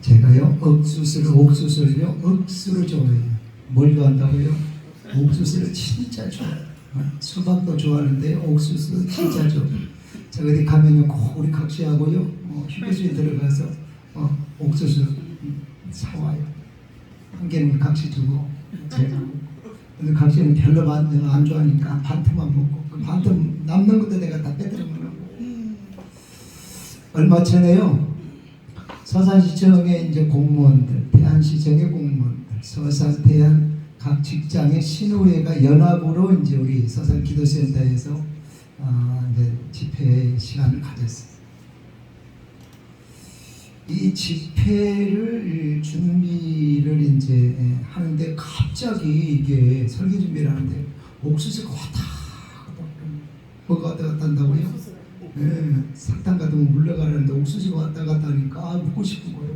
제가요 옥수수를요 억수로 좋아해요. 뭘 좋아한다고요? 옥수수를 진짜 좋아해요. 수박도 좋아하는데 옥수수 진짜 좋아해요. 제가 어디 가면요 꼭 우리 각시하고요 휴게소에 들어가서 옥수수 사와요. 한 개는 각시 주고 제가 먹고. 근데 각시는 별로 안 좋아하니까 반틈만 먹고 그 반틈 남는 것도 내가 다 빼들어 먹으려고. 얼마 전에요 서산시청의 이제 공무원들, 대안시청의 공무원들, 서산, 대안 각 직장의 신우회가 연합으로 이제 우리 서산 기도센터에서 이제 집회 시간을 가졌어요. 이 집회를 준비를 이제 하는데 갑자기 이게 설계 준비를 하는데 옥수수가 왔다 갔다 뭐가 왔다 갔다 한다고요? 사탕 같은 거 물려가는데 옥수수가 왔다 갔다 하니까 묻고 싶은 거예요.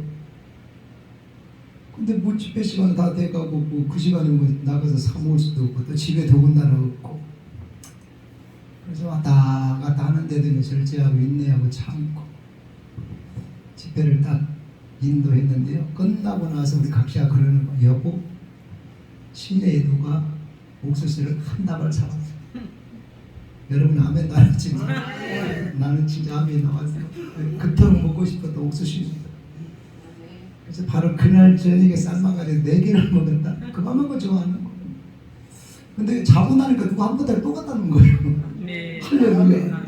근데 뭐 집회 시간 다 돼가고 그 시간에 뭐 나가서 사 먹을 수도 없고 또 집에 더군다나 없고 그래서 왔다 갔다 하는데도 절제하고 인내하고 참고 집회를 딱 인도했는데요. 끝나고 나서 우리 각시가 그러는 거 여보 시내에 누가 옥수수를 한 다발 사왔어. 여러분 아멘 나왔지만 나는 진짜 아멘 나왔어요. 그토록 먹고 싶었던 옥수수입니다. 그래서 바로 그날 저녁에 삶아가지고 4개를 먹었다. 그만한 거 좋아하는 거. 근데 자고 나니까 누가 한 보따리 또 갖다 놓은 거예요. 네. 할렐루야.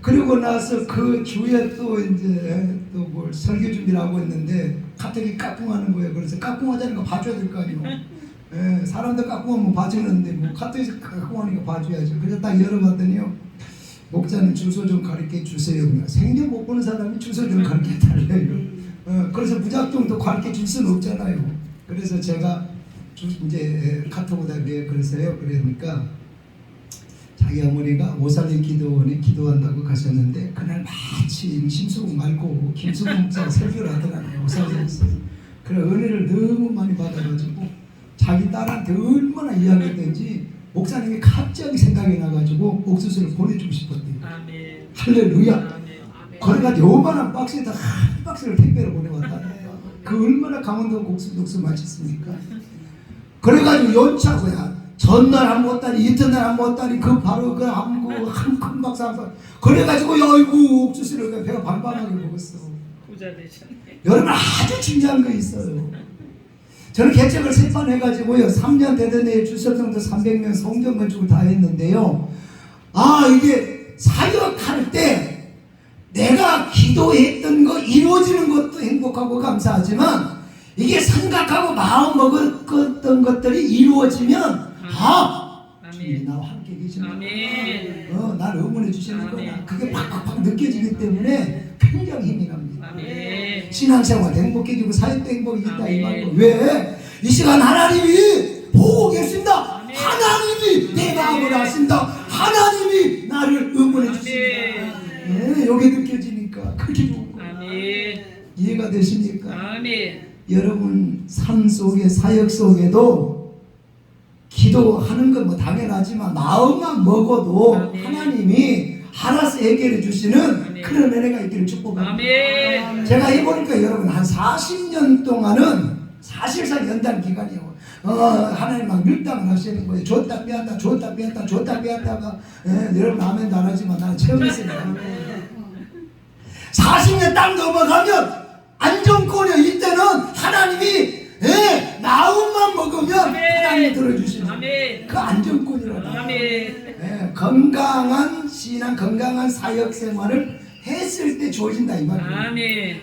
그리고 나서 그 주에 또 이제 또 뭘 설교 준비를 하고 있는데 갑자기 까꿍하는 거예요. 그래서 까꿍하자는 거 봐줘야 될 거 아니에요. 사람들 까꿍하면 봐주는데 뭐 카톡에서 까꿍하니까 봐줘야죠. 그래서 딱 열어봤더니요. 목사님 주소 좀 가르쳐 주세요. 생전 못 보는 사람이 주소 좀 가르쳐 달래요. 그래서 무작정 또 가르쳐 줄 수는 없잖아요. 그래서 제가 이제 카톡에다 그래서요. 그러니까 자기 어머니가 오살리 기도원에 기도한다고 가셨는데 그날 마침 심수봉 말고 김수봉 목사가 설교를 하더라고요. 오살리에서. 그래 은혜를 너무 많이 받아가지고 자기 딸한테 얼마나 이야기했는지 목사님이 갑자기 생각이 나가지고 옥수수를 보내주고 싶었대요. 아멘. 할렐루야. 아멘. 그래가지고 요만한 박스에다 한 박스를 택배로 보내왔다. 그 얼마나 강원도 옥수수 맛있습니까? 그래가지고 연차 그야 전날 한 보따리 이튿날 한 보따리 그 바로 그 한 큰 박스 한 박스 그래가지고 야이고 옥수수를 배가 반반하게 먹었어. 부자 되셨네. 여러분 아주 중요한 거 있어요. 저는 개척을 3번 해가지고요 3년 되던 해에 주설정도 300명 성전 건축을 다 했는데요. 이게 사역할 때 내가 기도했던 거 이루어지는 것도 행복하고 감사하지만 이게 생각하고 마음 먹었던 것들이 이루어지면 주님이 나와 함께 계시는 거야. 날 응원해 주시는 거야. 그게 팍팍팍 느껴지기 때문에 굉장히 힘이 납니다. 아멘. 신앙생활 행복해지고 사역도 행복해진다 이 말이고. 왜? 이 시간 하나님이 보고 계신다. 아멘. 하나님이 내 마음을 아신다. 하나님이 나를 응원해 주신다. 여기 느껴지니까 그렇게 좋은 거예요. 아멘. 이해가 되십니까? 아멘. 여러분 삶 속에 사역 속에도 기도하는 건 뭐 당연하지만 마음만 먹어도 아멘. 하나님이 알아서 해결해 주시는 아멘. 그런 은혜가 있기를 축복합니다. 아멘. 제가 해보니까 여러분 한 40년 동안은 사실상 연단 기간이에요. 하나님 막 밀당을 하시는 거예요. 줬다 빼앗다 줬다 빼앗다 줬다 빼앗다가 여러분 아멘도 안 하지만 나는 체험했습니다. 40년 딱 넘어가면 안정권이요. 이때는 하나님이 마음만 먹으면 하나님이 들어주시는 아멘. 그 안정권이라고. 아멘. 건강한 신앙, 건강한 사역 생활을 했을 때 주어진다 이 말이에요. 아멘.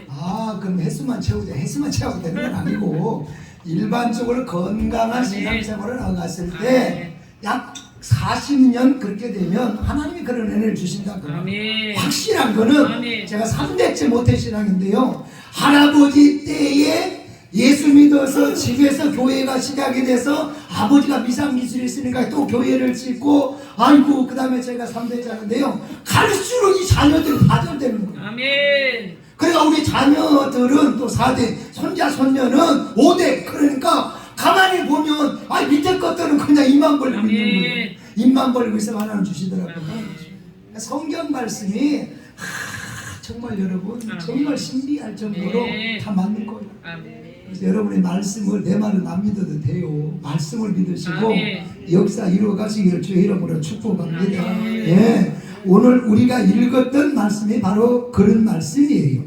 그럼 횟수만 채우자. 횟수만 채우면 되는 건 아니고 일반적으로 건강한 아멘. 신앙 생활을 나갔을 때 약 40년 그렇게 되면 하나님이 그런 은혜를 주신다. 아멘. 확실한 거는 아멘. 제가 3대째 모태 신앙인데요. 할아버지 때에 예수 믿어서 집에서 교회가 시작이 돼서 아버지가 미상기술이 있으니까 또 교회를 짓고 그 다음에 제가 3대자인데요. 갈수록 이 자녀들이 파전되는 거예요. 아멘. 그러니까 우리 자녀들은 또 4대, 손자, 손녀는 5대. 그러니까 가만히 보면 밑에 것들은 그냥 입만 벌리고 있는 거예요. 입만 벌리고 있으면 하나님 주시더라고요. 성경 말씀이 정말 여러분 아멘. 정말 신비할 정도로 네. 다 맞는 거예요. 아멘. 그래서 여러분의 말씀을 내 말은 안 믿어도 돼요. 말씀을 믿으시고 아멘. 역사 이루어가시기를 주의 이름으로 축복합니다. 아멘. 예, 오늘 우리가 읽었던 말씀이 바로 그런 말씀이에요.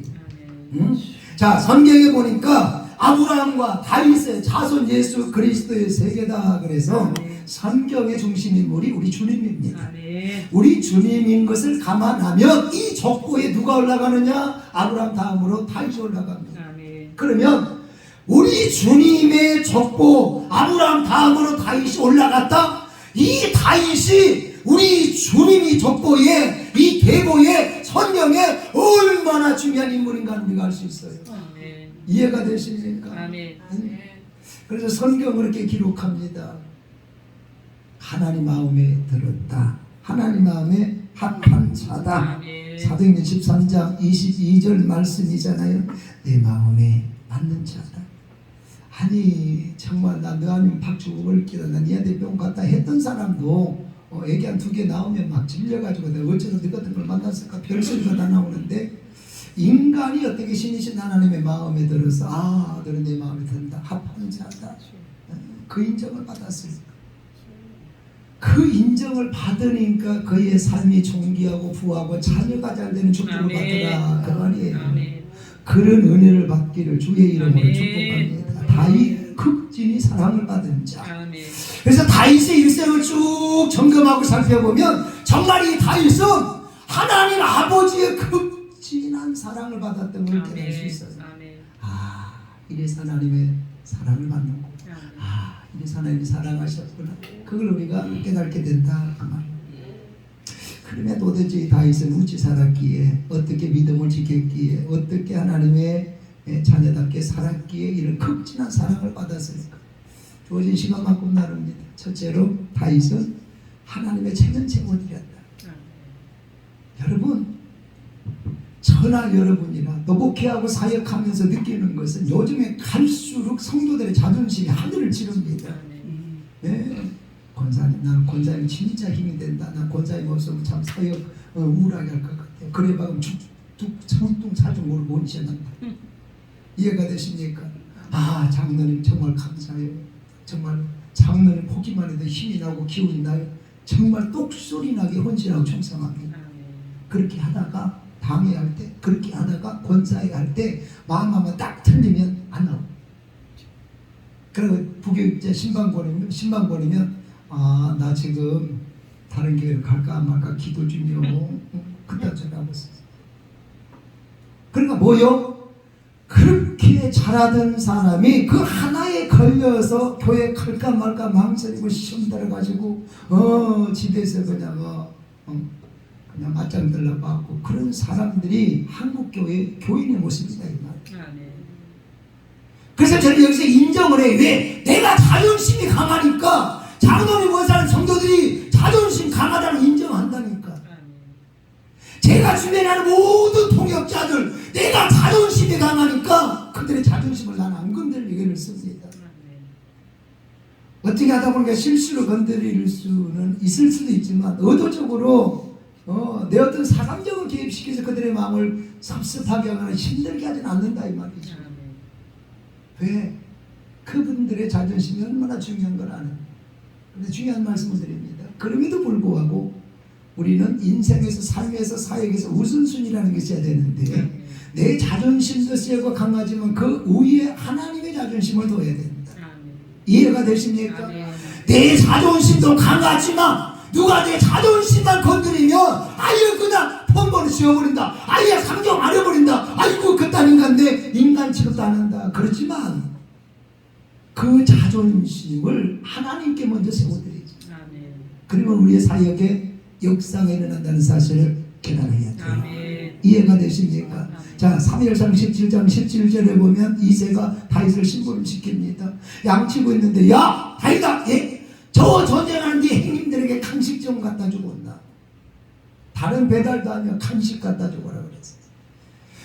자, 성경에 보니까 아브라함과 다윗의 자손 예수 그리스도의 세계다 그래서 성경의 중심 인물이 우리 주님입니다. 아멘. 우리 주님인 것을 감안하면 이 족보에 누가 올라가느냐? 아브라함 다음으로 다윗이 올라갑니다. 아멘. 그러면 우리 주님의 족보 아브라함 다음으로 다윗이 올라갔다? 이 다윗이 우리 주님이 족보에 이 계보에 성경에 얼마나 중요한 인물인가 우리가 알 수 있어요. 아멘. 이해가 되십니까? 아멘. 그래서 성경을 이렇게 기록합니다. 하나님 마음에 들었다. 하나님 마음에 합한 자다. 아멘. 사도행전 13장 22절 말씀이잖아요. 내 마음에 맞는 자다. 아니 정말 나 너 아니면 박주고 올기다 나 니한테 병 갔다 했던 사람도 애기 한 2개 나오면 막 질려가지고 내가 어쩌다 너 같은 걸 만났을까 별소리가 다 나오는데 인간이 어떻게 신이신 하나님의 마음에 들어서 아 너는 내 마음에 든다 합한 자다 그 인정을 받았습니다. 그 인정을 받으니까 그의 삶이 존귀하고 부하고 자녀가 잘 되는 축복을 받더라 그 말이에요. 아멘. 그런 은혜를 받기를 주의 이름으로 아멘. 축복합니다. 다윗 극진히 사랑을 받은 자. 아멘. 그래서 다윗의 일생을 쭉 점검하고 살펴보면 정말 이 다윗은 하나님 아버지의 극진한 사랑을 받았던 걸 깨달을 수 있어요. 아멘. 아, 이래서 하나님의 사랑을 받는 거. 아, 이래서 하나님이 사랑하셨구나. 그걸 우리가 깨닫게 된다 그 말이에요. 그러면 도대체 다윗은 어찌 살았기에 어떻게 믿음을 지켰기에 어떻게 하나님의 자녀답게 살았기에 이런 극진한 사랑을 받았을까? 주어진 시간만큼 나눕니다. 첫째로 다윗은 하나님의 체면체모드렸다. 여러분 저나 여러분이나 또 목회하고 사역하면서 느끼는 것은 요즘에 갈수록 성도들의 자존심이 하늘을 찌릅니다. 네. 권사님, 난 권사님 진짜 힘이 된다. 난 권사님 없으면 참 사역 우울하게 할 것 같아요. 그래 봐면 둥둥살좀 모르고 온시한다. 이해가 되십니까? 아 장로님 정말 감사해요. 정말 장로님 보기만 해도 힘이 나고 기운이 나요. 정말 똑소리 나게 헌신하고 충성합니다. 그렇게 하다가 당회할 때 그렇게 하다가 권사회 할 때 마음 한번 딱 틀리면 안 나와. 그리고 부교육자 신방 보내면 아, 나 지금 다른 교회로 갈까 말까 기도 중이요. 그딴 소리 하고 있어요. 그러니까 뭐요? 그렇게 잘하던 사람이 그 하나에 걸려서 교회 갈까 말까 망설이고 시험 들어가지고 집에서 그냥 그냥 맞짱 들러받고 그런 사람들이 한국 교회 교인의 모습이다 이 말이에요. 그래서 저는 여기서 인정을 해요. 왜? 내가 자존심이 강하니까 장로님 원사는 성도들이 자존심 강하다는 인정한다니까. 제가 주변에 하는 모든 통역자들 내가 자존심이 강하니까 그들의 자존심을 나는 안 건드리기를 씁니다. 어떻게 하다 보니까 실수로 건드릴 수는 있을 수도 있지만 의도적으로 내 어떤 사감정을 개입시켜서 그들의 마음을 섭섭하게 하거나 힘들게 하지는 않는다 이 말이죠. 왜? 그분들의 자존심이 얼마나 중요한 걸 아는. 그런데 중요한 말씀을 드립니다. 그럼에도 불구하고 우리는 인생에서 삶에서 사역에서 우선순위라는 게 있어야 되는데 내 자존심도 세고 강하지만 그 위에 하나님의 자존심을 둬야 된다. 이해가 되십니까? 내 자존심도 강하지만 누가 내 자존심만 건드리면 아예 그냥 폰번호 지워버린다. 아예 상경 안 해버린다. 아이고 그딴 인간인데 인간 취급도 안 한다. 그렇지만 그 자존심을 하나님께 먼저 세워드리죠. 그러면 우리의 사역에 역사가 일어난다는 사실을 깨달아야 돼요. 이해가 되십니까? 자, 사무엘상 17장 17절에 보면 이새가 다윗을 심부름시킵니다. 양치고 있는데 야 다윗아 저 전쟁하는 네 행님들에게 간식 좀 갖다 주고 온다. 다른 배달도 아니면 간식 갖다 주고라 그랬어요.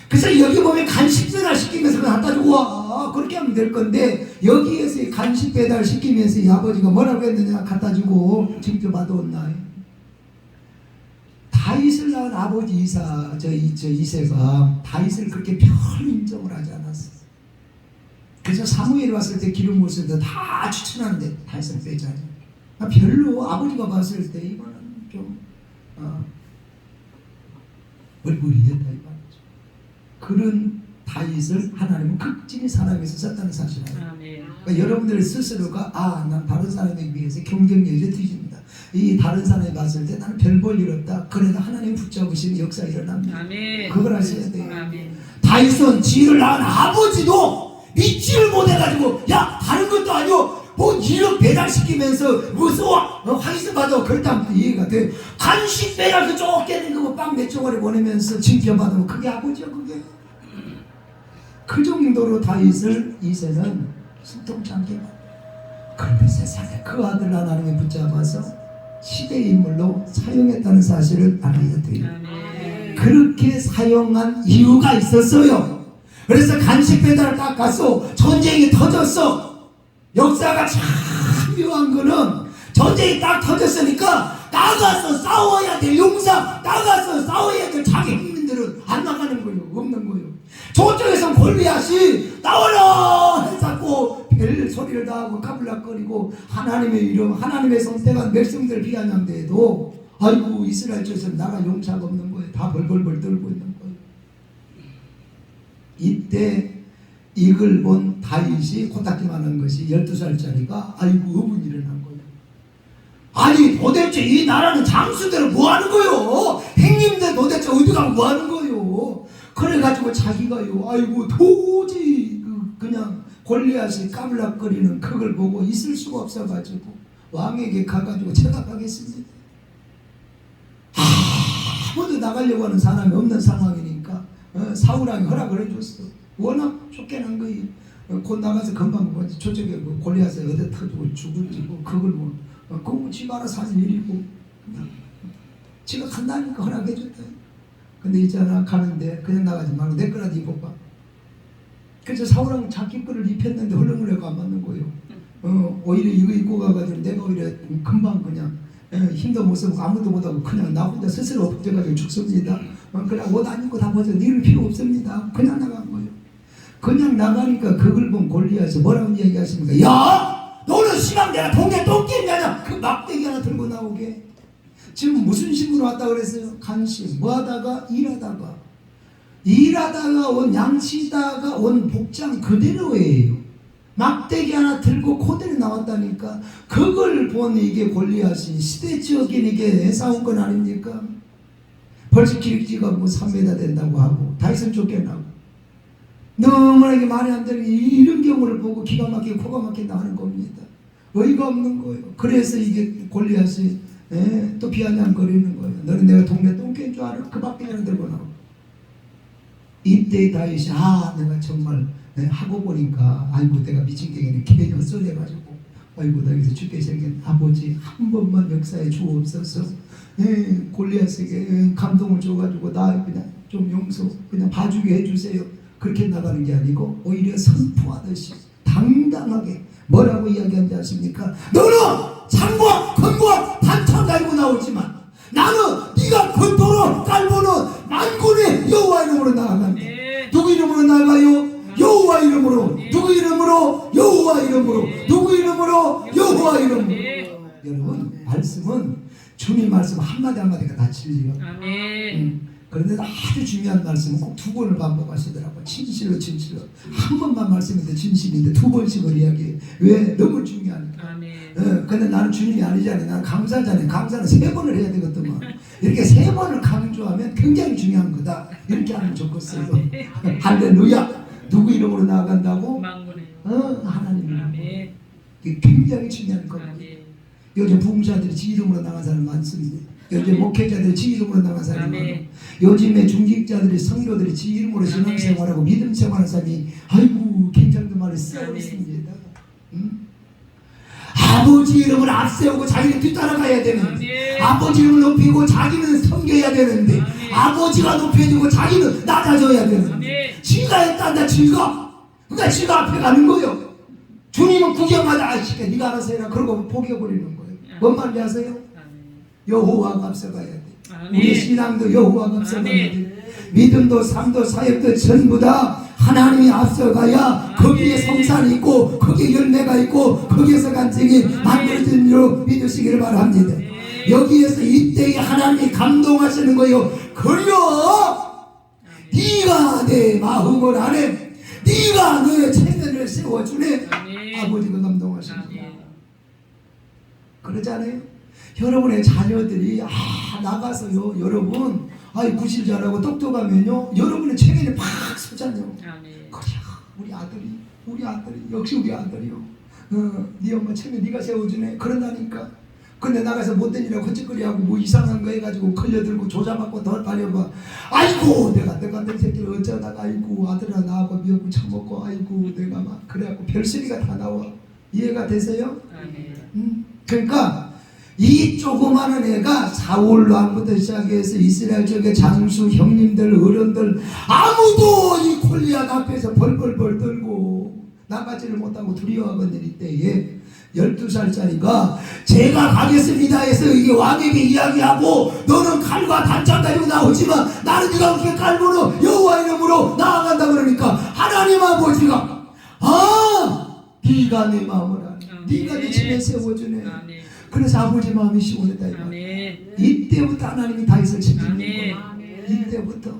그래서 여기 보면 간식 배달 시키면서 갖다 주고 와 그렇게 하면 될 건데 여기에서 간식 배달 시키면서 이 아버지가 뭐라고 했느냐 갖다 주고 직접 받아온나. 다윗을 낳은 아버지 이새가 다윗을 그렇게 별 인정을 하지 않았어. 그래서 사무엘이 왔을 때 기름 부었을 때 다 추천하는데 다윗을 빼자니 별로 아버지가 봤을 때 이거는 좀 얼굴이겠다 이거죠. 그런 다윗을 하나님은 극진히 사랑해서 썼다는 사실을 알아요. 그러니까 여러분들 스스로가 난 다른 사람에 비해서 경쟁력이 뒤집니다. 이 다른 사람이 봤을 때 나는 별 볼 일 없다. 그래도 하나님 붙잡으시는 역사가 일어납니다. 그걸 아셔야 돼요. 다윗은 지를 낳은 아버지도 믿지를 못해가지고 다른 것도 아니고 뭐 일을 배달시키면서 무슨 화이트 받아 그랬다면 이해가 돼. 간식 배달 쫓겨는 거 빵 몇 조각을 보내면서 징표받으면 그게 아버지야 그게. 그 정도로 다윗을 이새는 신통치 않게 만들어요. 그런데 세상에 그 아들 하나님이 붙잡아서 시대의 인물로 사용했다는 사실을 알아야 돼요. 그렇게 사용한 이유가 있었어요. 그래서 간식 배달을 딱 갔어. 전쟁이 터졌어. 역사가 참 묘한 거는 전쟁이 딱 터졌으니까 나가서 싸워야 될 용사, 나가서 싸워야 될 자기 국민들은 안 나가는 거예요. 없는 거예요. 저쪽에선 골리앗이 나와라 해서 별 소리를 다 하고 까불락거리고 하나님의 이름, 하나님의 선택한 백성들 비아냥대도 아이고 이스라엘 쪽에서 나갈 용사가 없는 거예요. 다 벌벌벌 떨고 있는 거예요. 이때 이걸 본 다윗이 코딱지만한 것이 12살짜리가 아이고 의문이 일어난 거예요. 아니 도대체 이 나라는 장수대로 뭐 하는 거요? 행님들 도대체 어디 가고 뭐 하는 거요? 그래가지고 자기가요 아이고 도저히 그냥 골리앗이 까불락거리는 그걸 보고 있을 수가 없어가지고 왕에게 가가지고 제가 가겠습니다. 아무도 나가려고 하는 사람이 없는 상황이니까 사울왕이 허락을 해줬어. 워낙 쫓겨난 거예요. 곧 나가서 금방 보지 저쪽에 골리앗을 어디 터지고 죽을지 그걸 그거 지 알아서 하는 일이고 지가 간다니까 허락해줬다. 근데 있잖아 가는데 그냥 나가지 말고 내 거라도 입어봐. 그래서 사울왕 자기 거를 입혔는데 헐렁헐렁 안 맞는 거예요. 오히려 이거 입고 가가지고 내가 오히려 금방 그냥 힘도 못 쓰고 아무도 못하고 그냥 나 혼자 스스로 엎어져가지고 죽습니다. 그냥 옷 안 입고 다 벗어 니를 필요 없습니다. 그냥 나간 거예요. 그냥 나가니까 그걸 본 골리앗이 뭐라고 얘기하십니까? 야! 너는 시방 내가 동네 똥개냐냐? 그 막대기 하나 들고 나오게. 지금 무슨 신분으로 왔다 그랬어요? 간식. 뭐 하다가? 일하다가 온 양치다가 온 복장 그대로예요. 막대기 하나 들고 코대로 나왔다니까. 그걸 본 이게 골리앗이 시대적인 이게 싸운 건 아닙니까? 벌써 길이가 뭐 3m 된다고 하고 다윗은 쫓겨나고 너무나 이게 말이 안 되는 이런 경우를 보고 기가 막히게 코가 막힌다 하는 겁니다. 어이가 없는 거예요. 그래서 이게 골리앗이 또 비아냥거리는 거예요. 너는 내가 동네 똥개인 줄 알아? 그 막대기 하나 들고 나오고. 이때 다윗이 내가 정말 하고 보니까 아이고 내가 미친 갱이네 괜히 헛소리해가지고 아이고 나 여기서 죽게 생긴 아버지 한 번만 역사에 주옵소서. 골리앗에게 감동을 줘가지고 나 그냥 좀 용서 그냥 봐주게 해주세요. 그렇게 나가는 게 아니고 오히려 선포하듯이 당당하게 뭐라고 이야기한지 아십니까? 너는 창과 권과 단창 달고 나오지만 나는 네가 권토로 깔고는 만군의 여호와 이름으로 나아간다. 누구 이름으로 나가요? 여호와 이름으로. 누구 이름으로? 여호와 이름으로. 누구 이름으로? 여호와 이름으로. 여러분 말씀은 주님 말씀 한마디 한마디가 다 진리요. 그런데 아주 중요한 말씀은 꼭 2번을 반복하시더라고요. 진실로 한 번만 말씀인데 진실인데 2번씩을 이야기해. 왜? 너무 중요하니까. 근데 나는 주님이 아니잖아요. 나는 강사잖아요. 강사는 3번을 해야 되거든요. 이렇게 3번을 강조하면 굉장히 중요한 거다. 이렇게 하면 좋겠어요. 할렐루야. 누구 이름으로 나아간다고? 하나님 이름으로. 이게 굉장히 중요한 겁니다. 요즘 부흥자들이 지 이름으로 나간 사람 많습니다. 요즘 목회자들이 지 이름으로 나간 사람이 많고 요즘에 중직자들이 성도들이 지 이름으로 신앙생활하고 믿음 생활하는 사람이 아이고 굉장히 많이 쓰고 있습니다. 아버지 이름을 앞세우고 자기는 뒤따라가야 되는데 아버지 이름을 높이고 자기는 섬겨야 되는데 아버지가 높여지고 자기는 낮아져야 되는데 지가 했단다 지가. 그러니까 지가 앞에 가는 거예요. 주님은 구경하다 아시게 네가 알아서 해라 그러고 포기해버리는 거예요. 뭔 말인지 아세요? 여호와가 앞서가야 돼. 우리 신앙도 여호와가 앞서가야 돼. 믿음도 삶도 사역도 전부 다 하나님이 앞서가야 거기에 성산이 있고 거기에 열매가 있고 거기에서 간증이 만들어진 줄 믿으시기를 바랍니다. 여기에서 이때에 하나님이 감동하시는 거요. 그려 네가 내 마음을 아네, 네가 너의 체면을 세워주네. 아버지가 감동하십니다. 그러잖아요. 여러분의 자녀들이 나가서요, 여러분 구실 잘하고 똑똑하면요, 여러분의 체면이 팍 서잖아요. 그래, 우리 아들이 역시 우리 아들이요. 네 엄마 체면 네가 세워주네. 그런다니까. 근데 나가서 못된 일하고 헛짓거리하고 뭐 이상한 거 해가지고 걸려들고 조잡받고 더 달려봐. 아이고 내가 내 새끼를 어쩌다가 아이고 아들아 나하고 미역국 처먹고 아이고 내가 막 그래갖고 별소리가 다 나와. 이해가 되세요? 그러니까 이 조그마한 애가 사울 왕부터 시작해서 이스라엘 쪽의 장수 형님들 어른들 아무도 이 골리앗 앞에서 벌벌벌 떨고 나가지를 못하고 두려워하던 일 때에 12살짜리가 제가 가겠습니다 해서 이게 왕에게 이야기하고 너는 칼과 단창 가지고 나오지만 나는 네가 어떻게 깔고는 여호와 이름으로 나아간다 그러니까 하나님 아버지가 네가 내 마음을 아네, 네가 내 집에 세워주네. 그래서 아버지 마음이 시원했다 이 말이야. 이때부터 하나님이 다윗을 책임지는 거야. 이때부터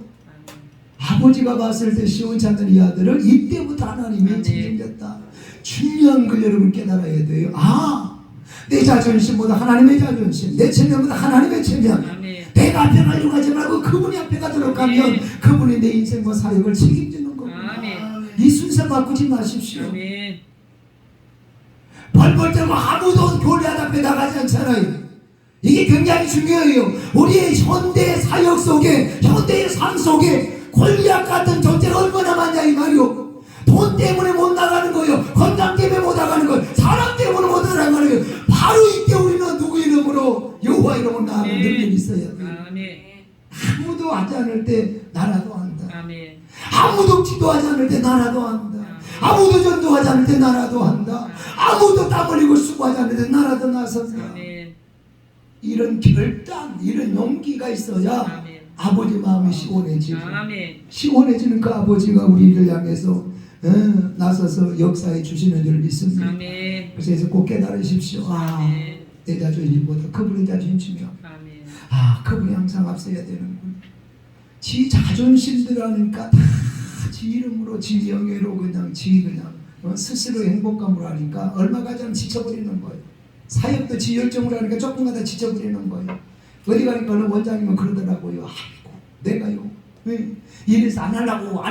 아버지가 봤을 때 시원치 않던 이 아들을 이때부터 하나님이 책임졌다. 중요한 걸 여러분 깨달아야 돼요. 내 자존심보다 하나님의 자존심, 내 체면보다 하나님의 체면. 내가 앞에 가려고 하지 말고 그분이 앞에 가도록 하면 그분이 내 인생과 사역을 책임지는 거구나. 이 순서 바꾸지 마십시오. 벌벌 떨고 아무도 골리앗 앞에 나가지 않잖아요. 이게 굉장히 중요해요. 우리의 현대 사역 속에, 현대의 삶 속에 골리앗 같은 존재가 얼마나 많냐 이 말이요. 돈 때문에 못 나가는 거예요. 건강 때문에 못 나가는 거예요. 사람 때문에 못 나가는 거예요. 바로 이때 우리는 누구 이름으로, 여호와 이름으로 나가는 능력이 있어야 돼요. 아무도 하지 않을 때 나라도 한다. 아무도 기도하지 않을 때 나라도 한다. 아무도 전도하지 않을 때 나라도 한다. 아무도 땀 흘리고 수고하지 않을 때 나라도 나선다. 이런 결단, 이런 용기가 있어야 아버지 마음이 시원해지고, 시원해지는 그 아버지가 우리를 향해서 나서서 역사해 주시는 줄 믿습니다. 그래서 꼭 깨달으십시오. 내 자존심보다 그분의 자존심이요. 그분이 항상 앞서야 되는군. 지 자존심들하니까 다 지 이름으로, 지 명예로 그냥 스스로 행복감으로 하니까 얼마 가지 않으면 지쳐버리는 거예요. 사역도 지 열정으로 하니까 조금 가다 지쳐버리는 거예요. 어디 가니까 어느 원장님은 그러더라고요. 아이고 내가요 이래서 안 하려고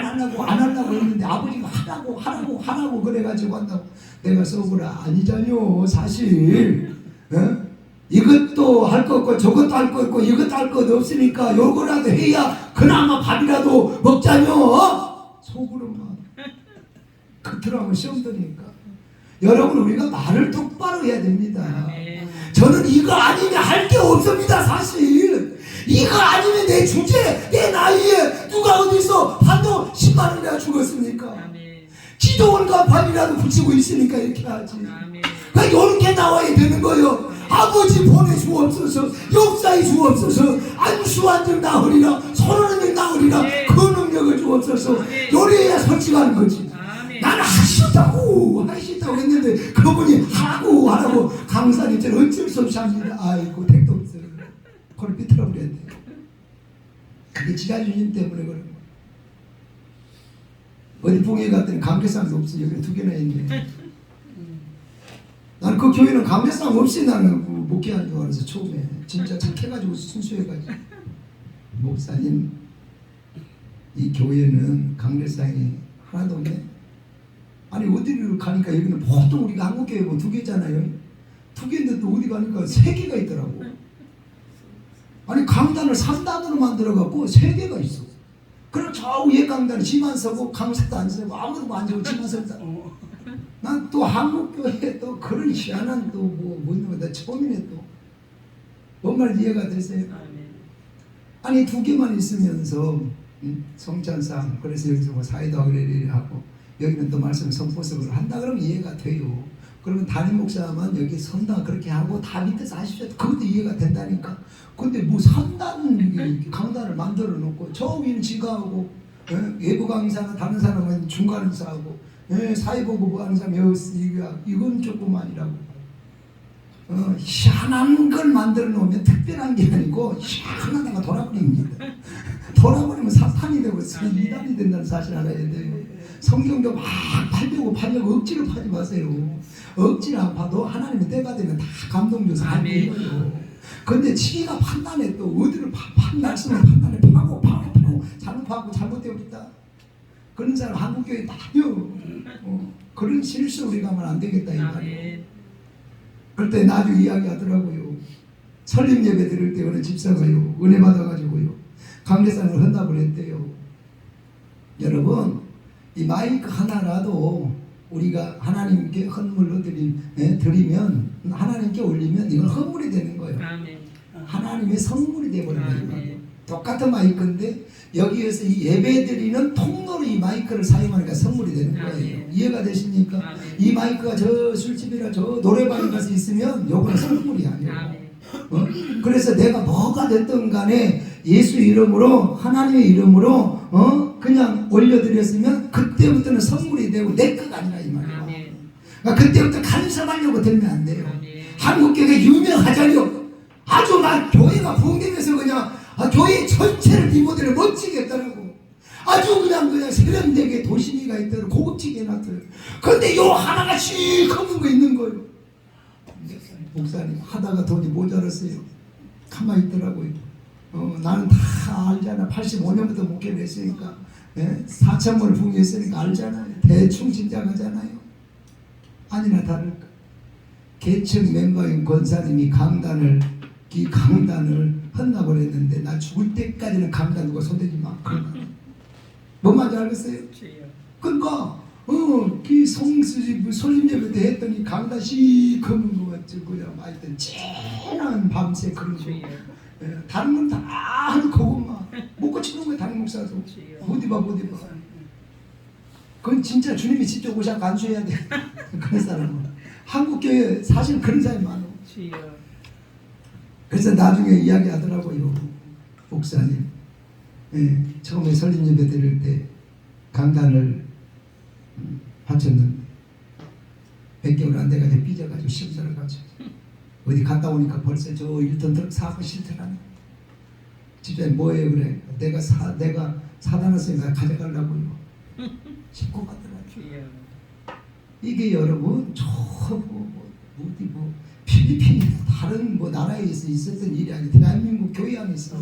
했는데 아버지가 하라고 그래가지고 한다고. 내가 속으라 아니잖요. 사실 이것도 할 거 없고 저것도 할 거 없고 이것도 할 것 없으니까 요거라도 해야 그나마 밥이라도 먹자뇨. 속으로만 그렇더라고 시험 드니까. 여러분 우리가 말을 똑바로 해야 됩니다. 저는 이거 아니면 할 게 없습니다. 사실 이거 아니면 내 주제, 내 나이에 누가 어디서 반도 10만 원이나 죽었습니까? 기도원과 밥이라도 붙이고 있으니까 이렇게 하지. 그러니까 이렇게 나와야 되는 거예요. 아버지 보내주옵소서, 역사해 주옵소서, 안수한적 나으리라, 선언한적 나으리라, 그 능력을 주옵소서. 요리해야 솔직한 거지. 나는 하시다고 했는데 그분이 하라고 강사님처럼 어쩔 수 없이 합니다. 아이고 택도 없어요. 그걸 삐뚤어버려야 돼. 그게 지 자존심 때문에 그런 거야. 어디 봉에 갔더니 감개상도 없어. 여기 2개나 있네. 나는 그 교회는 감개상 없이 나는 목회하는 줄 알아서 처음에 진짜 착해가지고 순수해가지고 목사님 이 교회는 감개상이 하나도 없네. 아니 어디를 가니까 여기는 보통 우리가 한국교회 보면 2개잖아요. 2개인데 또 어디 가니까 3개가 있더라고. 아니 강단을 3단으로 만들어갖고 3개가 있어. 그럼 저 위에 강단은 지만 서고 강사도 안 서고 아무도 안 서고 지만 서고. 난 또 한국교회에 또 그런 희한한 또 뭐 있는 거다 처음이네 또. 뭔 말 이해가 되세요? 아니 2개만 있으면서 성찬상 그래서 여기서 뭐 사이다 그래리 하고 여기는 또 말씀 선포석을 한다 그러면 이해가 돼요. 그러면 담임 목사만 여기 선다 그렇게 하고 다 밑에서 하십시오. 그것도 이해가 된다니까. 근데 뭐 선단 강단을 만들어 놓고 저 위는 지가 하고 외부 강의사나 다른 사람은 중간에서 하고 사회보고 하는 사람이 이건 조금 아니라고. 희한한 걸 만들어 놓으면 특별한 게 아니고 희한하다가 돌아버립니다. 돌아버리면 사탄이 되고 이단이 된다는 사실 알아야 돼요. 성경도 막 팔려고 억지로 파지 마세요. 억지로 안 파도 하나님의 때가 되면 다 감동줘서 알려요. 그런데 지가 판단해 또 어디를 말씀을 판단해 파고 잘못 파고 잘못되어 있다. 그런 사람 한국교회 다녀. 그런 실수 우리가 하면 안 되겠다 이 말이에요. 그럴 때 나중에 이야기하더라고요. 설립 예배 드릴 때 어느 집사가요 은혜 받아가지고요 강대상을 한다고 그랬대요. 여러분 이 마이크 하나라도 우리가 하나님께 헌물로 드리면 하나님께 올리면 이건 헌물이 되는 거예요. 아멘. 하나님의 선물이 되어버리는 거예요. 똑같은 마이크인데 여기에서 이 예배 드리는 통로로 이 마이크를 사용하니까 선물이 되는 거예요. 아멘. 이해가 되십니까? 아멘. 이 마이크가 저 술집이나 저 노래방에 가서 있으면 요거는 선물이 아니에요. 그래서 내가 뭐가 됐든 간에 예수 이름으로 하나님의 이름으로 그냥 올려드렸으면 그때부터는 선물이 되고 내 것 아니라 이 말이에요. 그러니까 그때부터 간섭하려고 들면 안 돼요. 한국교회 유명하자뇨. 아주 막 교회가 부흥되면서 그냥 교회 전체를 이 모델을 멋지게 했더라고. 아주 그냥 세련되게 도시미가 있더라고. 고급지게 해놨더라고. 그런데 요 하나가 시커먼 거 있는 거예요. 목사님 하다가 돈이 모자랐어요. 가만히 있더라고요. 나는 다 알잖아. 85년부터 목회를 했으니까 4천만을 부흥했으니까 알잖아요. 대충 짐작하잖아요. 아니나 다를까. 계층 멤버인 권사님이 강단을 헌납을 했는데 나 죽을 때까지는 강단 누가 손대지 마. 뭔 말인지 알겠어요? 그러니까 그 설립 예배 때 했더니 강단 시커먼 거 같죠. 그냥 하여튼 쨍한 밤새 그런 거. 다른 건 다 하는 그것만 못 고치는 거야. 다른 목사도 못 입어. 그건 진짜 주님이 직접 오셔서 간수해야 돼. 그런 사람은 한국교회 사실 그런 사람이 많아. 그래서 나중에 이야기하더라고요. 목사님 처음에 설립 예배 드릴 때 강단을 바쳤는데 100개월 안 돼가지고 삐져가지고 시험사를 가지고 어디 갔다 오니까 벌써 저 1톤 트럭 사고 싫더라네. 집사님 뭐예요? 그래. 내가 사다 놨으니까 가져가려고요. 싣고 가더라고요. 이게 여러분 어디 필리핀이나 다른 나라에 있었던 일이 아니고 대한민국 교회 안에 있어.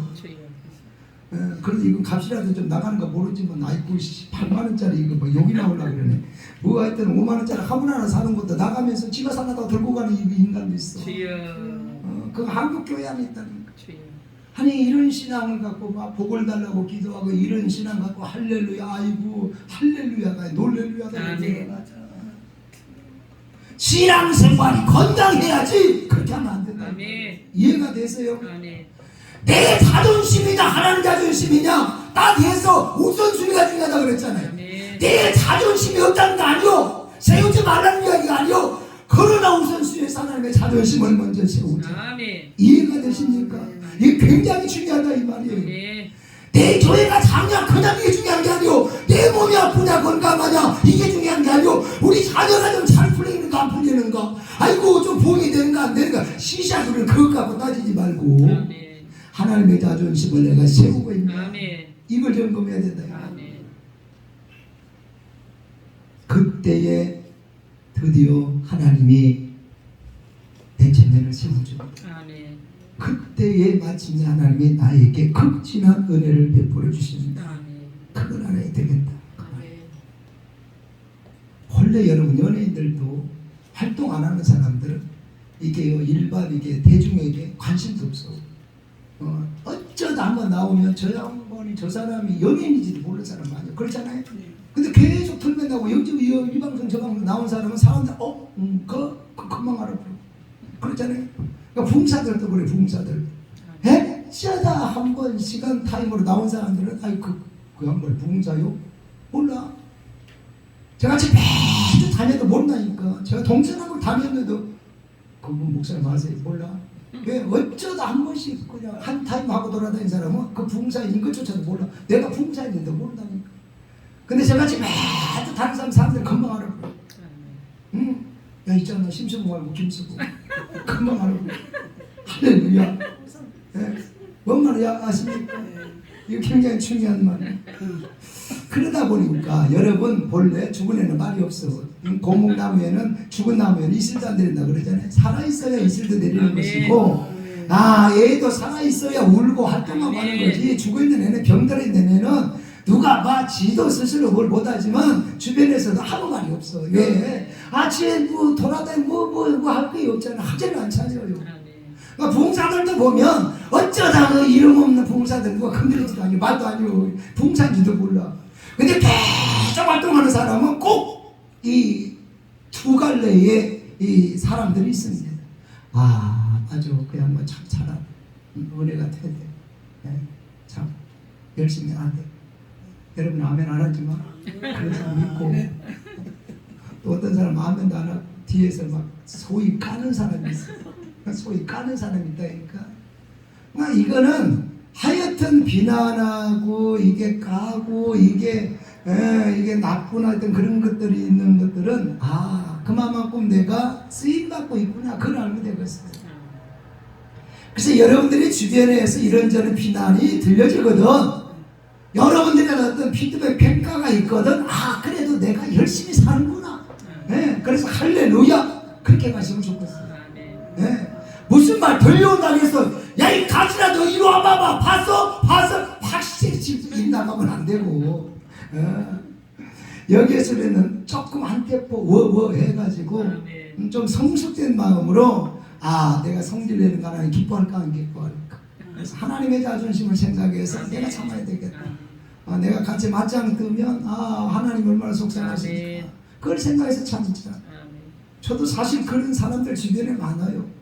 그래도 이건 값이라도 좀 나가는 거 모르지만 아이고 8만원짜리 이거 뭐 여기 나오려고 그러네. 뭐 하여튼 5만원짜리 화분 하나 사는 것도 나가면서 지가 사다가 들고 가는 인간도 있어. 그 한국 교회 안에 있다니까. 아니 이런 신앙을 갖고 막 복을 달라고 기도하고 이런 신앙 갖고 할렐루야 아이고 할렐루야가 놀렐루야가 신앙생활이 건강해야지. 그렇게 하면 안 된다. 이해가 되세요? 내 자존심이냐 하나님 자존심이냐 따지해서 우선순위가 중요하다 그랬잖아요. 내 자존심이 없다는 거 아니요. 세우지 말라는 이야기가 아니요. 그러나 우선순위에서 하나님의 자존심을 먼저 세우자. 이해가 되십니까? 이게 굉장히 중요하다 이 말이에요. 내 교회가 작냐 크냐 이게 중요한 게 아니요. 내 몸이 아프냐 건강하냐 이게 중요한 게 아니요. 우리 자녀가 좀 잘 풀리는가 안 풀리는가 아이고 좀 보응이 되는가 안 되는가 시시하게 그것 갖고 따지지 말고 하나님의 자존심을 내가 세우고 있냐 이걸 점검해야 된다. 그때에 드디어 하나님이 내 체면을 세워줍니다. 그때에 마침내 하나님이 나에게 극진한 은혜를 베풀어 주십니다. 그걸 알아야 되겠다. 원래 여러분 연예인들도 활동 안 하는 사람들은 이게 일반 이게 대중에게 관심도 없어. 어쩌다 한번 나오면 저 양반이 저 사람이 연예인인지도 모르는 사람 많아요. 그렇잖아요. 근데 계속 틀면다고 이 방송 저 방송 나온 사람은 사람들 금방 알아버려. 그렇잖아요. 그러니까 붕사들도 그래. 붕사들 어쩌다 한번 시간 타임으로 나온 사람들은 아이 그 양반 붕사요? 몰라. 저같이 매주 다녀도 모른다니까. 제가 동서남북 다녔는데도 그분 목사님 아세요? 몰라. 왜 어쩌다 한 번씩 그냥 한 타임 하고 돌아다니는 사람은 그 부흥사인 것조차도 몰라. 내가 부흥사인데 모른다니까. 근데 저같이 매주 다른 사람들 금방 알아보고. 응? 야 있잖아 심수봉 말고 김수봉 금방 알아보고. 할렐루야. 네. 뭔 말이야 아십니까? 이거 굉장히 중요한 말이에요. 그러다 보니까 여러분 본래 죽은 애는 말이 없어. 고목나무에는 죽은 나무에는 이슬도 안 내린다 그러잖아요. 살아있어야 이슬도 내리는 것이고 애도 살아있어야 울고 활동하고 하는 거지. 죽어있는 애는 병들어 있는 애는 누가 봐 지도 스스로 뭘 못하지만 주변에서도 아무 말이 없어. 왜? 아침에 뭐 돌아다니고 뭐 할 게 없잖아. 하지를 안 찾아요. 그러니까 부흥사들도 보면 어쩌다 그 이름 없는 부흥사들 누가 건드리지도 아니고 말도 아니고 부흥사인지도 몰라. 근데 계속 활동하는 사람은 꼭 이 두 갈래의 이 사람들이 있습니다. 맞아. 그 양반 참 잘하. 은혜가 돼야 돼. 네? 참 열심히 안 돼. 여러분 아멘 안 하지만 그래서 믿고 또 어떤 사람 아멘도 안 하고 뒤에서 막 소위 까는 사람이 있어. 소위 까는 사람이 있다니까. 이거는 하여튼 비난하고 이게 까고 이게 나쁜 하여튼 그런 것들이 있는 것들은 그만큼 내가 쓰임받고 있구나 그걸 알면 되겠어요. 그래서 여러분들이 주변에서 이런저런 비난이 들려지거든. 여러분들의 어떤 피드백 평가가 있거든. 그래도 내가 열심히 사는구나. 그래서 할렐루야 그렇게 가시면 좋겠어요. 무슨 말 들려온다고 해서 야 이 가지라 너 이리 와봐봐 봤어? 확실히 집도 입 나가면 안 되고 여기에서는 조금 한 템포 워워 해가지고 좀 성숙된 마음으로 내가 성질내는 거 하나님 기뻐할까 안 기뻐할까. 그래서 하나님의 자존심을 생각해서 내가 참아야 되겠다. 내가 같이 맞짱 뜨면 하나님 얼마나 속상하실까 그걸 생각해서 참자. 저도 사실 그런 사람들 주변에 많아요.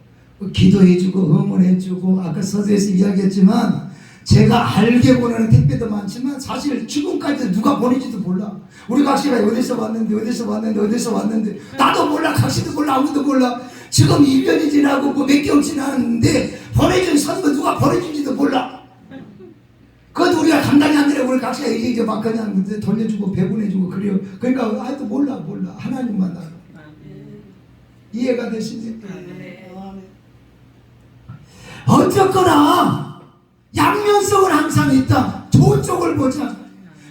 기도해주고 응원해주고 아까 서두에서 이야기했지만 제가 알게 보내는 택배도 많지만 사실 지금까지 누가 보내지도 몰라. 우리 각시가 어디서 왔는데 나도 몰라. 각시도 몰라. 아무도 몰라. 지금 1년이 지나고 뭐 몇 개월 지났는데 보내준 선거 누가 보내준지도 몰라. 그것도 우리가 감당이 안 되려 우리 각시가 이제 막 그냥 돌려주고 배분해주고 그래요. 그러니까 아직도 몰라. 하나님만 알아. 이해가 되십니까? 어쨌거나 양면성은 항상 있다. 좋은 쪽을 보자.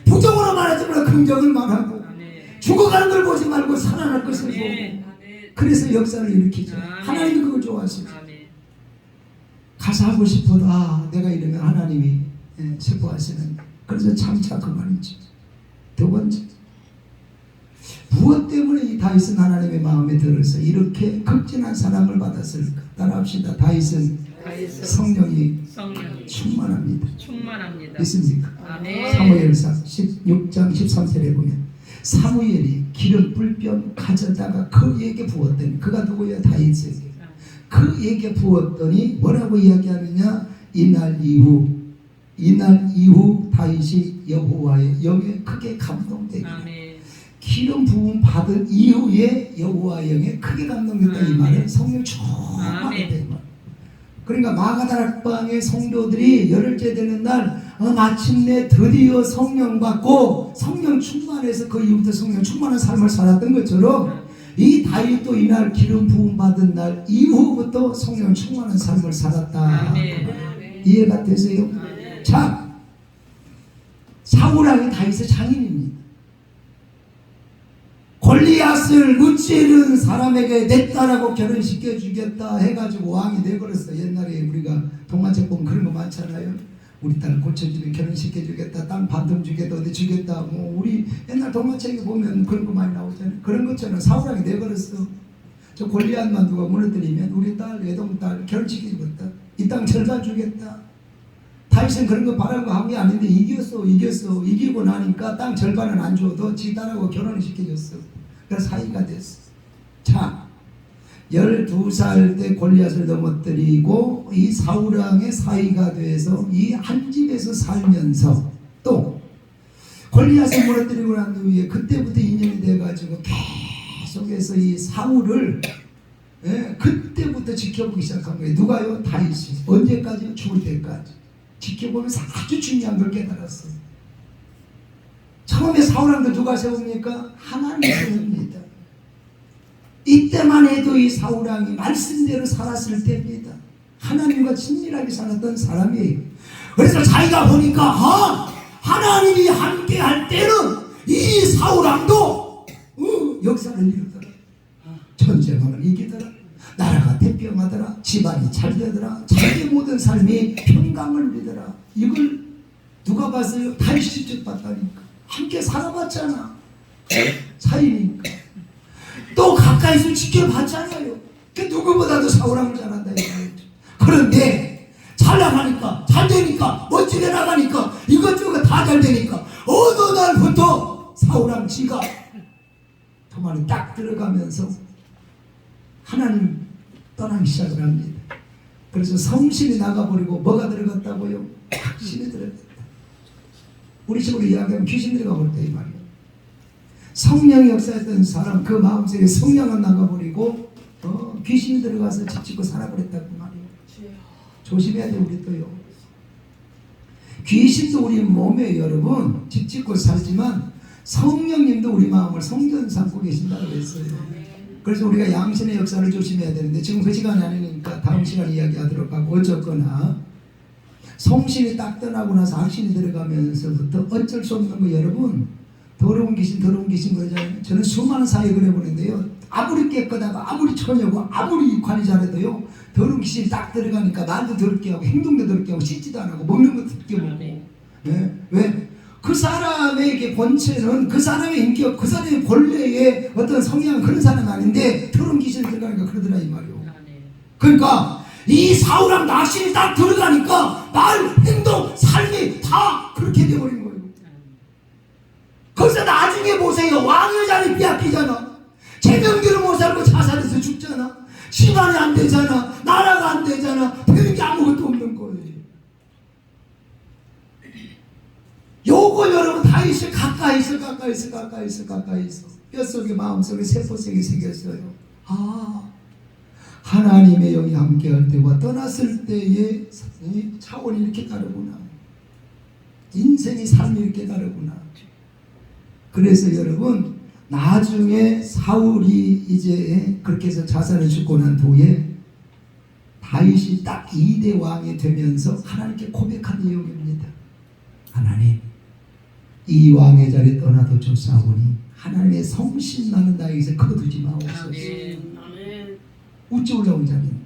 부정으로 말하지 말고 긍정을 말하고 죽어가는 걸 보지 말고 살아날 것을 보고 그래서 역사를 일으키죠. 하나님이 그걸 좋아하시죠. 가서 하고 싶어도 내가 이러면 하나님이 슬퍼하시는. 그래서 참자 그 말이죠. 두 번째 무엇 때문에 이 다윗은 하나님의 마음에 들어서 이렇게 극진한 사랑을 받았을까? 따라합시다. 다윗은 성령이 충만합니다. 있습니까? 사무엘상 16장 13절에 보면 사무엘이 기름 불병 가져다가 그에게 부었더니 그가 누구야? 다윗에게. 그에게 부었더니 뭐라고 이야기하느냐? 이날 이후 다윗이 여호와의 영에 크게 감동되기를. 기름 부음 받은 이후에 여호와의 영에 크게 감동됐다. 이 말은 성령 충만했다. 이 말. 그러니까 마가다락방의 성도들이 열흘째 되는 날 마침내 드디어 성령 받고 성령 충만해서 그 이후부터 성령 충만한 삶을 살았던 것처럼 이 다윗도 이날 기름 부음 받은 날 이후부터 성령 충만한 삶을 살았다. 이해가 되세요? 자, 사울왕이 다윗의 장인입니다. 골리앗을 무찌른 사람에게 내 딸하고 결혼시켜 주겠다 해가지고 왕이 돼버렸어. 옛날에 우리가 동화책 보면 그런 거 많잖아요. 우리 딸 고쳐주면 결혼시켜 주겠다, 땅 반점 주겠다, 어디 주겠다. 뭐 우리 옛날 동화책에 보면 그런 거 많이 나오잖아요. 그런 것처럼 사울왕이 돼버렸어. 저 골리앗만 누가 무너뜨리면 우리 딸 외동 딸 결혼시켜 주겠다, 이 땅 절반 주겠다. 다윗은 그런 거 바라는 거 한 게 아닌데 이기고 나니까 땅 절반은 안 줘도 지 딸하고 결혼을 시켜줬어. 그래서 사이가 됐어. 자, 12살 때 골리앗을 넘어뜨리고 이 사울왕의 사이가 돼서 이 한 집에서 살면서 또 골리앗을 무너뜨리고 난 후에 그때부터 인연이 돼가지고 속에서 이 사울을 그때부터 지켜보기 시작한 거예요. 누가요? 다윗이. 언제까지요? 죽을 때까지. 지켜보면서 아주 중요한 걸 깨달았어요. 처음에 사울왕도 누가 세웁니까? 하나님이 세웁니다. 이때만 해도 이 사울왕이 말씀대로 살았을 때입니다. 하나님과 친밀하게 살았던 사람이에요. 그래서 자기가 보니까 하나님이 함께 할 때는 이 사울왕도 역사를 이루더라. 전쟁을 이기더라. 나라가 태평하더라. 집안이 잘 되더라. 자기 모든 삶이 평강을 누리더라. 이걸 누가 봤어요? 다윗이 직접 봤다니까. 함께 살아봤잖아. 사이니까. 또 가까이서 지켜봤잖아요. 그 누구보다도 사울왕을 잘한다 이거죠. 그런데 잘 나가니까, 잘 되니까, 멋지게 나가니까, 이것저것 다 잘 되니까 어느 날부터 사울왕 지가 도만에 딱 들어가면서 하나님 떠나기 시작을 합니다. 그래서 성신이 나가버리고 뭐가 들어갔다고요? 확신이 들어갔다. 우리 식으로 이야기하면 귀신 들어가버렸다 이 말이에요. 성령이 역사했던 사람 그 마음속에 성령은 나가버리고 귀신이 들어가서 집짓고 살아버렸다고 말이에요. 조심해야 돼 우리 또요. 귀신도 우리 몸에 여러분 집짓고 살지만 성령님도 우리 마음을 성전 삼고 계신다고 했어요. 그래서 우리가 양신의 역사를 조심해야 되는데 지금 그 시간이 아니니까 다음 시간에 이야기하도록 하고 어쨌거나 성신이 딱 떠나고 나서 악신이 들어가면서부터 어쩔 수 없는 거 여러분 더러운 귀신 그러잖아요. 저는 수많은 사역을 해보는데요. 아무리 깨끗하고 아무리 처녀고 아무리 관리 잘해도요 더러운 귀신이 딱 들어가니까 말도 더럽게 하고 행동도 더럽게 하고 씻지도 안 하고 먹는 것도 더럽게 먹고 왜? 그 사람의 본체는 그 사람의 인격 그 사람의 본래의 어떤 성향 그런 사람은 아닌데 더러운 귀신이 들어가니까 그러더라 이 말이요. 그러니까 이 사울랑 낙신이 딱 들어가니까 말, 행동, 삶이 다 그렇게 돼버린 거예요. 그래서 나중에 보세요. 왕의 자리 빼앗기잖아. 제명대로 못 살고 자살해서 죽잖아. 집안이 안 되잖아. 나라가 안 되잖아. 되는 게 아무것도 없는 거예요. 요거 여러분 다윗이 가까이서 뼛속에 마음속에 세포속에 새겼어요. 하나님의 영이 함께할 때와 떠났을 때의 차원이 이렇게 다르구나. 인생의 삶이 이렇게 다르구나. 그래서 여러분 나중에 사울이 이제 그렇게 해서 자살을 죽고 난 후에 다윗이 딱 2대 왕이 되면서 하나님께 고백한 내용입니다. 하나님 이 왕의 자리에 떠나도 좋사오니 하나님의 성신 나는 나에게서 거두지 마옵소서. 우찌 올라온 자리입니다.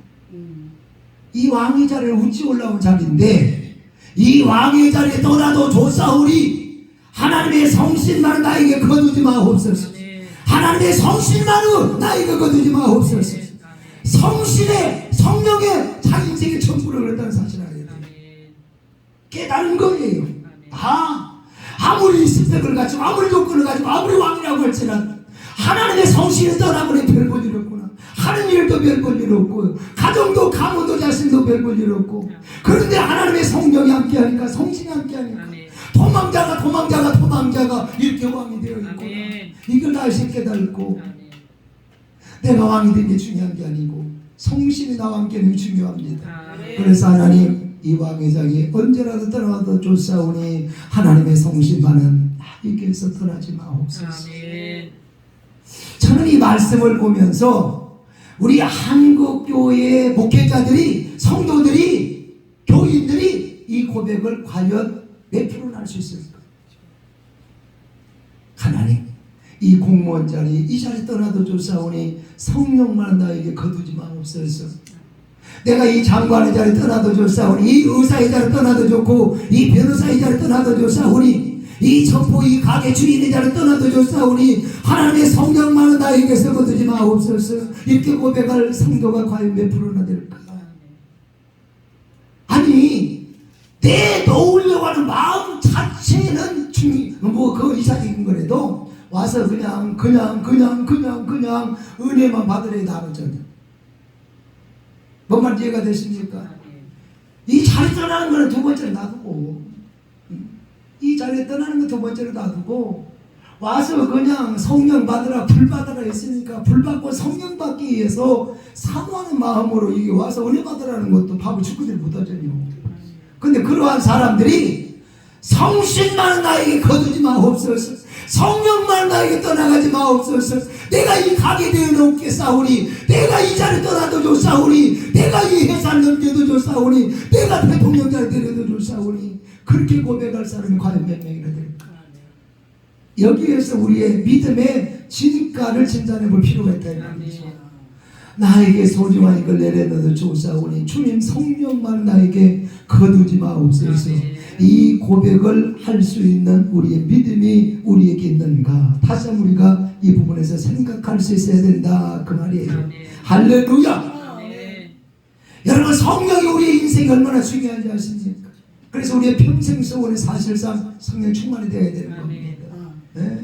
이 왕의 자리를 우찌 올라온 자리인데 이 왕의 자리에 떠나도 좋사오니 하나님의 성신만은 나에게 거두지 마옵소서. 하나님의 성신만은 나에게 거두지 마옵소서. 성신의 성령의 자기 인생의 전부를 그랬다는 사실을 알아야 돼요. 깨달은 거예요. 아무리 스펙을 가지고 아무리 조건을 가지고 아무리 왕이라고 할지라도 하나님의 성신을 떠나보니 별 볼 일 없구나. 하는 일도 별 볼 일 없고 가정도 가문도 자신도 별 볼 일 없고 그런데 하나님의 성령이 함께하니까 성신이 함께하니까 도망자가 이렇게 왕이 되어 있구나. 이걸 다시 깨달고 내가 왕이 된 게 중요한 게 아니고 성신이 나와 함께하는 게 중요합니다. 그래서 하나님 이 왕의 자리에 언제라도 떠나도 좋사오니 하나님의 성신만은 나에게서 떠나지 마옵소서. 저는 이 말씀을 보면서 우리 한국교회 목회자들이 성도들이 교인들이 이 고백을 과연 몇 프로나 할 수 있을까? 하나님 이 공무원 자리 이 자리 떠나도 좋사오니 성령만 나에게 거두지 마옵소서. 내가 이 장관의 자리 떠나도 좋사오니 이 의사의 자리 떠나도 좋고 이 변호사의 자리 떠나도 좋사오니 이 점포 이 가게 주인의 자리 떠나도 좋사오니 하나님의 성령만은 나에게서 거두지 마옵소서. 이렇게 고백할 성도가 과연 몇 프로나 될까? 아니 내놓으려고 하는 마음 자체는 그 이상적인 거라도 와서 그냥 은혜만 받으려 나누잖아. 뭔 말인지 이해가 되십니까? 이 자리 떠나는 거는 두 번째로 놔두고 이 자리에 떠나는 거 두 번째로 놔두고 와서 그냥 성령 받으라 불 받으라 했으니까 불 받고 성령 받기 위해서 사모하는 마음으로 이게 와서 은혜 받으라는 것도 바보 축구들이 못하잖요. 근데 그러한 사람들이 성신만 나에게 거두지 마옵소서, 성령만 나에게 떠나가지 마옵소서, 내가 이 가게 되어놓게 싸우니, 내가 이 자리 떠나도 좋사오니, 내가 이 회사를 넘겨도 좋사오니, 내가 대통령 자리 데려도 좋사오니, 그렇게 고백할 사람이 과연 몇 명이나 될까? 여기에서 우리의 믿음의 진가를 진단해 볼 필요가 있다 이 말이죠. 나에게 소중한 이걸 내려놓아도 좋사오니 주님 성령만 나에게 거두지 마옵소서. 이 고백을 할 수 있는 우리의 믿음이 우리에게 있는가, 다시 한번 우리가 이 부분에서 생각할 수 있어야 된다 그 말이에요. 할렐루야. 여러분, 성령이 우리의 인생이 얼마나 중요한지 아십니까? 그래서 우리의 평생 소원이 사실상 성령 충만이 되어야 되는 겁니다. 네?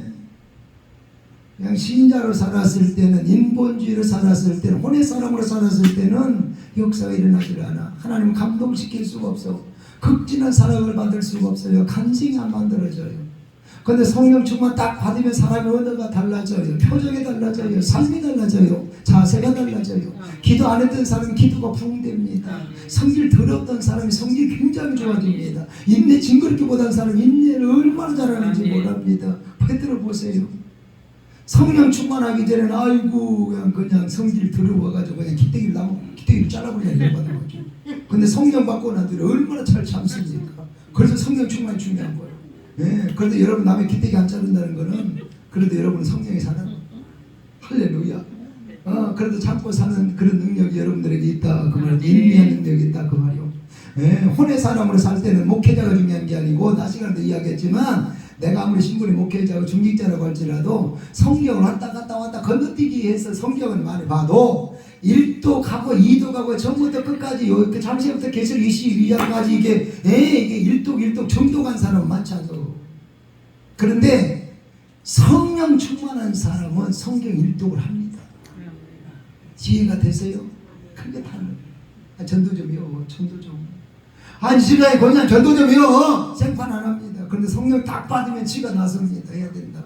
그냥 신자로 살았을 때는, 인본주의로 살았을 때는, 혼의 사람으로 살았을 때는 역사가 일어나질 않아. 하나님은 감동시킬 수가 없어. 극진한 사랑을 받을 수가 없어요. 간증이 안 만들어져요. 그런데 성령 충만 딱 받으면 사람의 언어가 달라져요. 표정이 달라져요. 삶이 달라져요. 자세가 달라져요. 기도 안 했던 사람은 기도가 부흥됩니다. 성질 더럽던 사람이 성질이 굉장히 좋아집니다. 인내 징그럽게 못한 사람이 인내를 얼마나 잘하는지 모릅니다. 베드로 보세요. 성령 충만하기 전에는 아이고 그냥 성질 더러워가지고 그냥 기대기를 잘라버리려고 하는 거죠. 근데 성령 받고 난 뒤에 얼마나 잘 참습니까? 그래서 성령 충만이 중요한 거예요. 네, 그런데 여러분 남의 기대기 안 자른다는 거는 그래도 여러분은 성령이 사는, 할렐루야. 그래도 참고 사는 그런 능력이 여러분들에게 있다 그 말이에요. 인내한 능력이 있다 그 말이에요. 네, 혼의 사람으로 살 때는 목회자가 중요한 게 아니고, 나 시간에도 이야기했지만 내가 아무리 신분이 목회자고 중직자라고 할지라도 성경을 왔다 갔다 건너뛰기 해서 성경을 많이 봐도 1도 가고 2도 가고 전부터 끝까지 그 장세부터 계속 22장까지 이게 1독 정도 간 사람은 많지 않죠. 그런데 성령 충만한 사람은 성경 1독을 합니다. 지혜가 되세요? 크게 타는 거예요. 전도 좀요. 전도 좀. 한 시간에 그냥 전도 좀요. 생판 안 합니다. 그런데 성령 딱 받으면 지가 나섭니다. 해야 된다.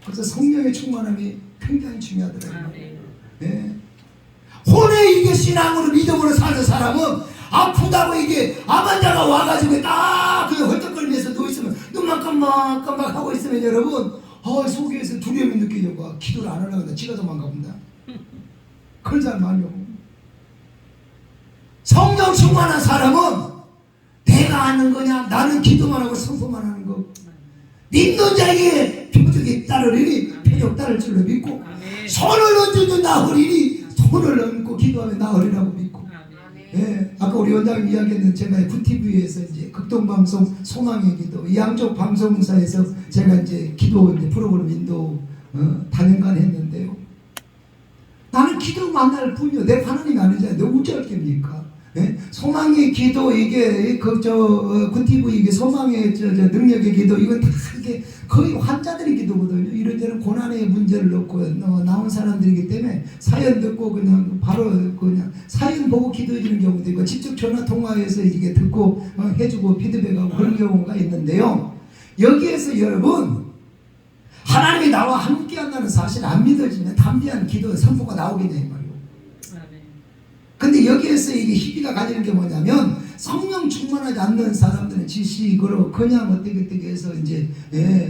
그래서 성령의 충만함이 굉장히 중요하더라고요. 네. 혼에 이게 신앙으로 믿음으로 사는 사람은 아프다고 이게 암환자가 와가지고 딱 그냥 헐떡거리면서 누워있으면 눈만 깜빡깜빡 하고 있으면 여러분 속에서 두려움이 느껴져가 기도를 안 하려고 한다. 지가 도망가 본다. 그런 사람 많이요. 성령 충만한 사람은 내가 하는 거냐, 나는 기도만 하고 선포만 하는 거. 믿는 자에게 표적이 따르리니 표적 따를 줄로 믿고, 손을 얹어도 나으리니 손을 얹고 기도하면 나으리라고 믿고. 예, 아까 우리 원장님 이야기했는데 제가 군TV에서 이제 극동방송 소망의 기도, 양쪽 방송사에서 제가 이제 기도 이제 프로그램 인도 단연간 했는데요. 나는 기도만 할 뿐이요. 내 하나님이 아니잖아요. 내가 어찌할 겁니까? 예? 소망의 기도, 이게 군TV 이게 소망의 능력의 기도, 이건 다 이게 거의 환자들의 기도거든요. 이런저런 고난의 문제를 놓고 나온 사람들이기 때문에 사연 듣고 그냥 바로 그냥 사연 보고 기도해 주는 경우도 있고, 직접 전화 통화해서 이게 듣고 해주고 피드백하고 그런 경우가 있는데요. 여기에서 여러분, 하나님이 나와 함께 한다는 사실 안 믿어지면 담대한 기도 선포가 나오게 돼 말이에요. 근데 여기에서 이게 희비가 가지는 게 뭐냐면, 성령 충만하지 않는 사람들은 지식으로 그냥 어떻게 해서 이제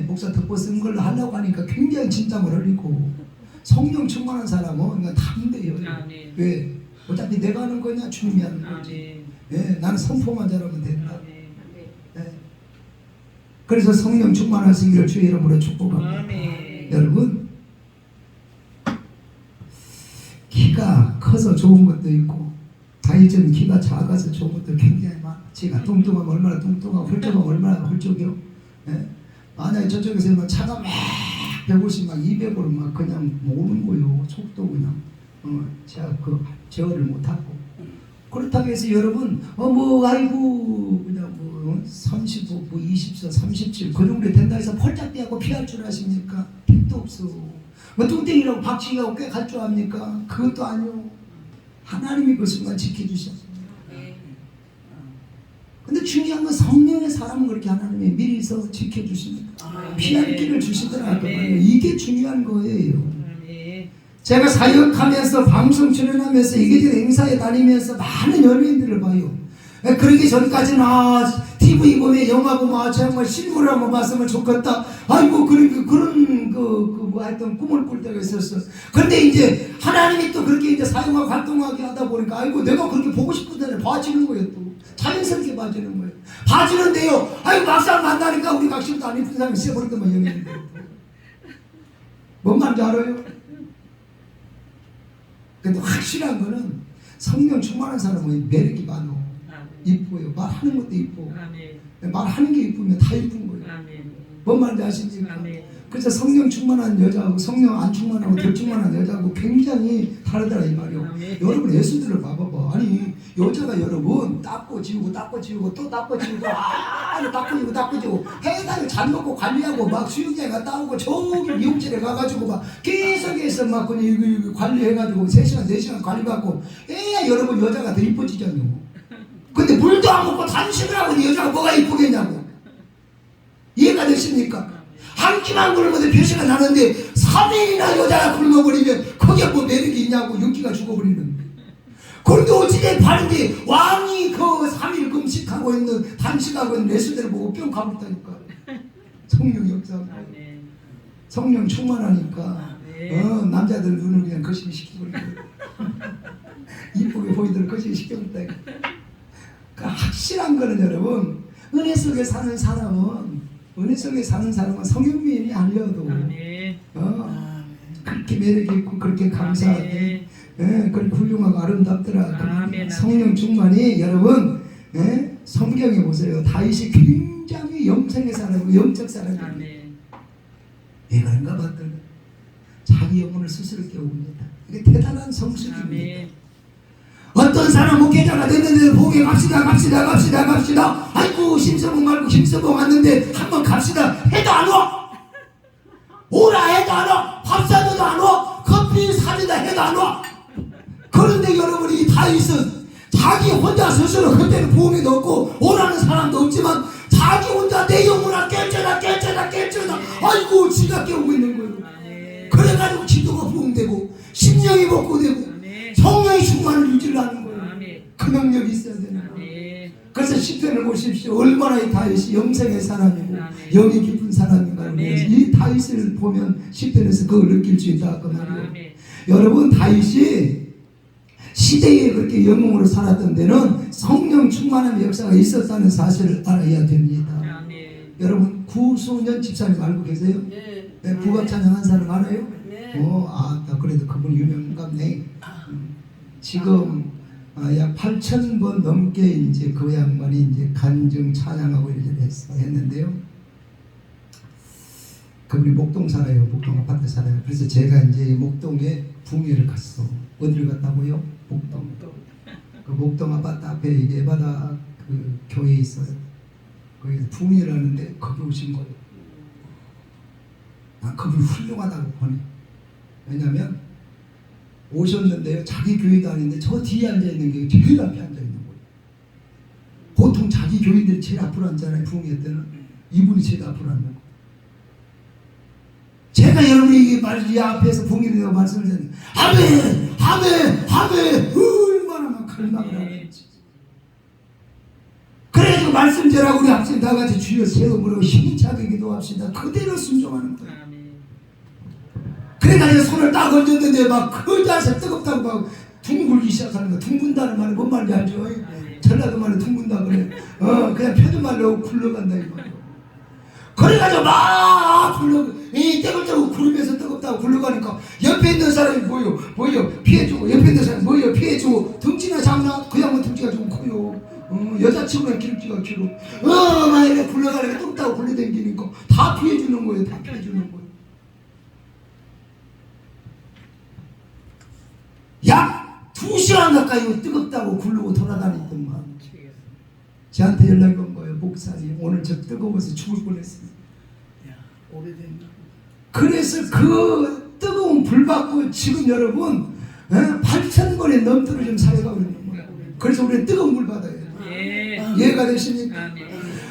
목사 덮어 쓴 걸로 하려고 하니까 굉장히 진땀을 흘리고, 성령 충만한 사람은 그냥 담대해요. 왜? 어차피 내가 하는 거냐 주님이 하는 거지. 나는 선포만 잘하면 된다. 그래서 성령 충만하시기를 주의 이름으로 축복합니다. 여러분, 키가 커서 좋은 것도 있고, 다윗은 키가 작아서 좋은 것도 굉장히 많아. 지가 뚱뚱하면 얼마나 뚱뚱하고 훌쩍하면 얼마나 훌쩍이요. 만약에 저쪽에서 차가 막 150, 막 200으로 막 그냥 오는 거요. 속도 그냥 제가 그 제어를 못하고. 그렇다고 해서 여러분 아이고 그냥 35, 24, 37 그 정도 된다 해서 펄짝 뛰고 피할 줄 아십니까? 택도 없어. 뚱땡이라고 박치기하고 꽤 갈 줄 압니까? 그것도 아니요. 하나님이 그 순간 지켜주셨습니다. 근데 중요한 건 성령의 사람은 그렇게 하나님이 미리서 지켜주십니다. 피할 길을 주시더라고요. 이게 중요한 거예요. 제가 사역하면서 방송 출연하면서 이게저게 행사에 다니면서 많은 연예인들을 봐요. 그러기 전까지는 TV 보면 영화 보면 정말 실물을 한번 봤으면 좋겠다. 아이고 그런 뭐 하여튼 꿈을 꿀 때가 있었어. 그런데 이제 하나님이 또 그렇게 이제 사용하고 활동하게 하다 보니까 아이고 내가 그렇게 보고 싶은데 봐지는 거예요. 또 자연스럽게 봐지는 거예요. 봐지는데요. 아이고 막상 만나니까 우리 각시도 안 이쁜 사람이 있어버렸더만 연예인들. 뭔 말인지 알아요? 근데 확실한 거는 성령 충만한 사람은 매력이 많어. 이뻐요. 말하는 것도 이뻐. 말하는 게 이쁘면 다 이쁜 거예요. 뭔 말인지 아십니까? 그래서 성령 충만한 여자하고 성령 안 충만하고 덜 충만한 여자하고 굉장히 다르더라 이 말이요. 여러분 예수들을 봐봐봐. 아니 여자가 여러분 닦고 지우고 닦고 지우고 또 닦고 지우고 닦고 지우고 닦고 지우고 해달을 잘 먹고 관리하고 막 수영장에 갔다 오고 저기 미용실에 가가지고 막 계속해서 막 그냥 관리해가지고 3시간 4시간 관리받고 에야 여러분 여자가 더 이뻐지잖아요. 근데 물도 안 먹고 단식을 하고 여자가 뭐가 이쁘겠냐고. 이해가 되십니까? 한 끼만 굶어도 표시가 나는데 3일이나 여자가 굶어버리면 그게 뭐 매력이 있냐고. 윤기가 죽어버리는. 그런데 어찌된 팔인데 왕이 그 3일 금식하고 있는 단식하고 있는 예수들을 보고 뿅 가버렸다니까. 성령 역사. 성령 충만하니까 남자들 눈을 그냥 거시기 시켜버리고 이쁘게 보이도록 거시기 시켜버렸다니까. 그러니까 확실한 거는 여러분 은혜 속에 사는 사람은 성형미인이 아니어도 그렇게 매력이 있고 그렇게 감사하게 그렇게 훌륭하고 아름답더라. 성령 충만이 여러분 성경에 보세요. 다윗이 굉장히 영성의 사람이고 영적 사람이에요. 얘가인가 봤더니 자기 영혼을 스스로 깨웁니다. 이게 대단한 성숙입니다. 어떤 사람 목회자가 됐는데 보게 갑시다. 아이고 심서봉 말고 김서봉 왔는데 한번 갑시다 해도 안 와. 오라 해도 안 와. 밥 사줘도 안 와. 커피 사주다 해도 안 와. 그런데 여러분이 다윗은 자기 혼자 스스로 그때는 부흥에도 없고 오라는 사람도 없지만 자기 혼자 내 영혼아 깨쳐라 아이고 지가 깨우고 있는 거예요. 그래가지고 기도가 부흥되고 심령이 복구되고 성령의 충만을 유지를 하는 거예요. 그 능력이 있어야 되는 거예요. 그래서 시편을 보십시오. 얼마나 이 다윗이 영생의 사람이고 영이 깊은 사람인가. 이 다윗을 보면 시편에서 그걸 느낄 수 있다 그 말이에요. 여러분 다윗이 시대에 그렇게 영웅으로 살았던 데는 성령 충만한 역사가 있었다는 사실을 알아야 됩니다. 여러분 구소년 집사님 알고 계세요? 네. 국악 찬양한 사람 알아요? 그래도 그분 유명한갑네. 지금 약 8,000번 넘게 이제 그 양반이 이제 간증 찬양하고 이렇게 했는데요. 그분이 목동 살아요. 목동 아파트 살아요. 그래서 제가 이제 목동에 붕괴를 갔어. 어디를 갔다고요? 목동. 그 목동 아파트 앞에 이게 예바다 그 교회 있어요. 거기서 붕괴를 하는데 거기 오신 거예요. 그분 훌륭하다고 보네. 왜냐면 오셨는데요. 자기 교회도 아닌데 저 뒤에 앉아있는 게 제일 앞에 앉아있는 거예요. 보통 자기 교인들이 제일 앞으로 앉잖아요. 부흥회 때는. 이분이 제일 앞으로 앉는 거예요. 제가 여러분이 이 앞에서 부흥회에 대해서 말씀을 드렸는데 아멘 얼마나 막 갈망을 하는지. 그래가지고 말씀 전하고 우리 앞에 나같이 주여 세우므로 힘차게 기도합시다. 그대로 순종하는 거예요. 그래가지고 손을 딱 얹었는데 막 그 자세 뜨겁다고 막 둥글기 시작하는 거야. 둥근다는 말은 뭔 말인지 알죠? 전라도 말은 둥근다 그래. 그냥 표준말로 굴러간다 이 말이야. 그래가지고 막 이 떼굴떼굴 구르면서 뜨겁다고 굴러가니까 옆에 있는 사람이 뭐요 피해주고 옆에 있는 사람이 뭐요 피해주고 등치나 작나 그 양은 등치가 좀 커요. 여자친구랑 기름지가 길어. 막 이렇게 굴러가니까 뜨겁다고 굴러다니니까 다 피해주는 거예요. 다 피해주는 거예요. 약 2시간 가까이 뜨겁다고 굴르고 돌아다녔더만 저한테 연락이 온 거예요. 목사님 오늘 저 뜨거워서 죽을 뻔했어요. 오래됐나? 그래서 그 뜨거운 불 받고 지금 여러분 8,000번에 넘도록 지금 살아가고 있는 거예요. 그래서 우리는 뜨거운 물 받아야 돼요. 아멘. 이해가 되십니까? 아멘.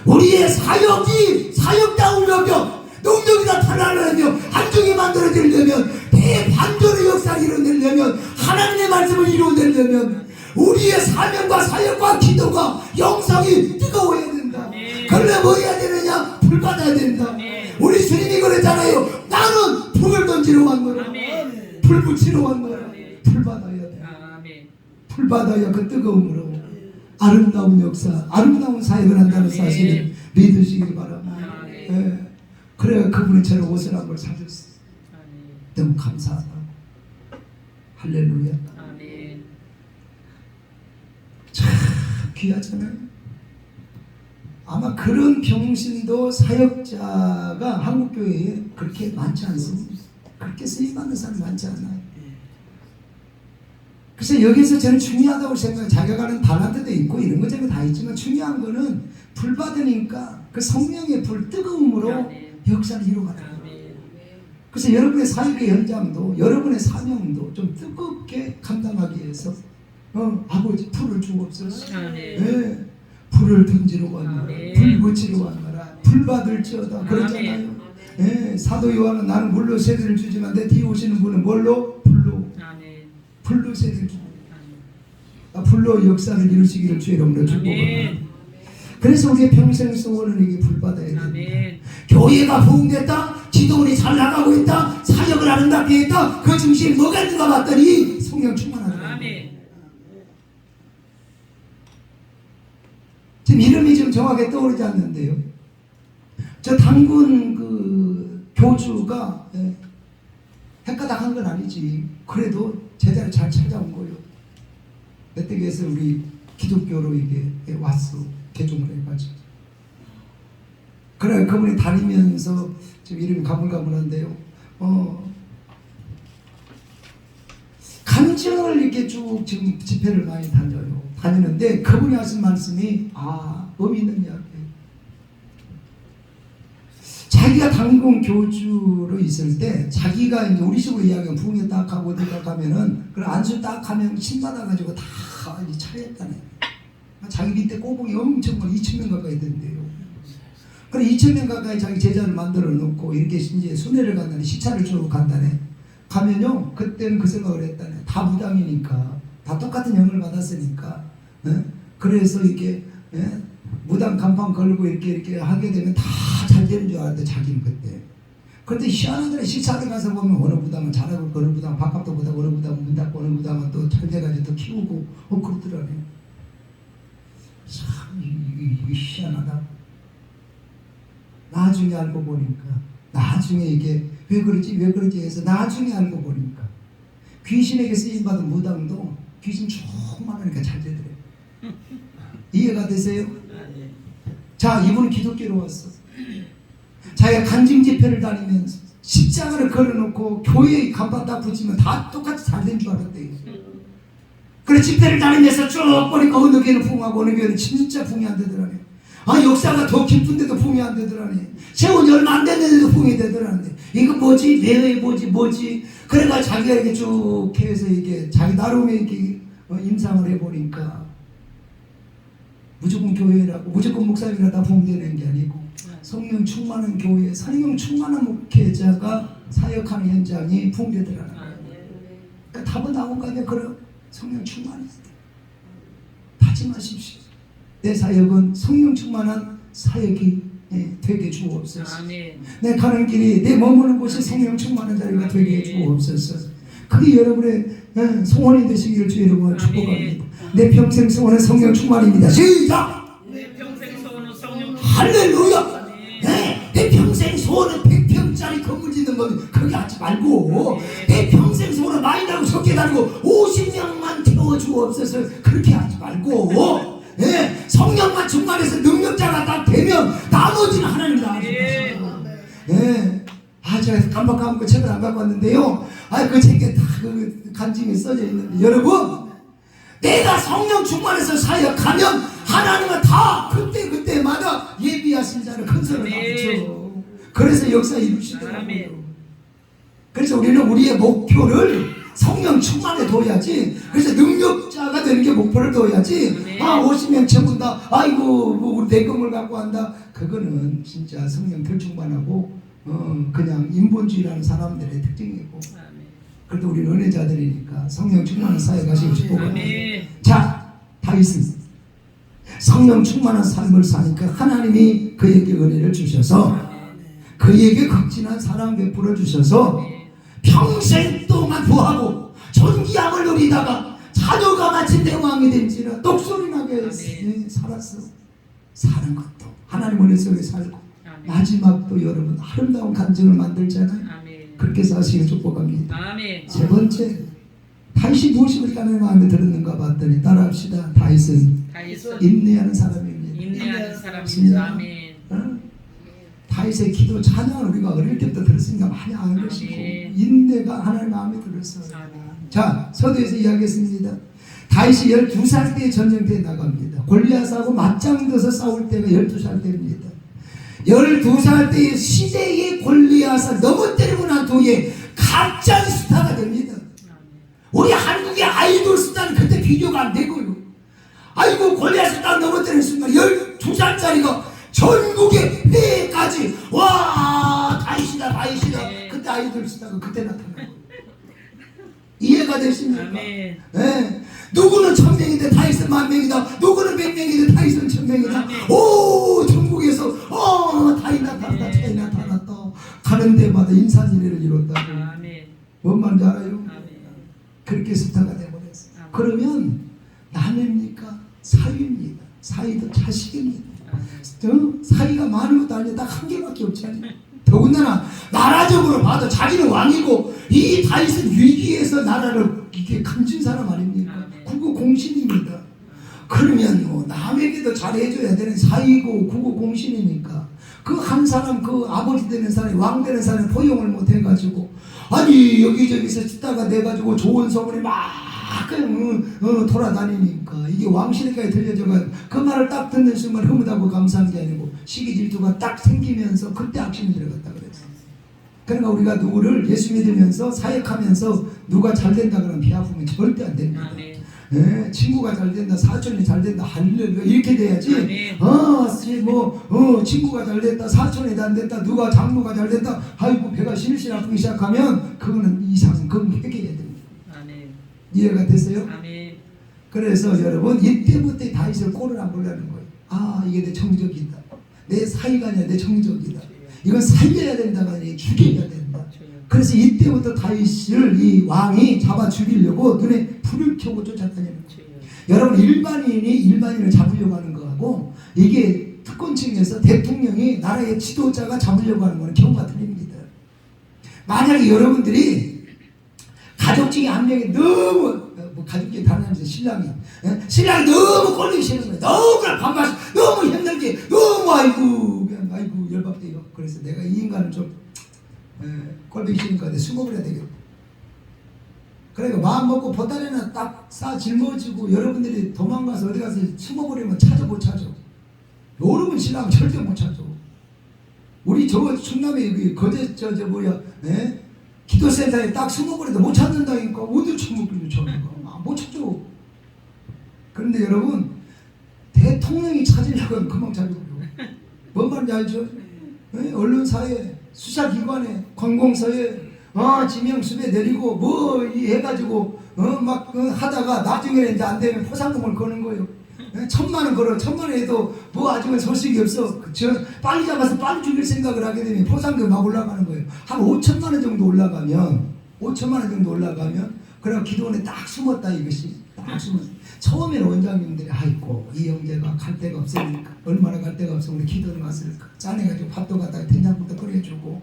우리의 사역이 사역다운 여겨 능력이다 탈라하며 한중이 만들어지려면 대반전의 역사를 이뤄내려면 하나님의 말씀을 이루어내려면 우리의 사명과 사역과 기도가 영성이 뜨거워야 된다. 그러면 뭐 해야 되느냐? 불 받아야 된다. 우리 주님이 그랬잖아요. 나는 불을 던지러 왔 거라. 불 붙이러 왔 거라. 불 받아야 돼. 불 받아야 그 뜨거움으로 아름다운 역사, 아름다운 사역을 한다는 사실을 믿으시길 바랍니다. 예. 그래야 그분이 저를 옷을 한 걸 사줬어. 너무 감사하다. 할렐루야. 참 귀하잖아요. 아마 그런 병신도 사역자가 한국교회에 그렇게 많지 않습니다. 그렇게 쓰임받는 사람 많지 않아요. 그래서 여기서 저는 중요하다고 생각해요. 자격하는 달란트도 있고 이런 것 저런 다 있지만 중요한 거는 불 받으니까 그 성령의 불 뜨거움으로 역사를 이루어가더라고요. 그래서 여러분의 사역의 현장도 여러분의 사명도 좀 뜨겁게 감당하기 위해서 아버지 불을 주옵소서. 네. 불을 던지러 왔노라. 불 붙이러 왔노라. 불 받을지어다. 그러잖아요. 네. 사도 요한은 나는 물로 세례를 주지만 내 뒤에 오시는 분은 뭘로? 불로. 불로 세례를 줍니다. 불로 역사를 이루시기를 주의 이름으로 축복합니다. 그래서 우리의 평생 소원은 이게 불 받아야 됩니다. 교회가 부흥됐다, 기도원이 잘 나가고 있다, 사역을 아름답게 했다. 그 중심에 뭐가 있는가 봤더니 성령 충만하더라. 지금 이름이 좀 정확하게 떠오르지 않는데요. 저 단군 그 교주가 헷가닥한 건 아니지. 그래도 제자를 잘 찾아온 거예요. 메뚜기에서 우리 기독교로 이게 왔어. 개종을 해가지고. 그래 그분이 다니면서 지금 이름이 가물가물한데요. 간증을 이렇게 쭉 지금 집회를 많이 다녀요. 다니는데 그분이 하신 말씀이 의미 있는 이야기예요. 자기가 단군 교주로 있을 때 자기가 이제 우리 식으로 이야기하면 부흥에 딱 하고 어디 딱 가면은 그런 안수 딱 하면 신 받아가지고 다 이제 차렸다네. 자기 밑에 꼬봉이 엄청 2,000명 가까이 된대요. 그래 2,000명 가까이 자기 제자를 만들어 놓고 이렇게 이제 순회를 간다네. 시차를 주고 간다네. 가면요 그때는 그 생각을 했다네. 다 무당이니까 다 똑같은 영을 받았으니까 그래서 이게 무당 간판 걸고 이렇게 하게 되면 다 잘 되는 줄 알았대. 자기는 그때. 그런데 희한하더래. 시차를 가서 보면 어느 무당은 잘하고 어느 무당은 밥값도 못하고 어느 무당은 문 닫고 어느 무당은 또 잘 돼가지고 또 키우고 그러더라네. 참 이게 희한하다. 나중에 알고 보니까 나중에 이게 왜 그러지 해서 나중에 알고 보니까 귀신에게 쓰임받은 무당도 귀신 충만하니까 잘 되더래. 이해가 되세요? 자, 이분은 기독교로 왔어. 자기가 간증 집회를 다니면서 십자가를 걸어놓고 교회에 간판 딱 붙이면 다 똑같이 잘 된 줄 알았대요. 그래 집회를 다니면서 쭉 보니까 어느 교회는 부흥하고 어느 교회는 진짜 부흥이 안 되더라네. 역사가 더 깊은데도 부흥이 안 되더라네. 세월이 얼마 안 됐는데도 부흥이 되더라네. 이거 뭐지? 내외 뭐지? 그래가 자기가 이렇게 쭉 해서 이게 자기 나름의 이렇게 임상을 해보니까 무조건 교회라고 무조건 목사님이라 다 부흥되는 게 아니고 성령 충만한 교회, 성령 충만한 목회자가 사역하는 현장이 부흥되더라는 거예요. 그러니까 답은 나온 거 아니야? 그럼 성령 충만했을 때 다짐하십시오. 내 사역은 성령 충만한 사역이 되게 주옵소서. 내 가는 길이 내 머무는 곳이 성령 충만한 자리가 되게 주옵소서. 그게 여러분의 소원이 되시기를 주의 이름으로 축복합니다. 내 평생 소원은 성령 충만입니다. 시작! 내 평생 소원은 성령 충만. 할렐루야! 내 평생 소원은 100평짜리 건물 짓는 건 그렇게 하지 말고 내 평생 소원은 많이 나고 적게 다니고 50명만 태워주옵소서 그렇게 하지 말고 성령만 충만해서 능력자가 딱 되면 나머지는 하나님 다 하시고 제가 깜빡 까먹고 책을 안 갖고 왔는데요. 그 책에 다 그 간증이 써져 있는데 여러분 내가 성령 충만해서 사역하면 하나님은 다 그때마다 예비하신 자를 큰소리를 받죠. 그래서 역사 이루시더라고요. 그래서 우리는 우리의 목표를 성령 충만에 둬야지. 그래서 능력자가 되는 게 목표를 둬야지. 네. 50명 채운다. 아이고 뭐 우리 대금을 갖고 한다. 그거는 진짜 성령 덜 충만하고 그냥 인본주의라는 사람들의 특징이고. 아멘. 그래도 우리는 은혜자들이니까 성령 충만한 사회 가시고 축복합니다. 아멘. 자, 다윗은 성령 충만한 삶을 사니까 하나님이 그에게 은혜를 주셔서 그에게 극진한 사랑 베풀어 주셔서 평생 동안 부하고 존귀함을 누리다가 자녀가 마치 내 왕이 된지라 똑소리 나게 살았어. 사는 것도 하나님 은혜 속에 살고 마지막도 여러분 아름다운 간증을 만들잖아요. 아멘. 그렇게 사시길 축복합니다. 아멘. 세 번째, 다윗이 무엇을 하나님 마음에 들었는가 봤더니 따라합시다. 다윗은 다윗은 인내하는 사람입니다. 인내하는 사람입니다. 아멘. 다윗의 기도 찬양을 우리가 어릴 때부터 들었으니까 많이 아는 것이고 인내가 하나님 마음에 들었어요. 자, 서두에서 이야기했습니다. 다윗이 12살 때 전쟁터에 나갑니다. 골리앗하고 맞짱져서 싸울 때가 12살 때입니다. 12살 때의 시대의 골리앗을 넘어뜨리고 난 뒤에 가짜 스타가 됩니다. 우리 한국의 아이돌 스타는 그때 비교가 안 되고요. 아이고 골리앗을 딱 넘어뜨리는 순간 12살짜리가 전국의 회까지 와 다윗이다. 그때 아이돌 스타가 그때 나타나는 거예요. 이해가 되십니까? 아멘. 네. 누구는 1000명인데 다윗은 10,000명이다. 누구는 100명인데 다윗은 1000명이다. 오 전국에서 다윗 나타났다. 가는 데마다 인산인해를 이뤘다. 아멘. 뭔 말인지 알아요? 아멘. 그렇게 스타가 되어버렸어요. 그러면 남입니까? 사위입니다. 사위도 자식입니다. 사위가 많은 것도 아니고 딱 한 개밖에 없잖아요. 더군다나 나라적으로 봐도 자기는 왕이고 이 다윗은 위기에서 나라를 이렇게 감진 사람 아닙니까? 국고 공신입니다. 그러면 뭐 남에게도 잘해줘야 되는 사위고 국고 공신이니까 그 한 사람 그 아버지 되는 사람이 왕 되는 사람이 포용을 못 해가지고 아니 여기저기서 듣다가 내가지고 좋은 소문이 막 그냥 돌아다니니까 이게 왕실에까지 들려져가 그 말을 딱 듣는 순간 흐뭇하고 감사한 게 아니고 시기 질투가 딱 생기면서 그때 악심이 들어갔다 그랬어요. 그러니까 우리가 누구를 예수 믿으면서 사역하면서 누가 잘 된다 그러면 비 아프면 절대 안 됩니다. 예, 친구가 잘 된다, 사촌이 잘 된다, 할렐루야 이렇게 돼야지. 친구가 잘 됐다, 사촌이 잘 됐다, 누가 장모가 잘 됐다, 아이고 배가 실실 아프기 시작하면 그거는 이상, 그건 회개해야 됩니다. 이해가 됐어요? 아멘. 그래서 여러분 이때부터 다윗을 꼴을 안 보려는 거예요. 아 이게 내 정적이다. 내 사이가 아니라 내 정적이다. 이건 살려야 된다가 아니라 죽여야 된다. 그래서 이때부터 다윗을 이 왕이 잡아 죽이려고 눈에 불을 켜고 쫓아다니는 거예요. 여러분 일반인을 잡으려고 하는 거하고 이게 특권층에서 대통령이 나라의 지도자가 잡으려고 하는 거는 경우가 틀립니다. 만약에 여러분들이 가족 중에 한 명이 너무 가족 중에 다른 사람이 신랑이 너무 꼴보기 싫은 거예요. 너무 반바시 너무 힘들게 너무 아이고 열받대요. 그래서 내가 이 인간을 좀 꼴보기 싫으니까 내가 숨어버려야 되겠다. 그러니까 마음 먹고 보따리나 딱 싸 짊어지고 여러분들이 도망가서 어디 가서 숨어버리면 못 찾아. 여러분 신랑은 절대 못 찾아. 우리 저 충남에 여기 거제 기도센터에 딱 숨어버려도 못 찾는다니까. 어디 숨어버리고 찾는가? 못 찾죠. 그런데 여러분 대통령이 찾으려고 금방 찾아요. 뭔 말인지 알죠? 언론사에 수사기관에 관공서에 지명수배 내리고 뭐 해가지고 하다가 나중에는 이제 안 되면 포상금을 거는 거예요. 1,000만 원 걸어. 1,000만 원 해도 뭐 아직은 소식이 없어. 빨리 잡아서 빨리 죽일 생각을 하게 되면 포상금 막 올라가는 거예요. 한 5천만 원 정도 올라가면 그래 기도원에 딱 숨었다 이것이. 딱 숨었어. 처음에는 원장님들이 아이고 이 형제가 갈 데가 없으니까 얼마나 갈 데가 없으면 우리 기도원에 왔을까. 짜내가지고 밥도 갖다가 된장국도 끓여주고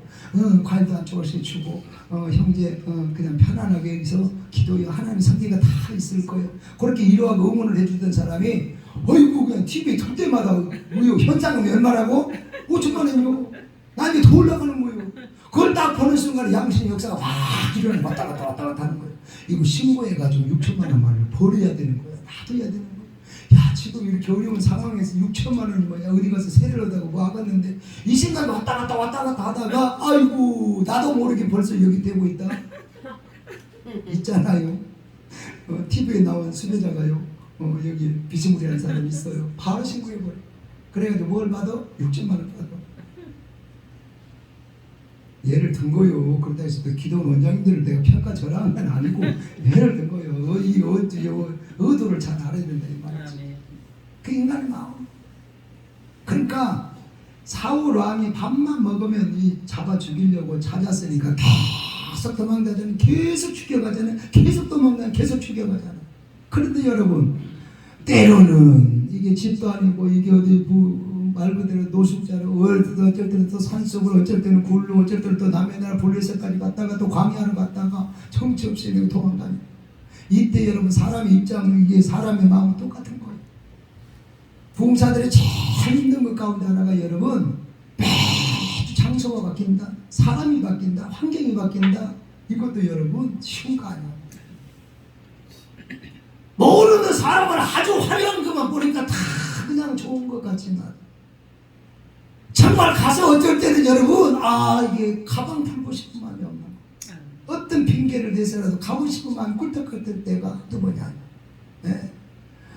과일도 한 조금씩 주고 형제 그냥 편안하게 여기서 기도에 하나님 성기가 다 있을 거예요. 그렇게 이러하고 응원을 해주던 사람이 어이구 그냥 TV에 틀 때마다 현상금 얼마라고? 5천만 원이요. 나한테 더 올라가는 거예요. 그걸 딱 보는 순간에 양심 역사가 확 일어나 왔다 갔다 하는 거예요. 이거 신고해가지고 6천만 원만을 벌어야 되는 거예요. 놔둬야 되는 거예요. 야 지금 이렇게 어려운 상황에서 6천만 원이 뭐냐 어디 가서 세를 얻다고 뭐 하겠는데 이 생각이 왔다 갔다 하다가 아이고 나도 모르게 벌써 여기 되고 있다. 있잖아요. TV에 나온 수배자가요. 여기 비스무리한 사람이 있어요. 바로 신고해버려. 그래가지고 뭘 받아? 6천만 원 받아. 예를 든 거요. 그렇다 해서 또 기도 원장님들을 내가 평가 절하는 건 아니고 예를 든 거요. 이 의도를 잘 알아야 된다 이 말이지. 그 인간의 마음. 그러니까 사울 왕이 밥만 먹으면 이 잡아 죽이려고 찾았으니까 계속 도망가잖아요. 계속 죽여가잖아요. 계속 도망가요. 계속 죽여가잖아요. 그런데 여러분 때로는 이게 집도 아니고 이게 어디 말 그대로 노숙자로 어쩔 때는 또 산속으로 어쩔 때는 굴로 어쩔 때는 또 남의 나라 볼레세까지 갔다가 또 광야로 갔다가 정치 없이 도망다녀. 이때 여러분 사람의 입장은 이게 사람의 마음은 똑같은 거예요. 부흥사들의 제일 힘든 것 가운데 하나가 여러분 매주 장소가 바뀐다. 사람이 바뀐다. 환경이 바뀐다. 이것도 여러분 쉬운 거 아니에요. 모르는 사람을 아주 화려한 것만 보니까 다 그냥 좋은 것 같지만 정말 가서 어쩔 때는 여러분 이게 가방 풀고 싶은 마음이 없는 거예요. 어떤 핑계를 대서라도 가고 싶은 마음이 꿀떡꿀떡 때가 또 뭐냐. 네.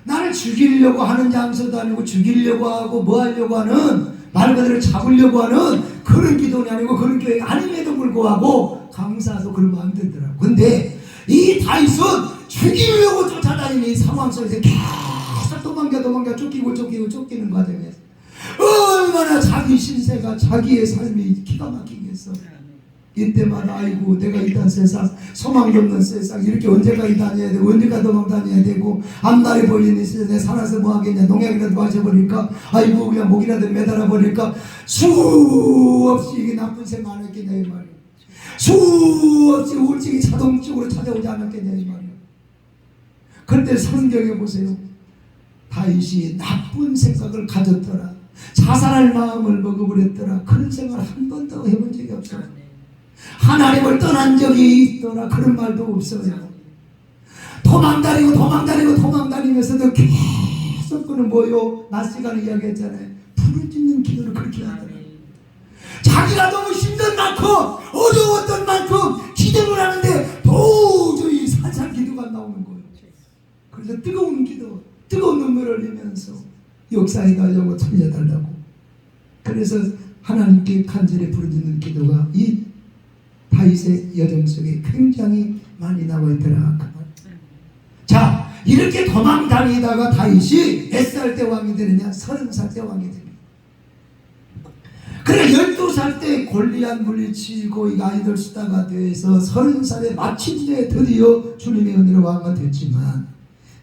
나를 죽이려고 하는 장소도 아니고 죽이려고 하고 뭐 하려고 하는 말 그대로 잡으려고 하는 그런 기도는 아니고 그런 교회가 아님에도 불구하고 강사도 그런 마음이 들더라고요. 근데 이 다윗은 죽이려고 쫓아다니는 이 상황 속에서 계속 도망가 쫓기는 과정에서 얼마나 자기 신세가 자기의 삶이 기가 막히겠어. 이때마다 아이고 내가 이딴 세상 소망이 없는 세상 이렇게 언제까지 다녀야 되고 언제까지 도망 다녀야 되고 앞날이 보이는 이 세상에 살아서 뭐 하겠냐. 농약이라도 마셔버릴까. 아이고 그냥 목이라도 매달아 버릴까. 수없이 이게 나쁜 생각 안 했겠냐 이 말이야. 수없이 우울증이 자동적으로 찾아오지 않았겠냐 이 말이야. 그런데 성경에 보세요. 다윗이 나쁜 생각을 가졌더라. 자살할 마음을 먹어버렸더라. 그런 생각을 한 번도 해본 적이 없어요. 하나님을 떠난 적이 있더라. 그런 말도 없어요. 도망다니면서도 계속 그는 뭐요? 낮 시간에 이야기했잖아요. 부르짖는 기도를 그렇게 하더라. 자기가 너무 힘든 만큼 어려웠던 만큼 기도를 하는데 도저히 살살 기도가 안 나오는 거예요. 그래서 뜨거운 기도, 뜨거운 눈물을 흘리면서 역사해달라고 살려달라고. 그래서 하나님께 간절히 부르짖는 기도가 이 다윗의 여정 속에 굉장히 많이 나와 있더라. 자, 이렇게 도망 다니다가 다윗이 몇 살 때 왕이 되느냐? 30살 때 왕이 됩니다. 그래 12살 때 골리앗 물리치고 이 아이들 수다가 돼서 30살에 마침내 드디어 주님의 은혜로 왕가 됐지만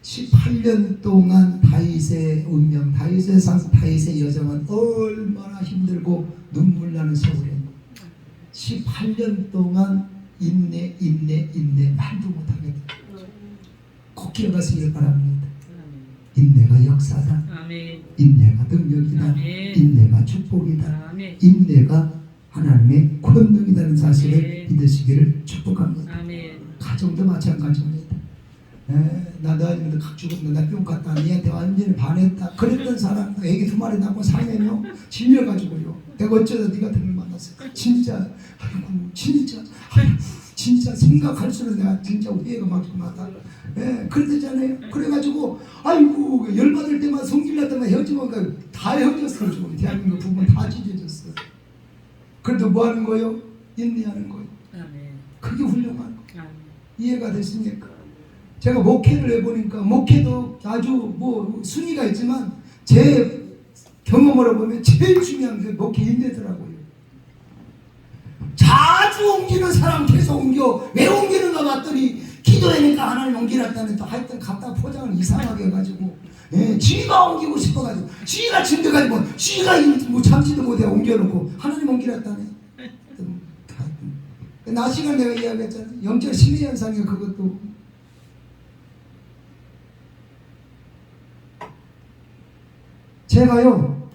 18년 동안 다윗의 운명, 다윗의 여정은 얼마나 힘들고 눈물 나는 세월이었는가. 18년 동안 인내 말도 못하게 꼭 기억하시길 바랍니다. 인내가 역사다. 인내가 능력이다. 인내가 축복이다. 인내가 하나님의 권능이라는 사실을 믿으시기를 축복합니다. 가정도 마찬가지입니다. 나도 아니면 각 죽었는데 나 병 갔다 니한테 완전히 반했다. 그랬던 사람 애기 2마리 낳고 살면요 질려가지고요. 내가 어쩌다 네 같은 걸 만났어. 진짜 진짜 생각할수록 내가 진짜 후회가 많다. 그랬잖아요. 그래가지고 아이고 열받을 때마다 성질날 때마다 헤어지면 다 헤어졌어. 지금 대한민국 부분 다 찢어졌어. 그래도 뭐 하는 거예요? 인내하는 거예요. 그게 훌륭한 거예요. 이해가 됐습니까? 제가 목회를 해보니까 목회도 아주 뭐 순위가 있지만 제 경험으로 보면 제일 중요한 게 목회 인내더라고요. 자주 옮기는 사람 계속 옮겨. 왜 옮기는가 봤더니 기도하니까 하나님 옮기랬다는 또 하여튼 갖다 포장을 이상하게 해가지고 지가 옮기고 싶어가지고 지가 침대가지고 지가 뭐 참지도 못해 옮겨놓고 하나님 옮기랬다네. 낮 시간 내가 이야기했잖아. 영적 심리 현상이 그것도 제가요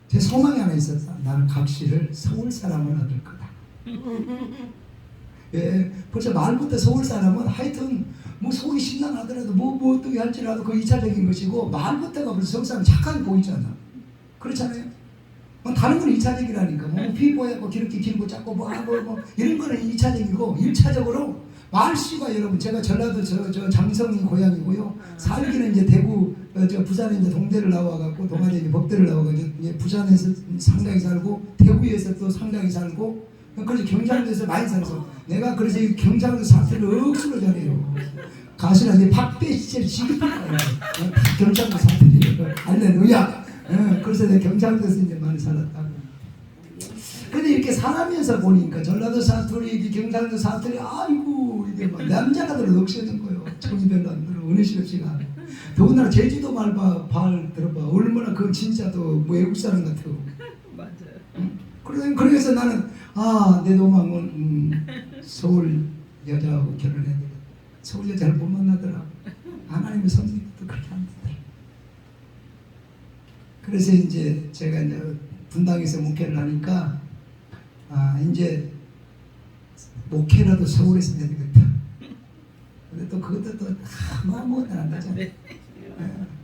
제 소망이 하나 있었다. 나는 각시를 서울 사람을 얻을 거다. 벌써 말부터 서울 사람은 하여튼 뭐 속이 신나하더라도 뭐 어떻게 할지라도 그 2차적인 것이고 말부터가 벌써 서울 사람 착하게 보이잖아. 그렇잖아요. 다른 건 2차적이라니까. 뭐 피부에 뭐 이렇게 길고 작고 뭐 하고 뭐 이런 거는 2차적이고 1차적으로 말씨가 여러분 제가 전라도 저 장성이 고향이고요. 살기는 이제 대구 저 부산에 이제 동대를 나와갖고 동아대 이제 법대를 나와가지고 이제 부산에서 상당히 살고 대구에서 또 상당히 살고 그래서 경상도에서 많이 살아서 내가 그래서 이 경상도 사투리를 억수로 잘해요. 가시나 내 박배 시절 지급할까요? 경상도 사투리 할렐루야. 그래서 내가 경상도에서 이제 많이 살았다고. 근데 이렇게 살아면서 보니까 전라도 사투리, 경상도 사투리, 아이고 이게 막 남자가 들어 넋이는 거예요. 정이 별로 안 들어, 은혜시럽지가 않아. 더군다나 제주도 말 들어봐. 얼마나 그 진짜 또 외국 사람 같아요. 맞아요. 그래서 나는 내 도망은 서울 여자하고 결혼해야 되겠다. 서울 여자를 못 만나더라. 하나님의 선생님도 그렇게 한다더라. 그래서 이제 제가 이제 분당에서 목회를 하니까 이제 목회라도 서울에서 해야 되겠다. 근데 또 그것도 또 아무것도 안 나잖아.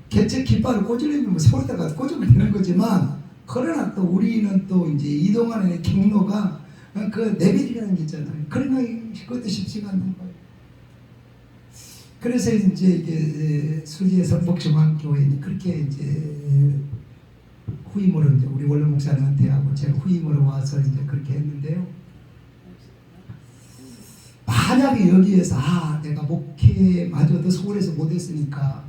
개척 깃발을 꽂으려면 뭐 서울에다가 꽂으면 되는 거지만 그러나 또 우리는 또 이제 이동하는 경로가 그 레벨이라는 게 있잖아요. 그러면 그것도 쉽지가 않는 거예요. 그래서 이제 이게 수지의 선복중앙교회 그렇게 이제 후임으로 이제 우리 원로 목사님한테 하고 제가 후임으로 와서 이제 그렇게 했는데요. 만약에 여기에서 내가 목회마저도 서울에서 못했으니까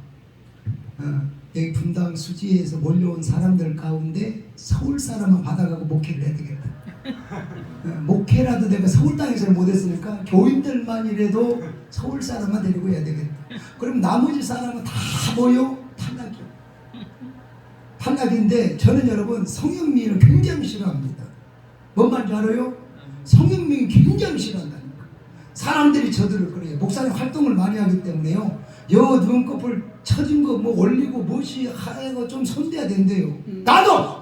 여기 분당 수지에서 몰려온 사람들 가운데 서울 사람만 받아가고 목회를 해야 되겠다. 목회라도 내가 서울 땅에서 못했으니까 교인들만이라도 서울 사람만 데리고 해야 되겠다. 그럼 나머지 사람은 다 모여 탈락이야. 탈락인데 저는 여러분 성형미인을 굉장히 싫어합니다. 뭔 말인지 알아요? 성형미인 굉장히 싫어한다니까. 사람들이 저들을 그래요. 목사님 활동을 많이 하기 때문에요. 여 눈꺼풀 처진 거 뭐 올리고 무엇이 하고 좀 손대야 된대요. 나도!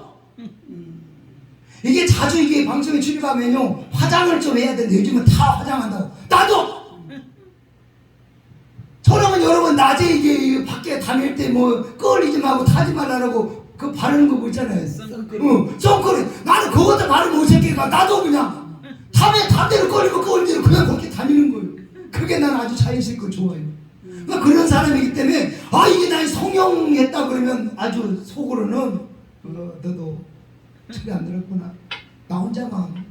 이게 자주 이게 방송에 출입하면요 화장을 좀 해야 된대. 요즘은 다 화장한다고. 나도! 저러면 여러분 낮에 이게 밖에 다닐 때 뭐 끌리지 말고 타지 말라고 그 바르는 거 있잖아요. 선크림. 나는 그것도 바르 못 새끼가 나도 그냥 담배를 꺼리고 꺼리고 그냥 그렇게 다니는 거예요. 그게 난 아주 자연스럽고 좋아요. 그러니까 그런 사람이기 때문에 이게 난 성형했다 그러면 아주 속으로는 너도 철이 안 들었구나. 나 혼자만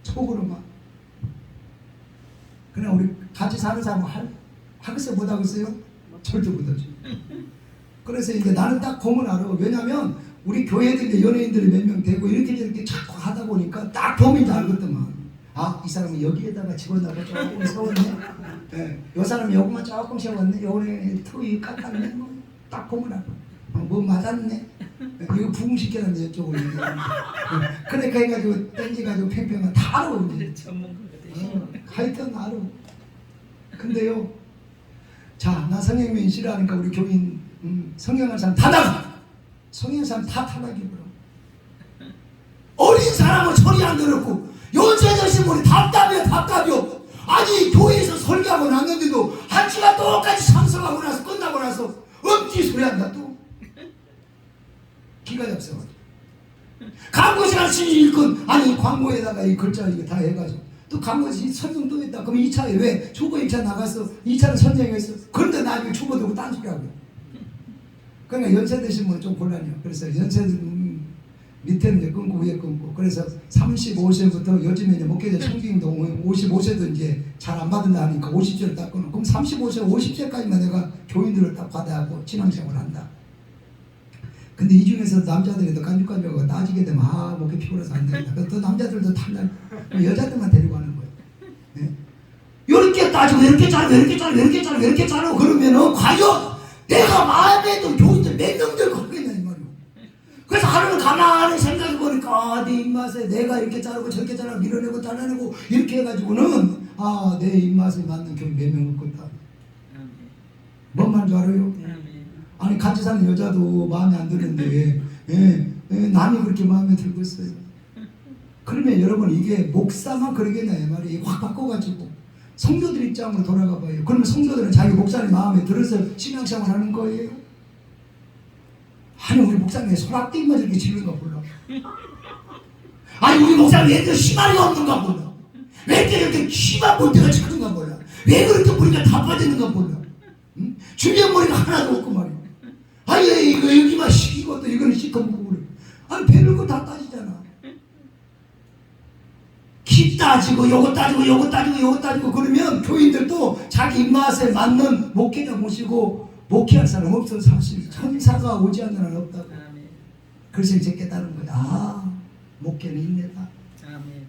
속으로만. 그냥 우리 같이 사는 사람은 하겠어요? 못하겠어요? 절대 못하죠. 그래서 이제 나는 딱 보면 알아. 왜냐면 우리 교회들 이제 연예인들이 몇 명 되고 이렇게 저렇게 자꾸 하다 보니까 딱 보면 이제 알거든만. 이 사람은 여기에다가 집어넣고 조금 세웠네. 이 사람은 요것만 조금 세웠네. 요번에 턱이 깎았네. 딱 보면 알아. 뭐 맞았네. 이거 부흥시켜놨네 이쪽으로. 그러니까 해가지고 땡겨가지고 팽팽한 다 알아. 하여튼 알아. 근데요. 자, 나 성형면 싫어하니까 우리 교인 성형한 사람 다 나가. 성형한 사람 다 탈락이고요. 어린 사람은 소리 안 들었고 연세드신 분이 답답해요. 아니 교회에서 설교하고 났는데도 한 시간 똑같이 참석하고 나서 끝나고 나서 엄지 소리 한다 또. 기가 잡숴가지고 광고 시간 일건 아니 광고에다가 이 글자 이거 다 해가지고 또 광고시 설명 또 했다. 그럼 2차에 왜 초보 2차 나가서 2차는 선정했어. 그런데 나중에 초보 들고 딴소리 하고. 그러니까 연세 드신 분은 좀 곤란해요. 그래서 연세 밑에는 이제 끊고 위에 끊고. 그래서 35세부터 요즘에 이제 목회자 청빙동 55세도 이제 잘 안 받는다 하니까 50세를 딱 끊어. 그럼 35세, 50세까지만 내가 교인들을 딱 받아하고 신앙생활을 한다. 근데 이 중에서 남자들이 더 깐죽깐죽하고 따지게 되면 목회 피곤해서 안 된다. 또 남자들도 탈락. 여자들만 데리고 하는 거예요. 네? 이렇게 따지고 이렇게 자르고 그러면은 과연 내가 마음에 든 교인들 몇 명 들고 하겠냐 이 말이에요. 그래서 하루는 가만히 생각해보니까 내 입맛에 내가 이렇게 자르고 저렇게 자르고 밀어내고 잘라내고 이렇게 해가지고는 내 입맛에 맞는 교인 몇 명 없겠다. 뭔 말인지 알아요? 아니 같이 사는 여자도 마음에 안 드는데 남이 그렇게 마음에 들고 있어요. 그러면 여러분 이게 목사만 그러겠냐 이 말이 확 바꿔가지고 성도들 입장으로 돌아가 봐요. 그러면 성도들은 자기 목사님 마음에 들어서 신앙생활 하는 거예요? 아니 우리 목사님이 소라띠만 저렇게 지른가 몰라. 아니 우리 목사님 왜 이렇게 희망이 없는가 몰라. 왜 이렇게 심한 문제가 지른가 몰라. 왜 그렇게 머리가 다 빠졌는가 몰라. 응? 주변 머리가 하나도 없고 말이야. 아예 이거 여기만 시키고 또 이거는 시커멓고 그래. 아니 별거 다 따지잖아. 키 따지고 요거 따지고 요거 따지고 요거 따지고 그러면 교인들도 자기 입맛에 맞는 목회자 모시고 목회할 사람 없어. 사실 천사가 오지 않는 한 없다고. 아멘. 그래서 이제 깨달은 거야. 아 목회는 인내다. 아멘.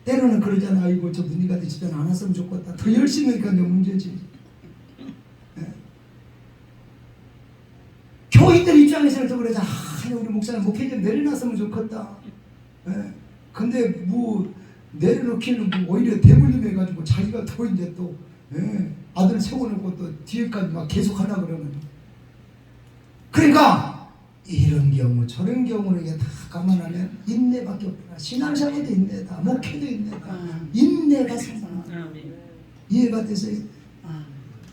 때로는 그러잖아. 아이고 저 분이 같은 집안 안 왔으면 좋겠다. 더 열심히 하니까 이제 문제지. 예. 교인들 입장에서는 또 그러잖아. 우리 목사님 목회 좀 내려놨으면 좋겠다. 예. 근데 뭐 내려놓기는 뭐 오히려 대물림해가지고 자기가 더 이제 또 아들 세워놓고 또 뒤에까지 막 계속 하려고 그러는. 그러니까 이런 경우 저런 경우를 이게 다 감안하면 인내밖에 없구나. 신앙생활도 인내다. 목회도 인내다. 인내가 사상. 이해가 되세요?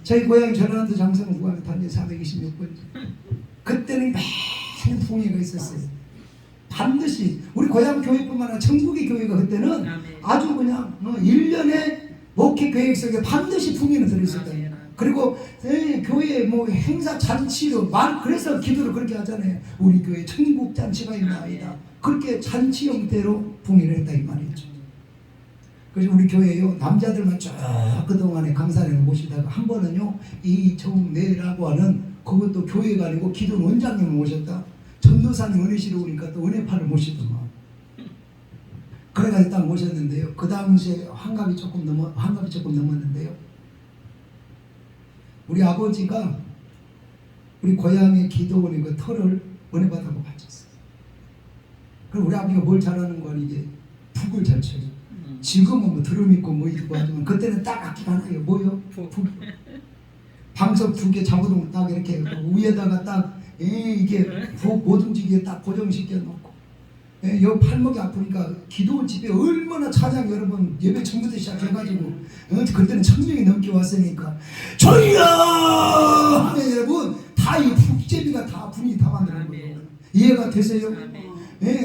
저희 고향 전라도 장성 구간에 단지 426번. 그때는 많은 풍요가 있었어요. 반드시 우리 고향 교회뿐만 아니라 전국의 교회가 그때는 아주 그냥 1년에 목회 계획 속에 반드시 풍요는 들어있었다. 그리고 교회 뭐 행사 잔치로 그래서 기도를 그렇게 하잖아요. 우리 교회 천국 잔치가 있나이다. 그렇게 잔치 형태로 풍요를 했다 이 말이죠. 그래서 우리 교회요 남자들만 쭉 그동안에 강사를 모시다가 한 번은요 이정내라고 하는 그것도 교회가 아니고 기도 원장님을 모셨다. 전도사님 은혜실에 오니까 또 은혜파를 모시더만. 그래가지고 딱 모셨는데요. 그 당시에 환갑이 조금 넘었는데요. 우리 아버지가 우리 고향의 기도원의 그 터를 은혜받다고 바쳤어요. 그럼 우리 아버지가 뭘 잘하는 거 아니게 북을 잘 쳐요. 지금은 뭐 드럼 있고 뭐 있고 하지만 그때는 딱 악기가 하나예요. 뭐요? 북. 방석 2개 잡아놓고 딱 이렇게 위에다가 딱 이게 못 움직이게 딱 고정시켜 놓고 여 팔목이 아프니까 기도 집에 얼마나 찬양 여러분 예배 전부터 시작해가지고 그때는 1000명이 넘게 왔으니까 저희야 하면 여러분 다 이 북제비가 다 분위기 다 만드는 거예요. 이해가 되세요?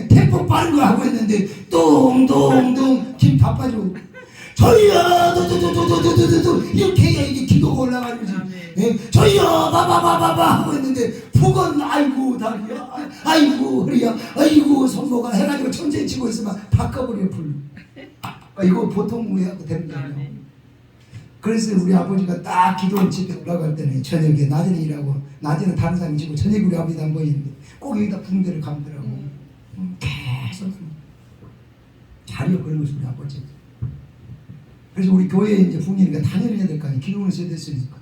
템포 빠른 거 하고 있는데 똥똥똥 김 다 빠지고 저희야 도도도도도도도 이렇게 해야 이게 기도가 올라가는 거지. 저희야 바바바바바 하고 있는데 북은 아이고 다리야 아이고 허리야 아이고 손모가 해가지고 천천히 치고 있으면 바꿔버려 불. 이거 보통 무해하고 되는 게 아니에요. 그래서 우리 아버지가 딱 기도원 집에 올라갈 때는 저녁에 낮에는 일하고 낮에는 다른 사람이 지고 저녁에 우리 아버지도 안 보이는데 꼭 여기다 붕대를 감더라고. 계속 자리가 그런 것이 우리 아버지. 그래서 우리 교회에 이제 붕이니까 당연히 해야 될 거 아니에요. 기도원을 써야 됐으니까.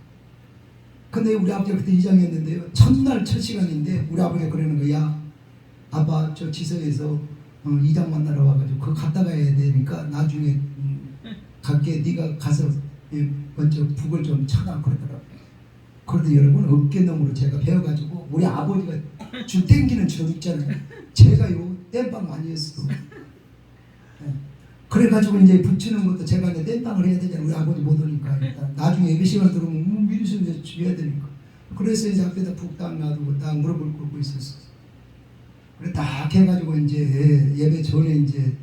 근데 우리 아버지가 그때 이장이었는데요. 첫날 첫 시간인데 우리 아버지가 그러는 거야. 아빠 저 지서에서 이장 만나러 와가지고 그거 갔다 가야 되니까 나중에 갈게 네가 가서 먼저 북을 좀 쳐라 그러더라고요. 그런데 여러분 어깨너머로 제가 배워가지고 우리 아버지가 줄 땡기는 저 있잖아요. 제가요 땜빵 많이 했어. 그래가지고 이제 붙이는 것도 제가 이제 땜빵을 해야 되잖아요. 우리 아버지 못 오니까 나중에 예배 시간 들어오면 미리서 이제 죽여야 되니까. 그래서 이제 앞에다 북 딱 놔두고 딱 무릎을 꿇고 있었어. 그래 딱 해가지고 이제 예배 전에 이제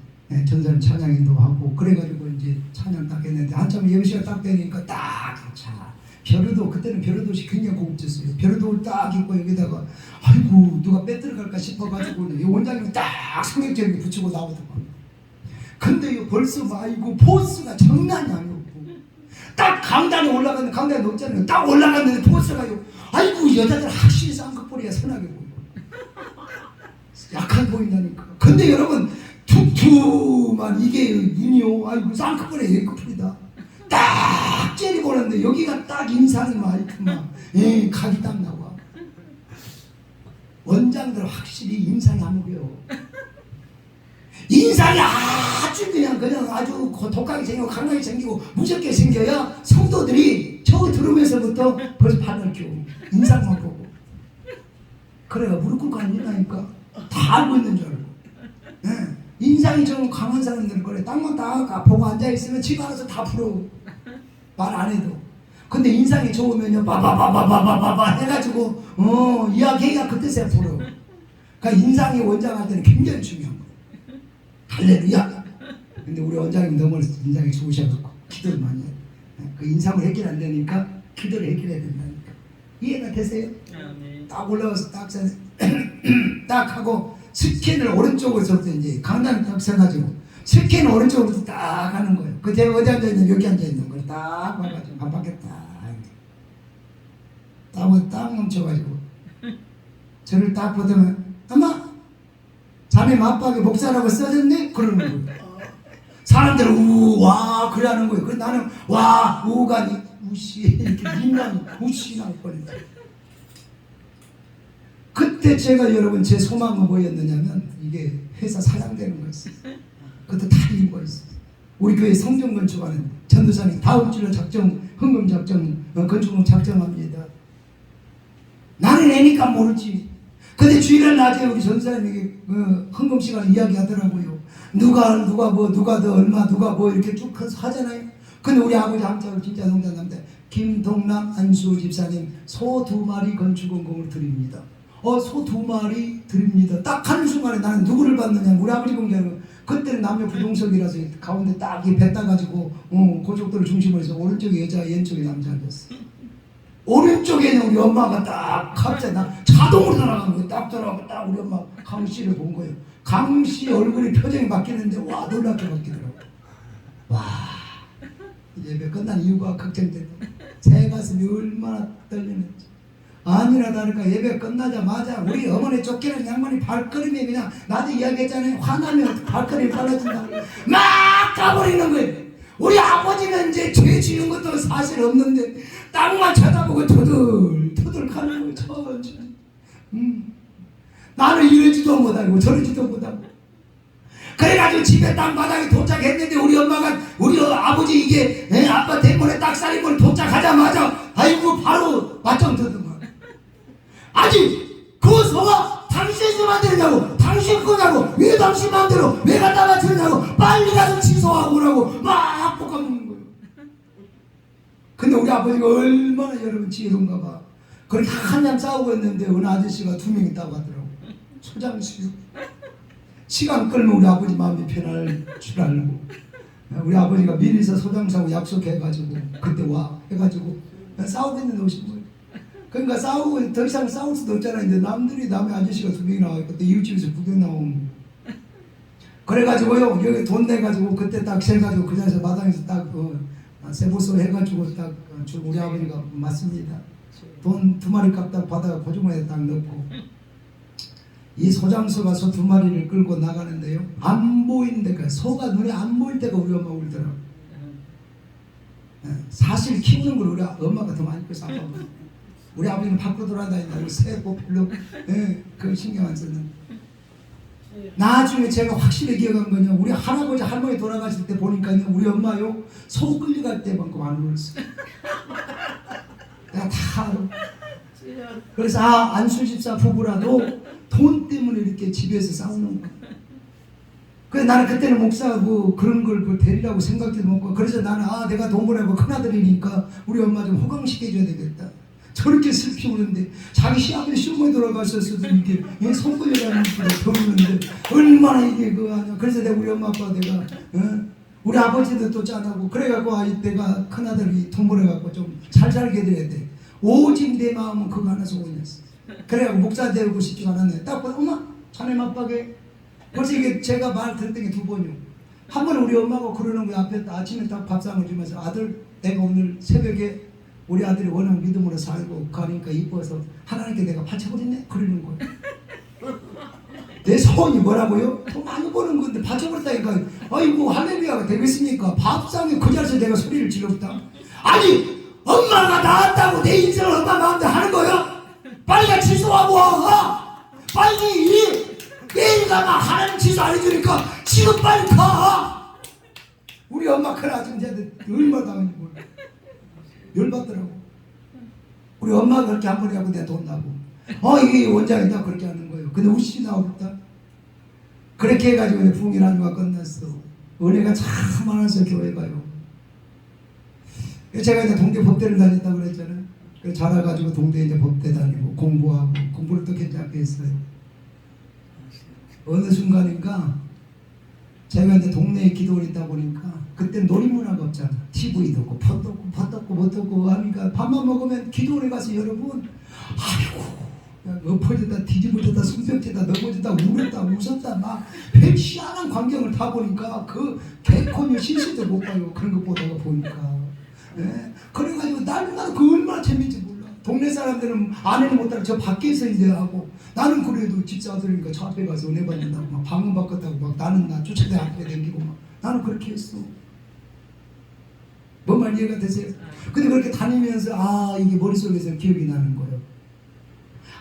전사님 찬양인도 하고 그래가지고 이제 찬양 딱 했는데 한참 예배 시간 딱 되니까 딱 자. 벼르도 그때는 벼르도시 굉장히 고급졌어요. 벼르도 딱 입고 여기다가 아이고 누가 빼들어갈까 싶어가지고 원장님이 딱 성경책에 붙이고 나오더만. 근데 이거 벌써 아이고 포스가 장난이 아니었고 딱 강단에 올라갔는데 강단에 높잖아요. 딱 올라갔는데 포스가 아이고 여자들 확실히 쌍꺼풀이야 선하게 보여. 약한 보인다니까. 근데 여러분 툭툭만 이게 눈이요. 아이고 쌍꺼풀이 A꺼풀이다. 딱 째리고 오는데 여기가 딱 인상이 막 이렇게 막 각이 딱 나와. 원장들 확실히 인상이 안 보여. 인상이 아주 그냥 아주 독하게 생기고 강하게 생기고 무섭게 생겨야 성도들이 저 들으면서부터 벌써 반을 끼고 인상만 보고 그래가 무릎 꿇고 앉는다니까 다 알고 있는 줄 알고. 인상이 좀 강한 사람들은 그래 땅만 딱 보고 앉아있으면 집 안에서 다 풀어 말 안 해도. 근데 인상이 좋으면요 바바바바바바바 해가지고 이야기가 그때서야 풀어. 그러니까 인상이 원장할 때는 굉장히 중요한 거예요. 할렐루야. 근데 우리 원장님 너무 인상이 좋으셔갖고 기도를 많이 해요. 그 인상을 해결 안 되니까 기도를 해결해야 된다니까. 이해가 되세요? 아멘. 딱 올라와서 딱 하고 스캔을 오른쪽으로부터 이제 강단 딱 서가지고 스캔 오른쪽으로 딱 하는 거예요. 그 제가 어디 앉아 있는 여기 앉아 있는 걸 딱 봐가지고 한 바퀴 딱 멈춰가지고 저를 딱 보더면 엄마 자네 맞박에 목사라고 써졌네? 그러는 거예요. 사람들은 우와 그래 하는 거예요. 그래서 나는 와 우가 우시 이렇게 민감이 우시 나고 버린다. 그때 제가 여러분 제 소망은 뭐였느냐면 이게 회사 사장되는 거였어요. 그것도 다 이루어졌어요. 우리 교회 성전 건축하는 전도사님 다음 주로 헌금 작정 건축금 작정합니다. 나는 애니까 모르지. 근데 주일날 낮에 우리 전도사님에게 헌금 시간 이야기하더라고요. 누가 더 얼마 누가 뭐 이렇게 쭉 하잖아요. 근데 우리 아버지 함자고 진짜 농담남자 김동남 안수 집사님 소 2마리 건축원금을 드립니다. 소 2마리 드립니다. 딱 하는 순간에 나는 누구를 받느냐 우리 아버지 공개하는 그때는 남녀 부동석이라서 가운데 딱 배 따가지고 고속도로 중심으로 해서 오른쪽에 여자 왼쪽에 남자 앉았어. 오른쪽에는 우리 엄마가 딱 갑자기 나 자동으로 돌아가는 거예요. 딱 돌아가고 딱 우리 엄마 강씨를 본 거예요. 강씨 얼굴이 표정이 바뀌는데 와 놀랍게 바뀌더라고. 와 예배 끝난 이유가 걱정되고 제 가슴이 얼마나 떨리는지. 아니나 다를까 예배 끝나자마자 우리 어머니 쫓기는 양반이 발걸음이 그냥 나도 이야기했잖아요. 화나면 발걸음이 빨라진다고 막 가버리는 거예요. 우리 아버지는 이제 죄 지은 것도 사실 없는데 땅만 쳐다보고 터들 가는 거예요. 천천히. 나는 이러지도 못하고 저러지도 못하고 그래가지고 집에 땅바닥에 도착했는데 우리 엄마가 우리 아버지 이게 아빠 대문에 딱살이면 도착하자마자 아이고 바로 맞짱 뜨더만. 아니 그 소가 당신이 만드냐고 당신 거냐고 왜 당신 마음대로 왜 갖다 맞추냐고 빨리 가서 취소하고 오라고 막 볶아먹는 거예요. 근데 우리 아버지가 얼마나 여러분 지혜로운가 봐. 그렇게 한참 싸우고 있는데 어느 아저씨가 2명 있다고 하더라고. 소장수 시간 끌면 우리 아버지 마음이 편할 줄 알고 우리 아버지가 미리서 소장수하고 약속해가지고 그때 와 해가지고 싸우고 있는데 오신 거예요. 그러니까 싸우고 더 이상 싸울 수도 없잖아요. 근데 남의 아저씨가 2명이 나와있고 그때 이웃집에서 구경 나오면 그래가지고요 여기 돈 내가지고 그때 딱 세가지고 그 자리에서 마당에서 딱 세보소 해가지고 딱 우리 아버지가 맞습니다. 돈 2마리 값 딱 받아가 고주머니에 딱 넣고 이 소장수가 소 2마리를 끌고 나가는데요 안 보이는 데가 소가 눈에 안 보일 때가 우리 엄마 울더라고. 사실 키우는 걸 우리 엄마가 더 많이 커서 아빠가 우리 아버지는 밖으로 돌아다닌다고 새고 별로 그 신경 안 썼는데 나중에 제가 확실히 기억한 건요 우리 할아버지 할머니 돌아가실 때 보니까요 우리 엄마요 소 끌려갈 때만큼 안 울었어요. 내가 다 알아. 그래서 안수집사 부부라도 돈 때문에 이렇게 집에서 싸우는 거야. 그래서 나는 그때는 목사하고 그런 걸 데리라고 생각지도 못하고 그래서 나는 내가 돈 벌라고 큰아들이니까 우리 엄마 좀 호강시켜줘야 되겠다. 저렇게 슬피 우는데 자기 시아버지 시어머니 돌아가셨어도 이게 손 끌려가는 게 더우는데 얼마나 이게 하냐. 그래서 내가 우리 엄마 아빠 내가 우리 아버지도 또 짠하고 그래갖고 내가 큰아들이 돈 벌어갖고 좀 잘 살게 해드려야 돼. 오직 내 마음은 그거 하나 소원이었어. 그래갖고 목사 되고 싶지 않았네. 딱 보면 엄마 자네 맞박에 벌써 이게 제가 말 들었던 게 2번이요. 한 번 우리 엄마가 그러는 거야. 앞에 아침에 딱 밥상을 주면서 아들 내가 오늘 새벽에 우리 아들이 워낙 믿음으로 살고 가니까 이뻐서 하나님께 내가 바쳐버렸네? 그러는 거예요. 내 소원이 뭐라고요? 돈 많이 버는 건데 바쳐버렸다니까. 아이고 할렐루야가 되겠습니까? 밥상에 그 자리에서 내가 소리를 질렀다. 아니 엄마가 낳았다고 내 인생을 엄마 마음대로 하는 거야? 빨리 가 취소하고 와. 빨리 내일 가면 하나님 취소 안 해주니까 지금 빨리 가. 우리 엄마 그래 지금 쟤들 얼마나 당하는지 몰라. 열받더라고. 우리 엄마가 그렇게 한 번에 하고 내가 돈 나고 이게 원장이다 그렇게 하는 거예요. 근데 우시 나오겠다. 그렇게 해가지고 이제 부흥일 한 주가 끝났어. 은혜가 참 많아서 교회 가요. 제가 이제 동대 법대를 다녔다고 그랬잖아요. 그래서 자라가지고 동대 이제 법대 다니고 공부하고 공부를 또 괜찮게 했어요. 어느 순간인가 제가 이제 동네에 기도를 있다 보니까 그때 놀이문화가 없잖아. TV도 없고 폰도 없고 뭣도 없고 뭣도 없고 하니까 밥만 먹으면 기도원에 가서 여러분 아이고 엎어졌다 뒤집어졌다 숨벽졌다 넘어졌다 울었다 웃었다 막 백시한한 광경을 다 보니까 그 개콘이 실시도 못 봐요. 그런 거 보다가 보니까 예? 그래가지고 나는 그 얼마나 재밌는지 몰라. 동네 사람들은 안에는 못하고 저 밖에서 이제 하고 나는 그래도 집사들이니까 저 앞에 가서 은혜 받는다고 막 방문 바꿨다고 막 나는 나 쫓아대 앞에 댕기고 막 나는 그렇게 했어. 뭔 말 이해가 되세요? 근데 그렇게 다니면서 이게 머릿속에서 기억이 나는 거예요.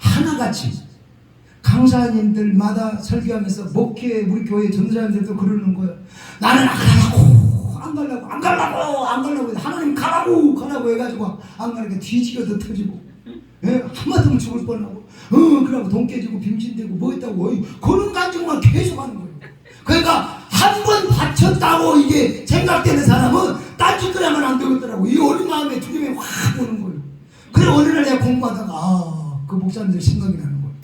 하나같이 강사님들마다 설교하면서 목회 우리 교회 전도자님들도 그러는 거예요. 나는 안 가려고 하나님 가라고 해가지고 안 가니까 뒤지겨도 터지고 한마디면 죽을 뻔하고 그러고 돈 깨지고 빙신되고 뭐 했다고 그런 감정만 계속 하는 거예요. 그러니까 한 번 다쳤다고 이게 생각되는 사람은 딴짓거리하면 안 되겠더라고. 이 어린 마음에 두려움이 확 오는 거예요. 그래 어느 날 내가 공부하다가 그 목사님들 생각이 나는 거예요.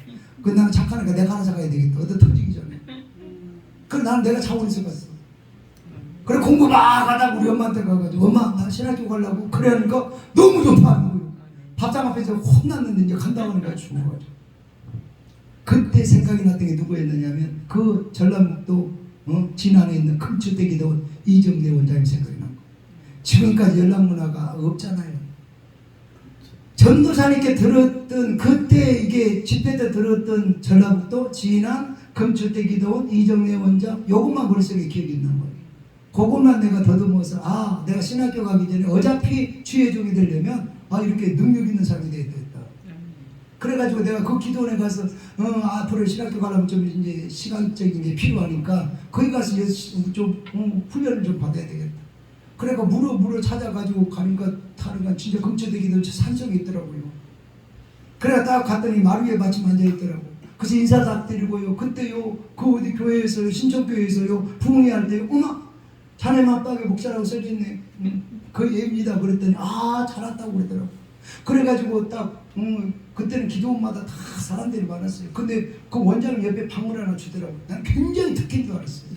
그 나는 착하니까 내가 하나 사가야 되겠다. 얻어 터지기 전에. 그래 나는 내가 차원에서 갔어. 그래 공부 막 하다가 우리 엄마한테 가가지고 엄마 나 신학교 가려고 그래 하니까 너무 좋다는 거예요. 밥상 앞에서 혼났는데 이제 간다고 하는 거야 죽어가지고. 그때 생각이 났던 게 누구였느냐면 그 전라북도 진안에 있는 금주대기도 이정대 원장님 생각이 난 거예요. 지금까지 연락문화가 없잖아요. 전도사님께 들었던 그때 이게 집회 때 들었던 전라북도 진안 금주대기도 이정대 원장 요것만 머릿속에 기억이 있는 거예요. 그것만 내가 더듬어서 내가 신학교 가기 전에 어차피 주의종이 되려면 이렇게 능력 있는 사람이 돼야 되겠다. 그래가지고 내가 그 기도원에 가서 앞으로 신학교 가려면 좀 이제 시간적인 게 필요하니까 거기 가서 좀 훈련을 좀 받아야 되겠다. 그래가 물어 찾아가지고 가니까 진짜 금초대기도 산속에 있더라고요. 그래가 딱 갔더니 마루 위에 마침 앉아 있더라고. 그래서 인사 다 드리고요. 그때요 그 어디 교회에서요 신천교회에서요 부흥회 할 때 자네 맘박에 목사라고 써있네. 그 예입니다. 그랬더니 잘한다고 그러더라고. 그래가지고 딱 그때는 기도원마다 다 사람들이 많았어요. 근데 그 원장 옆에 방을 하나 주더라고. 난 굉장히 특혜인 줄 알았어요.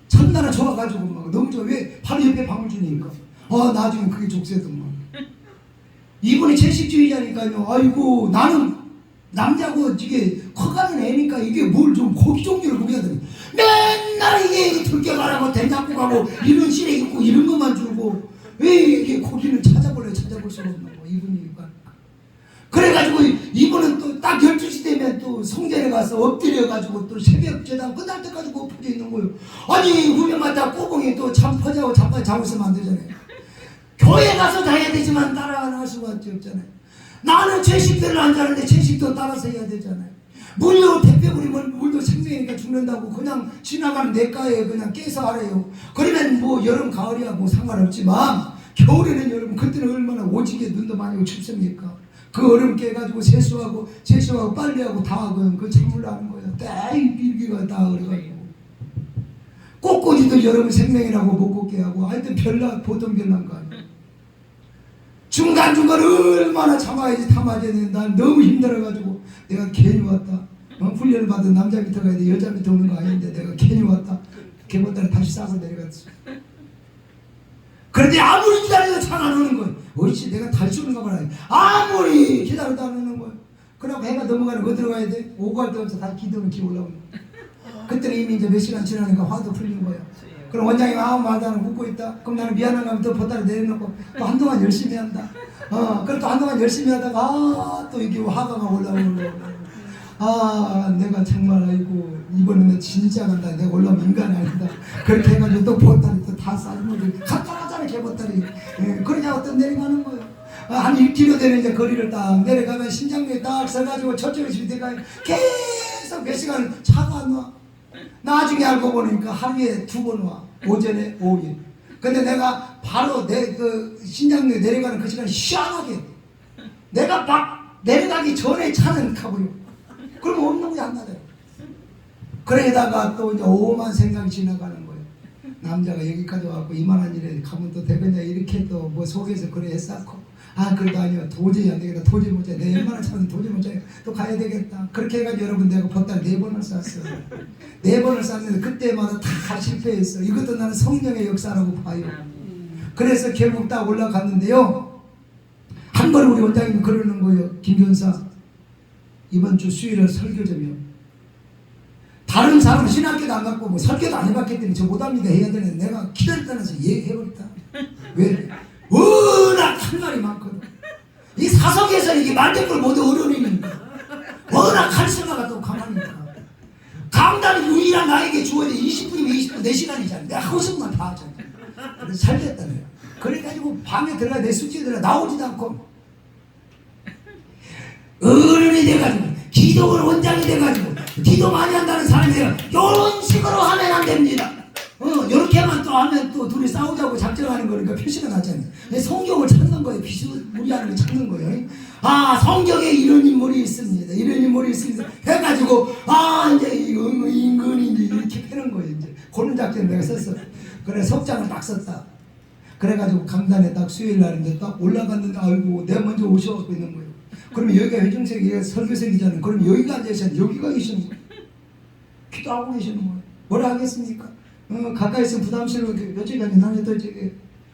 참나라 좋아가지고 막 너무 좋아. 왜? 바로 옆에 방을 주니까. 나중에 그게 족쇄더만. 이분이 채식주의자니까요. 아이고 나는 남자고 이게 커가는 애니까 이게 뭘 좀 고기 종류를 먹여야 돼. 맨날 이게 들깨가라고 된장국 하고 이런 시래 있고 이런 것만 주고 왜 이게 고기는 찾아볼 수가 없나 뭐 이분이니까. 그래가지고 이분은 또 딱 12시 되면 또 성전에 가서 엎드려가지고 또 새벽 제단 끝날 때까지 엎드려 있는 거예요. 아니 훈련마다 꼬봉이 또 잠 퍼자고 잠깐 자고 있으면 안 되잖아요. 교회 가서 자야 되지만 따라 안 할 수가 없잖아요. 나는 채식들을 안 자는데 채식도 따라서 해야 되잖아요. 물로 대패 부리면 물도 생명이니까 죽는다고 그냥 지나가는 냇가에 그냥 깨서 하래요. 그러면 뭐 여름 가을이야 뭐 상관없지만 겨울에는 여러분 그때는 얼마나 오지게 눈도 많이 오고 춥습니까? 그 얼음 깨가지고 세수하고 빨래하고 다 하고 그 찬물로 하는 거예요. 떼일기가 다 그래가지고 꽃꽂이도 여러분 생명이라고 못 꽂게 하고 하여튼 보통 별난 거 아니에요. 중간중간 얼마나 참아야지 다 맞아야 되는데 난 너무 힘들어가지고 내가 괜히 왔다. 훈련을 받은 남자 밑에 가야 돼. 여자 밑에 오는 거 아닌데 내가 괜히 왔다. 개보따리 다시 싸고 내려갔어. 그런데 아무리 기다려도 차가 안 오는 거야. 어이씨 내가 다시 오는가 봐라. 아무리 기다려도 안 오는 거야. 그러고 해가 넘어가는 거 들어가야 돼. 오고 할 데 없어. 다시 기도는 기 올라오는 거야. 그때는 이미 이제 몇 시간 지나니까 화도 풀린 거야. 그럼 원장이 아무 말도 안 하고 웃고 있다. 그럼 나는 미안한 가면 또 보따리 내려놓고 또 한동안 열심히 한다. 그럼 또 한동안 열심히 하다가 또 이게 화가가 올라오는 거야. 내가 정말 아이고 이번에는 진짜 간다. 내가 올라오면 인간이 아니다. 그렇게 해가지고 또 보따리 또 다 싸주고 간단하잖아 개보따리. 그러냐고 또 내려가는 거예요. 한 1km 되는 이제 거리를 딱 내려가면 신장로에 딱 서가지고 저쪽에 집에가 계속 몇 시간 차가 안 와. 나중에 알고 보니까 하루에 2번 와. 오전에 오후에. 근데 내가 바로 내 그 신장로에 내려가는 그 시간 시원하게 내가 막 내려가기 전에 차는 가버려. 그러면 없는 게 안 나더라. 그러다가 또 이제 오만 생각이 지나가는 거예요. 남자가 여기까지 와갖고 이만한 일에 가면 또 되겠냐 이렇게 또 뭐 속에서 그래 했었고 아 그래도 아니요 도저히 안 되겠다. 도저히 못 자. 내 얼마나 참는 도저히 못 자. 또 가야 되겠다. 그렇게 해가지고 여러분 내가 보따리 4번을 쌌어요. 4번을 쌌는데 그때마다 다 실패했어. 이것도 나는 성령의 역사라고 봐요. 그래서 결국 딱 올라갔는데요. 한 번 우리 원장님이 그러는 거예요. 김전사 이번 주 수요일에 설교 좀요. 다른 사람은 신학교도 안 갔고 뭐 설교도 안 해봤기 때문에 저 못합니다 해야 되는데 내가 기다렸다면서 얘기해버렸다. 왜? 워낙 할 말이 많거든. 이 사석에서 이게 말대꾸를 모두 어려우니까 워낙 카리스마가 또 가만히 있다. 강단이 유일한 나에게 주어야 돼. 20분이면 20분 4시간이잖아. 내가 하고 싶은 말 다 하잖아. 그래서 잘 됐다 내가. 그래가지고 밤에 들어가 내 숙제에 들어가 나오지도 않고 어른이 돼가지고 기도를 원장이 돼가지고 기도 많이 한다는 사람이 돼요. 이런 식으로 하면 안 됩니다. 이렇게만 또 하면 또 둘이 싸우자고 작정하는 거니까 표시가 났잖아요. 성경을 찾는 거예요. 비스무리하는 거 찾는 거예요. 아 성경에 이런 인물이 있습니다. 이런 인물이 있습니다. 해가지고 아 이제 인근이 이제 이렇게 패는 거예요. 이제 그런 작전 내가 썼어. 그래 석장을 딱 썼다. 그래가지고 강단에 딱 수요일 날인데 딱 올라갔는데 아이고 내가 먼저 오셔갖고 있는 거예요. 그러면 여기가 회중석이 여기가 설교석이잖아요. 그럼 여기가 앉아있어요. 여기가 계시는 거예요. 기도하고 계시는 거예요. 뭐라 하겠습니까? 가까이 있으면 부담스러워. 며칠 전에 나는 또 저기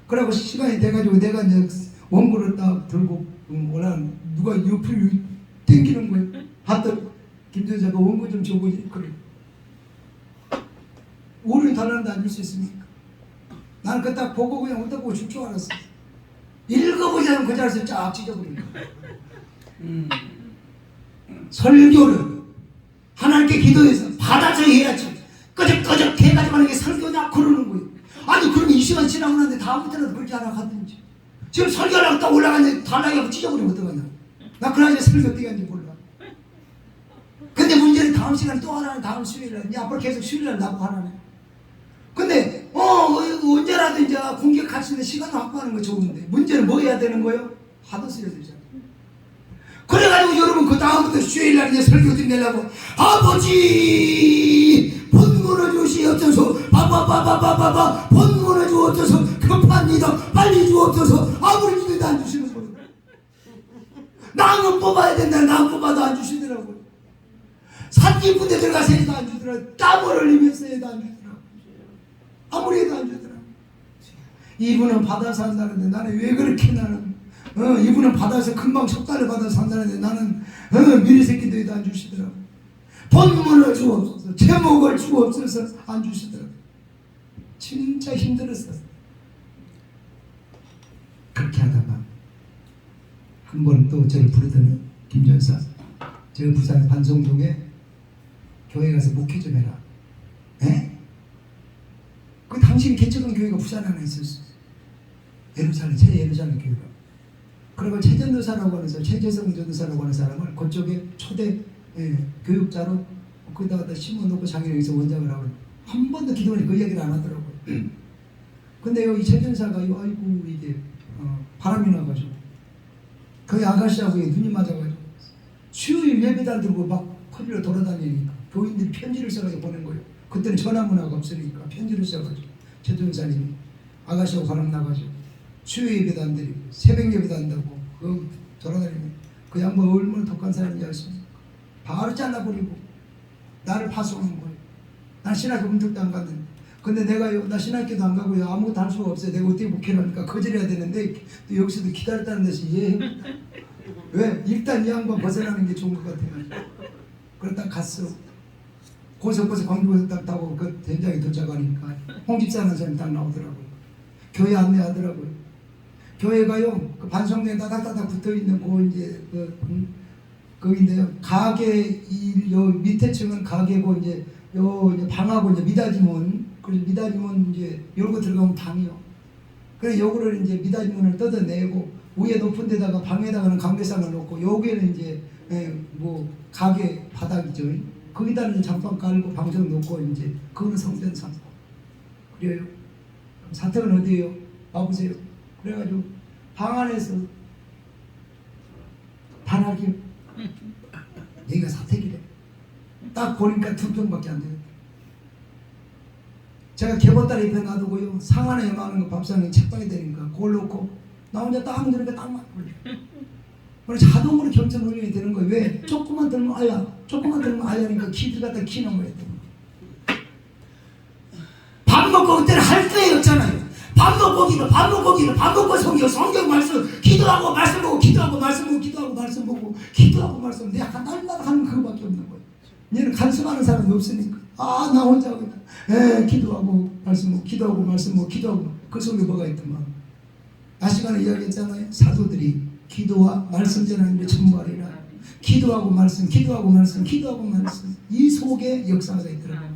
그러고 시간이 돼가지고 내가 이제 원고를 딱 들고 올라 누가 옆을 땡기는 거예요. 봤더니 김전사가 원고 좀 줘보지. 그래. 우리는 다른데 앉을 수 있습니까? 나는 그 딱 보고 그냥 어디다 보고 줄 줄 알았어. 읽어보지 않으면 그 자리에서 쫙 찢어버린 거야. 설교를 하나님께 기도해서 받아서 해야지. 끄적끄적 해가지고 하는 게 설교냐 그러는 거예요. 아니 그러면 이 시간 지나고 나는데 다음부터는 그렇게 하나 가든지. 지금 설교하려고 딱 올라갔는데 달라고 찢어버리면 어떡하냐. 나 그러지 설교 어떻게 하는지 몰라. 근데 문제는 다음 시간에 또 하나는 다음 수요일에 이제 앞으로 계속 수요일에 나보고 하나네. 근데 언제라도 이제 공격할 수 있는 시간을 확보하는 거 좋은데 문제는 뭐 해야 되는 거예요? 받았어야 되잖아. 그래가지고 여러분 그 다음부터 수요일날 이제 설교 드리려고 아버지 본문을 주시옵소서 바바바바바바바 본문을 주옵소서 급합니다 빨리 주옵소서 아무리 기도해도 안 주시는 거예요. 나는 뽑아야 된다. 나 뽑아도 안 주시더라고요. 산기분대 들어가서 해도 안 주더라고요. 땀을 흘리면서 해도 안 주더라고요. 아무리 해도 안 주더라고요. 이분은 받아서 한다는데 나는 왜 그렇게 나는 이분은 받아서 금방 석달을 받아서 한다는데 나는 미리 새끼도 해도 안 주시더라고요. 본문을 주옵소서 제목을 주옵소서 안 주시더라고요. 진짜 힘들었어요. 그렇게 하다가 한 번 또 저를 부르더니 김전사 저 부산 반송동에 교회 가서 목회 좀 해라. 에? 그 당신 개척한 교회가 부산 안에 있었어. 예루살렘 예루살렘 교회가. 그리고 최전도사라고 하는 사람, 최재성 전도사라고 하는 사람을 그쪽에 초대 교육자로 거기다가 심어놓고 자기는 여기서 원장을 하고 한 번도 기도원이 그 이야기를 안 하더라고요. 근데 여기 최전사가 아이고 이게 바람이 나가지고 거기 아가씨하고 눈이 맞아가지고 수요일 예배도 안 들고 막 퍼지러 돌아다니니까 교인들이 편지를 써가지고 보낸 거예요. 그때는 전화문화가 없으니까 편지를 써가지고 최전사님이 아가씨하고 바람 나가지고 수요 예배도 안 드리고 새벽 예배도 한다고 돌아다니면 그 양반 얼마나 독한 사람인지 아십니까? 바로 잘라버리고 나를 파송한 거예요. 난 신학교 문턱도 안 갔는데 근데 내가 나 신학교도 안 가고요 아무것도 할 수가 없어요. 내가 어떻게 목회를 하니까 거절해야 되는데 또 여기서도 기다렸다는 듯이 이해해봅니다. 왜? 일단 이 양반 벗어나는 게 좋은 것 같아가지고 그러다 갔어. 고속버스 광주버스 딱 타고 그 현장에 도착하니까 홍집사라는 사람이 딱 나오더라고요. 교회 안내하더라고요. 교회가요 그 반성대에 따닥따닥 붙어있는 그 이제 거기인데요. 가게 요 밑에 층은 가게고 이제 요 이제 방하고 이제 미닫이문 그래서 미닫이문 이제 열고 들어가면 방이요. 그래 요거를 이제 미닫이문을 뜯어내고 위에 높은 데다가 방에다가는 강대상을 놓고 여기에는 이제 뭐 가게 바닥이죠. 거기다는 장판 깔고 방석 놓고 이제 그거는 성전 상고 그래요. 사택은 어디예요? 와보세요. 그래가지고 방 안에서 반하기요. 여기가 사택이래. 딱 보니까 2평밖에 안 돼요. 제가 개보다리 옆에 놔두고요. 상 안에 많은 거 밥상에 책방이 되니까 그걸 놓고 나 혼자 딱 들으니까 딱 맞고. 그래서 자동으로 경청 훈련이 되는 거예요. 왜? 조금만 들면 아야, 조금만 들면 아야니까 키들 갖다 키는 거예요. 밥 먹고 그때는 할 게 없잖아요. 밥 먹고 기도, 밥 먹고 기도, 밥 먹고 성경 말씀, 기도하고 말씀 보고, 기도하고 말씀 보고, 기도하고 말씀 보고, 기도하고 말씀. 내가 날마다 하는 그거밖에 없는 거예요. 얘는 간섭하는 사람이 없으니까. 아, 나 혼자 하고, 기도하고 말씀 보고, 기도하고 말씀 보고, 기도하고. 그 속에 뭐가 있더만. 아시간에 이야기했잖아요. 사도들이 기도와 말씀 전하는 게 전부하리라. 기도하고 말씀, 기도하고 말씀, 기도하고 말씀. 이 속에 역사가 있더라고요.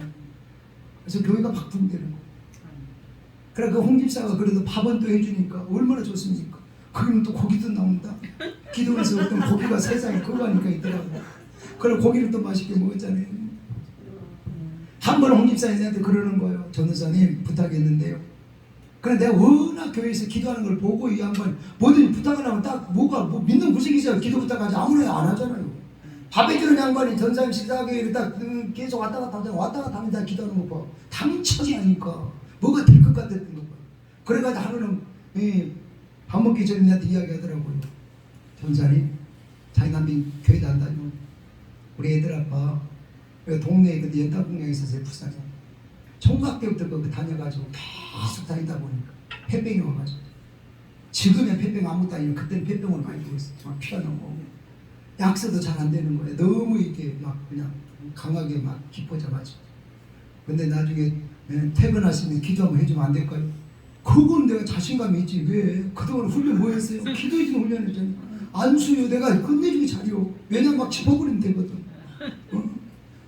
그래서 교회가 바풍되는 거예요. 그래 그 홍집사가 그래도 밥은 또 해주니까 얼마나 좋습니까? 그러면 또 고기도 나온다. 기도에서 어떤 고기가 세상에 그거 하니까 있더라고. 그래 고기를 또 맛있게 먹었잖아요. 한 번 홍집사님한테 그러는 거예요. 전도사님 부탁했는데요. 그래 내가 워낙 교회에서 기도하는 걸 보고 이 양반 뭐든지 부탁을 하면 딱 뭐가 뭐 믿는 구석이죠. 기도 부탁하지 아무나 안 하잖아요. 밥 해주는 양반이 전사님 식사하게 딱 계속 왔다 갔다 하잖아. 왔다 갔다 하면 다 기도하는 거 봐. 당연히 하니까 뭐가 될 것 같았던 거 봐. 그래가지고 하루는 밥 먹기 전에 나한테 이야기하더라고요. 전사님 자기 남편 교회도 안 다녀. 우리 애들 아빠 동네에 근데 연탄공장에 있었어요. 부산에. 총각 때부터 거기 다녀가지고 계속 다니다 보니까 폐병이 와가지고 지금은 폐병 아무것도 아니고 그때는 폐병을 많이 보였어요. 막 피가 넘어오고 약서도 잘 안 되는 거예요. 너무 이렇게 막 그냥 강하게 막 깊어져가지고. 근데 나중에 퇴근하시면 기도 한번 해주면 안 될까요? 그건 내가 자신감이 있지. 왜? 그동안 훈련 뭐 했어요? 기도해주는 훈련을 했잖아요. 안수요 내가 끝내주기 잘해요. 왜냐면 막 짚어버리면 되거든.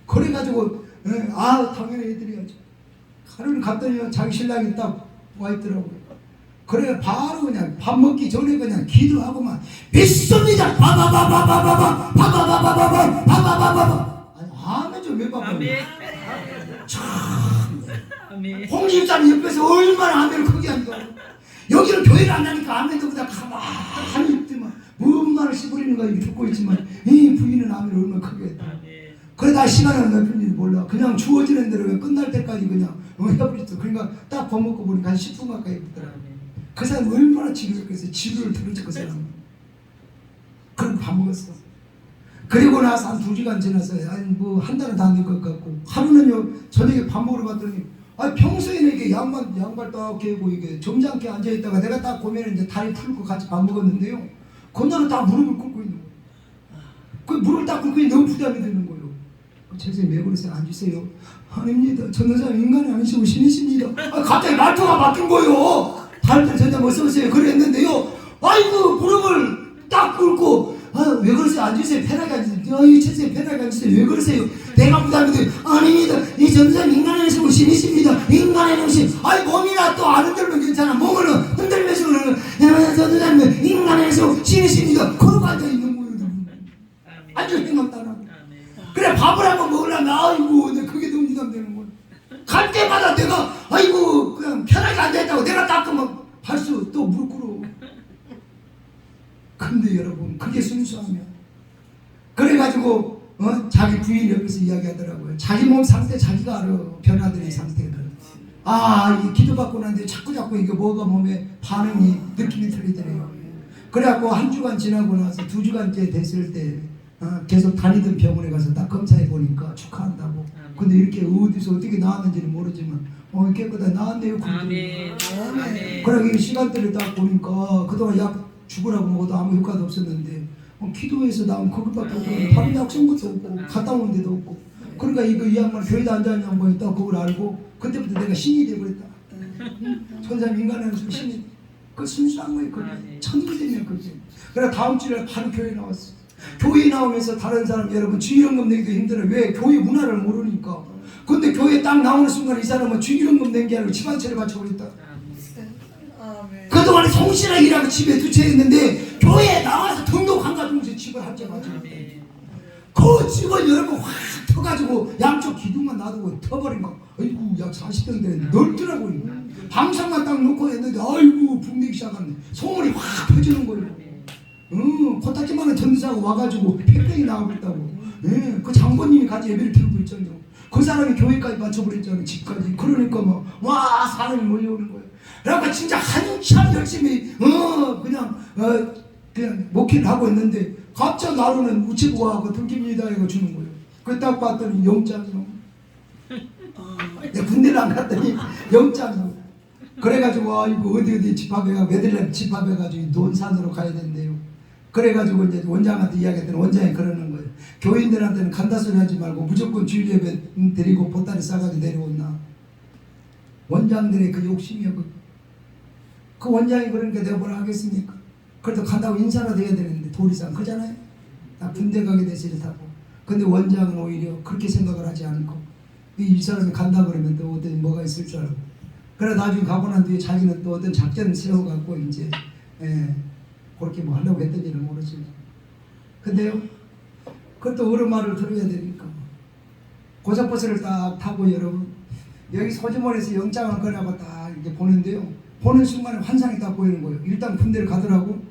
그래가지고 당연히 해드려야죠. 하루는 갔더니 자기 신랑이 딱 와있더라고요. 그래 바로 그냥 밥 먹기 전에 그냥 기도하고만 믿습니다. 바바바바바바바 바바바바바바 바바바바바. 아멘 좀 왜 바바바. 참 홍집사님 옆에서 얼마나 아멘을 크게 한다. 여기는 교회를 안 하니까 아멘도 그냥 가만히 있더만 뭔 말을 씹어리는 거 듣고 있지만 이 부인은 아멘을 얼마나 크게 했다. 그래 나 시간은 몇 분인지 몰라. 그냥 주어지는 대로 그냥 끝날 때까지 그냥 해버렸어. 그러니까 딱 밥 먹고 보니까 한 10분 가까이 있더라. 그 사람 얼마나 지루했겠어요. 지루를 들었지 그 사람. 그럼 밥 먹었어. 그리고 나서 한 2시간 지나서 뭐 한 달은 다 안 될 것 같고 하루는요 저녁에 밥 먹으러 갔더니 평소에는 이렇게 양발 딱 개고 이게 점잖게 앉아 있다가 내가 딱 보면 이제 다리 풀고 같이 밥 먹었는데요. 그날은 다 무릎을 꿇고 있는 거예요. 그 무릎을 딱 꿇고 너무 부담이 되는 거예요. 선생님 왜 그러세요? 앉으세요. 아닙니다. 전도사님 인간이 아니시고 신이십니다. 갑자기 말투가 바뀐 거예요. 다른 전자 뭐 써보세요. 그랬는데요. 아이고 무릎을 딱 꿇고 왜 그러세요? 앉으세요. 편하게 앉으세요. 선생님 편하게 앉으세요. 왜 그러세요? 내가 부담이 돼요. 아닙니다. 이 전도사님 인간이 아니시고 신이십니다. 인간이 아니시. 몸이나 또 안 흔들면 괜찮아. 몸을 흔들면서 그러는 전도사님 인간이 아니시고 신이십니다. 그러고 앉아있는 거예요. 아주 생각나라. 그래 밥을 한번 먹으려면 아이고 내가 그게 너무 부담되는 거야. 갈 때마다 내가 아이고 그냥 편하게 앉아있다고 내가 닦으면 발수 또 무릎 꿇어. 근데 여러분 그게 순수하면 그래가지고 자기 부인 옆에서 이야기하더라고요. 자기 몸 상태 자기가 알아. 변화들의 상태를. 이 기도받고 난데 자꾸 이게 뭐가 몸에 반응이 느낌이 틀리더래요. 그래갖고 한 주간 지나고 나서 2주간째 됐을 때 계속 다니던 병원에 가서 딱 검사해 보니까 축하한다고. 근데 이렇게 어디서 어떻게 나왔는지는 모르지만 깨끗하게 나왔네요. 아멘. 그래 시간대를 딱 보니까 그동안 약 죽으라고 먹어도 아무 효과도 없었는데 기도해서 나온 그것밖에 없고 다른 약성 것도 없고 갔다 온 데도 없고. 그러니까 이 양반 교회도 앉아있는 양반이 딱 그걸 알고 그때부터 내가 신이 되버렸다. 천사님 인간을 신이 그 순수한 거예요. 그게 천국이면 그게. 그래 다음 주에 바로 교회 나왔어. 교회 나오면서 다른 사람 여러분 주일헌금 내기도 힘들어요. 왜? 교회 문화를 모르니까. 근데 교회 딱 나오는 순간 이 사람은 주일헌금 낸 게 아니고 집안채를 바쳐버렸다. 그동안에 성실하게 일하고 집에 두 채 있는데 교회에 나와서 등록한가 동시에 집을 한 채 바쳐. 그 집을 여러분 확 터가지고 양쪽 기둥만 놔두고 터버린 거. 아이고 약 40평 되는데 넓더라고요. 방석만 딱 놓고 했는데 아이고 붕대기 시작하는데 소문이 확 퍼지는 거예요. 코딱지만한 전도사가 와가지고 폐병이 나오고 있다고. 그 장모님이 같이 예배를 드리고 있잖아요. 그 사람이 교회까지 맞춰버렸잖아요. 집까지. 그러니까 와 사람이 몰려오는 거예요. 그래갖고 진짜 한참 열심히 그냥 목회를 하고 있는데 갑자기 나로는 우체부하고 등기입니다 이거 주는 거예요. 그 딱 봤더니 영장이요. 내가 군대를 안 갔더니 영장이요. 그래가지고 아이고 어디 집합해가 메들렌 집합해가지고 논산으로 가야 된대요. 그래가지고 이제 원장한테 이야기했더니 원장이 그러는 거예요. 교인들한테는 간다 소리 하지 말고 무조건 주일 예배 드리고 보따리 싸가지고 내려온나. 원장들의 그 욕심이요. 그 원장이 그러니까 내가 뭐라 하겠습니까? 그래도 간다고 인사라도 해야 되는데 도리상 크잖아요. 나 군대 가게 돼서 이렇다고. 근데 원장은 오히려 그렇게 생각을 하지 않고 이 사람이 간다 그러면 또 어떤 뭐가 있을 줄 알고. 그래 나중에 가고 난 뒤에 자기는 또 어떤 작전을 세워갖고 이제 그렇게 뭐 하려고 했던지는 모르지만 근데요 그것도 어른 말을 들어야 되니까 고속버스를 딱 타고 여러분 여기 소지몰에서 영장을 거라고 딱 이렇게 보는데요 보는 순간에 환상이 딱 보이는 거예요. 일단 군대를 가더라고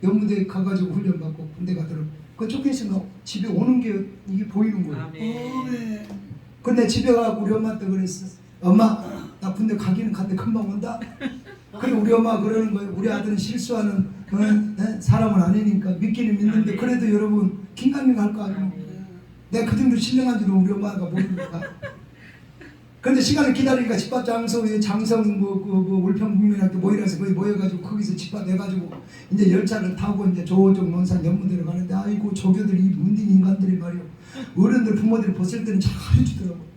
연무대에 가가지고 훈련받고 군대 가더라고 그 쫓겨있으면 집에 오는 게 이게 보이는 거예요. 아멘. 근데 집에 가고 우리 엄마한테 그랬어. 엄마 나 군대 가기는 간데 금방 온다. 그래 우리 엄마가 그러는 거예요. 우리 아들은 실수하는 사람은 아니니까 믿기는 믿는데 그래도 여러분 긴가민가 할 거 아니에요. 내가 그 정도 신령한 줄은 우리 엄마가 모르니까. 근데 시간을 기다리니까 집합 장소에 장성 울평국민학교 모이라서 거기 모여가지고 거기서 집합해가지고 이제 열차를 타고 이제 저쪽 논산 연무대로 가는데 아이고 조교들이 문딘 인간들이 말이요 어른들 부모들이 봤을 때는 잘해주더라고.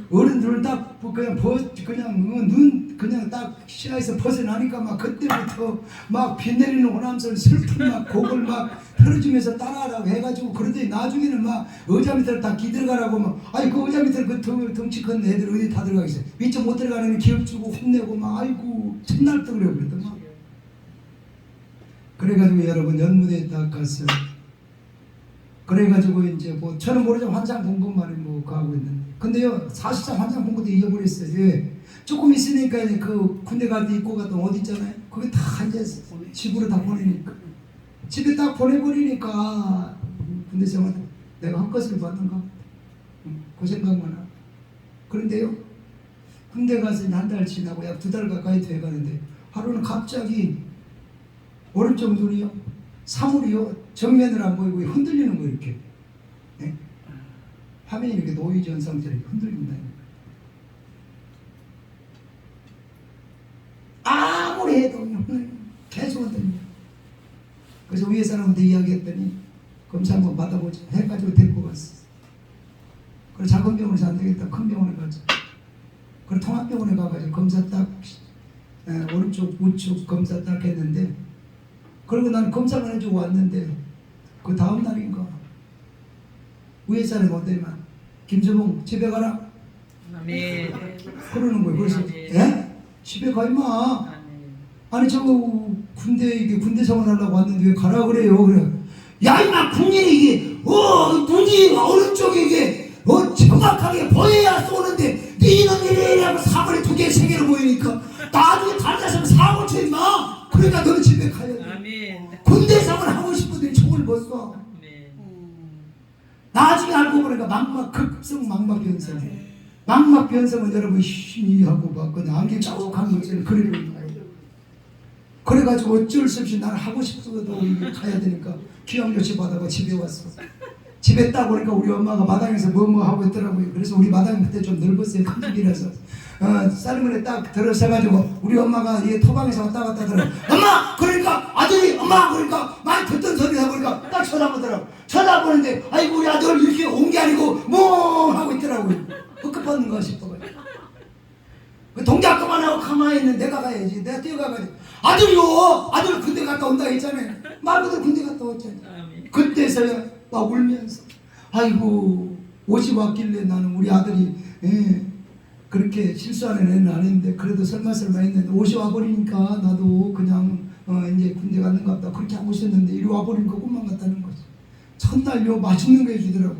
어른들을 딱 그냥 눈 그냥 딱 시야에서 벗어나니까 막 그때부터 막 비 내리는 호남선 슬픈 막 곡을 막 틀어주면서 따라하라고 해가지고 그러더니 나중에는 막 의자 밑으로 다 기들어가라고 막 아니 그 의자 밑으로 그 덩치 큰 애들 어디 다 들어가겠어요. 위쪽 못 들어가는 기업 주고 혼내고 막 아이고 첫날 또 그래 그랬더만. 그래가지고 여러분 연무대에 딱 갔어요. 그래가지고 이제 뭐 저는 모르지만 환상 본 것만이 뭐 가고 있는데 근데요 사실상 환상 본 것도 잊어버렸어요. 예. 조금 있으니까 이제 그 군대 갈 때 입고 갔던 옷 있잖아요. 그게 다 이제 집으로 다 보내니까 집에 딱 보내버리니까 군대 생활 내가 헛것을 받는가 그 생각만 하고 그런데요 군대 가서 한 달 지나고 약 2달 가까이 돼가는데 하루는 갑자기 오른쪽 눈이요 사물이요 정면을 안 보이고 흔들리는 거 이렇게 네? 화면이 이렇게 노이즈 현상처럼 흔들린다. 아무리 해도 계속 흔들려. 그래서 위에 사람한테 이야기했더니 검사 한번 받아보자 해가지고 데리고 갔어. 그래서 작은 병원에서 안 되겠다 큰 병원에 가자. 그래서 통합병원에 가가지고 검사 딱 오른쪽 우측 검사 딱 했는데 그리고 난 검사만 해주고 왔는데 그 다음 날인가 위에 사람이 오더니만 김수봉 집에 가라. 아멘. 그러는 거예요. 그래서 예? 집에 가 임마. 아니 저 군대 생활하려고 왔는데 왜 가라 그래요. 그래. 야 임마 군인이 이게 눈이 오른쪽에 이게 정확하게 보여야 쏘는데 니는 이래라고 사거리 2개 3개로 보이니까 나중에 다른 사람 사고 쳐 임마. 그러니까 너는 집에 가야 돼. 아멘. 군대 생활 하고 싶은데 총을 못 쏴. 나중에 알고 보니까 급성 망막 변성. 망막 변성은 여러분 힘이 하고 막 그냥 안개 자욱한 것처럼 그리는 거예요. 그래가지고 어쩔 수 없이 나는 하고 싶어도 가야 되니까 귀향요시 받아가 집에 왔어. 집에 딱 오니까 우리 엄마가 마당에서 뭐 하고 있더라고요. 그래서 우리 마당이 그때 좀 넓었어요. 큰 집이라서 쌀문에 딱 들어서가지고 우리 엄마가 이 토방에서 왔다 갔다 들어. 엄마 그러니까 아들이 엄마 그러니까 많이 듣던 소리다 보니까 딱 쳐다보더라고. 쳐다보는데 아이고 우리 아들 이렇게 온 게 아니고 뭐 하고 있더라고요. 헛급받는가 싶어가지고 그 동작 그만하고 가만히 있는 내가 가야지. 내가 뛰어가가지고 아들이요 아들 군대 갔다 온다 했잖아요. 말 그대로 군대 갔다 왔잖아요. 그때서야 막 울면서 아이고 옷이 왔길래 나는 우리 아들이 그렇게 실수하는 애는 아닌데 그래도 설마 했는데 옷이 와버리니까 나도 그냥 이제 군대 갔는가 보다 그렇게 하고 있었는데 이리 와버리니까 꿈만 같다는 거지. 첫날 요 맛있는 거 해주더라고.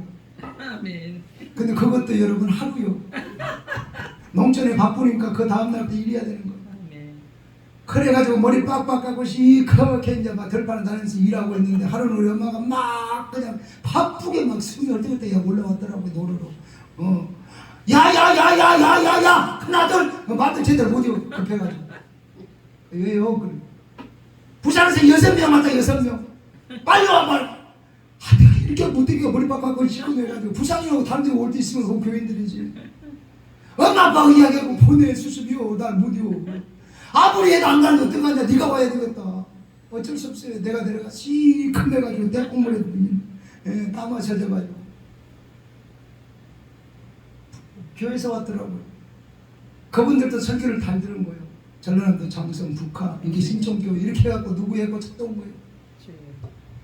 아멘. 근데 그것도 여러분 하루요. 농촌에 바쁘니까 그 다음날부터 일해야 되는 거야. 그래가지고 머리 빡빡 깎고 시커멓게 이제 막 들판에 다니면서 일하고 있는데 하루는 우리 엄마가 막 그냥 바쁘게 막 숨이 얼떨떨 올라왔더라고요. 노루로. 야야야야야야야 큰아들 말도 제대로 못이고 급해가지고 왜요? 그래. 부산에서 6명 왔다 6명 빨리 와 빨리. 아, 내가 이렇게 못되게 머리 빡빡하고 시커매가지고 부산이라고 다른 데 올 때 있으면 그 교인들이지. 엄마 아빠가 이야기하고 보내 수습이요 난 못이요. 아무리 해도 안 가는데 어떡하냐 네가 와야 되겠다. 어쩔 수 없어요. 내가 내려가 시커매가지고 떼국물에 땀아 젖어가지고 교회에서 왔더라고요. 그분들도 설교를 잘 들은 거예요. 전라남도 장성, 북한, 이게 신청교 이렇게 해갖고 누구 해갖고 찾아온 거예요.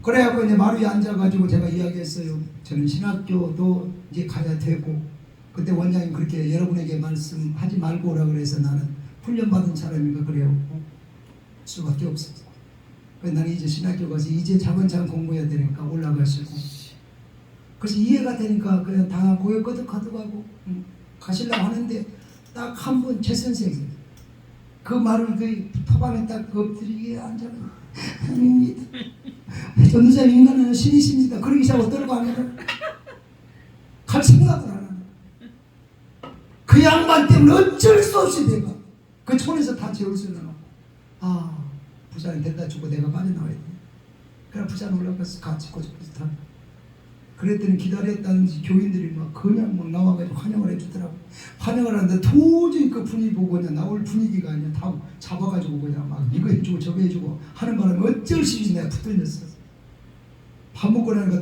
그래갖고 이제 마루에 앉아가지고 제가 이야기했어요. 저는 신학교도 이제 가야 되고 그때 원장님 그렇게 여러분에게 말씀하지 말고 오라 그래서 나는 훈련받은 사람이니까 그래요. 수밖에 없었어. 그래서 나는 이제 신학교 가서 이제 차근차근 공부해야 되니까 올라가시고 그래서 이해가 되니까 그냥 다 고개 끄덕하더라고 가시려고 하는데 딱 한 번 최 선생님 그 말을 그 토방에 딱 엎드리게 앉아서 아닙니다. 전도사님 인간은 신이십니다. 그러기 시작하고 떨고 합니다. 갈 생각을 안 하는 그 양반 때문에 어쩔 수 없이 내가 그 촌에서 다 재울 수는 없고 아 부산에 데려다 주고 내가 빠져나와야 돼. 그래 부산 올라가서 같이 고집해서 타. 그랬더니 기다렸다는지 교인들이 막 그냥 막 나와가지고 환영을 해주더라고. 환영을 하는데 도저히 그 분위기 보고 그냥 나올 분위기가 아니야. 다 잡아가지고 그냥 막 이거 해주고 저거 해주고 하는 바람에 어쩔 수 없이 내가 붙들렸어. 밥 먹고 나니까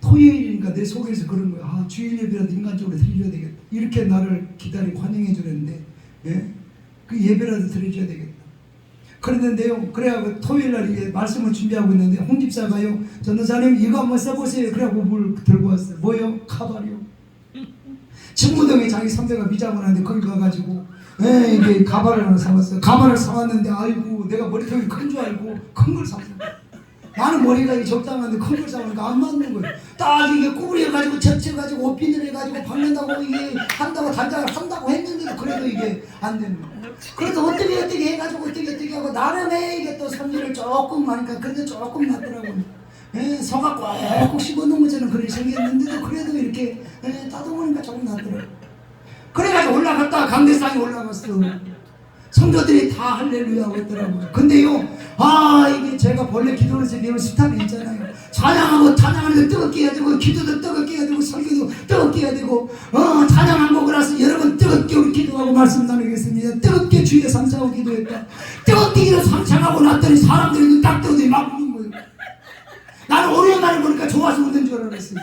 토요일이니까 내 속에서 그런 거야. 아 주일 예배라도 인간적으로 드려야 되겠다. 이렇게 나를 기다리고 환영해 주는데 예? 그 예배라도 드려줘야 되겠다. 그랬는데요. 그래갖고 토요일날 이게 말씀을 준비하고 있는데 홍 집사가요. 전도사님 이거 한번 써보세요. 그래갖고 뭘 들고 왔어요. 뭐요? 가발이요. 청무동에 자기 선배가 미장을 하는데 거기 가가지고 이게 가발을 하나 사왔어요. 가발을 사왔는데 아이고 내가 머리통이 큰 줄 알고 큰 걸 샀어요. 나는 머리가 적당한데 큰 걸 사오니까 안 맞는 거예요. 딱 이게 구부려가지고 접쳐가지고 옷비늘 해가지고 박는다고 이게 한다고 단장을 한다고 했는데도 그래도 이게 안 되는 거예요. 그래서 어떻게 해가지고 어떻게 하고 나름의 이게 또 선미를 조금 하니까 그래도 조금 낫더라고요. 서가 꼭꼭 씹어놓은 것처럼 그렇게 생겼는데도 그래도 이렇게 따져보니까 조금 낫더라고요. 그래가지고 올라갔다가 강대상에 올라갔어. 성도들이 다 할렐루야 했더라고요. 근데요, 이게 제가 본래 기도를 배운 스타일이 있잖아요. 찬양하는데 뜨겁게 해야 되고, 기도도 뜨겁게 해야 되고, 설교도 뜨겁게 해야 되고, 찬양한 곡을 해서 여러분 뜨겁게 우리 기도하고 말씀 나누겠습니다. 뜨겁게 주의 삼창하고 기도했다. 뜨겁게 기도 삼창하고 났더니 사람들이 눈 딱 뜨더니 막 우는 거예요. 나는 오랜만에 보니까 좋아서 웃는 줄 알았어요.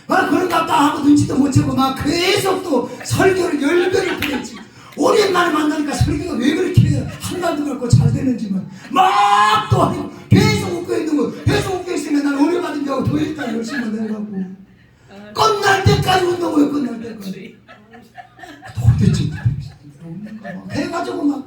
그런가 딱 하고 눈치도 못 채고 막 계속 또 설교를 열변을 보냈지. 오랜만에 만나니까 설교가 왜 그렇게 한가도 같고 잘 되는지만 막 또 하고 계속 웃고 있는 거 계속 웃고 있으면 난 오래 받은 줄 알고 더 일단 열심히 내려가고 끝날 때까지 웃는 거예요. 끝날 때까지 도대체 웃는가 막 해가지고 막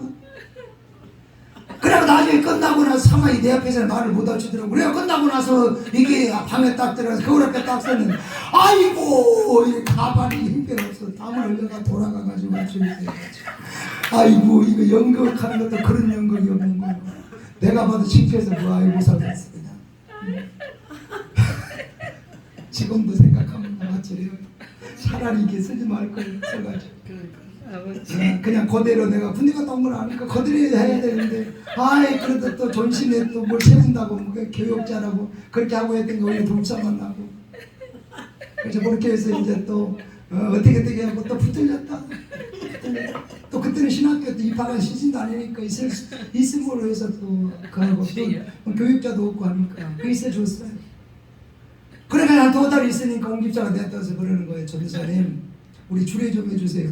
그래고 나중에 끝나고 나서 사마이 내 앞에서 말을 못 하시더라고. 그래 끝나고 나서 이게 방에 딱 들어가서 거울 앞에 딱 서는 아이고 이 가발이 힘들어서 땀을 흘려가 돌아가가지고 아이고 이거 연극하는 것도 그런 연극이 없는 거예요. 내가 봐도 창피해서 뭐 아이고 살겠습니다. 지금도 생각하면 아찔해요. 차라리 이게 쓰지 말 걸 써가지고 그냥 그대로 내가 군대 갔다 온 걸 아니까 그대로 해야 되는데 그래도 또 존심에 또 뭘 세운다고 뭐 교육자라고 그렇게 하고 했던 거 원래 불쌍만 나고 그래서 그렇게 해서 이제 또 어떻게 하고 또 붙들렸다. 또 그때는 신학교 때 입학한 신신도 아니니까 있음으로 해서 또 그하고 또 교육자도 없고 하니까 그 있어줬어요. 그러니까 한 2달 있으니까 옹집사가 됐다서 그러는 거예요. 전도사님 우리 주례 좀 해주세요.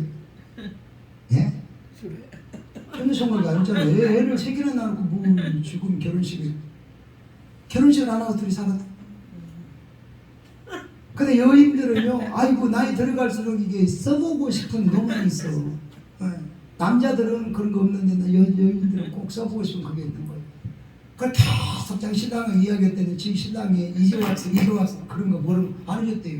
예? 현수성을 아니잖아요. 애를 3개나 낳고 뭐 지금 결혼식을 안 하고 둘이 살았다. 근데 여인들은요, 아이고 나이 들어갈수록 이게 써보고 싶은 로망이 있어. 남자들은 그런 거 없는데 여인들은 꼭 써보고 싶은 그게 있는 거예요. 그걸 계속 자기 신랑을 이야기했더니 지금 신랑이 이제 왔어 그런 거 뭐를 안 해줬대요.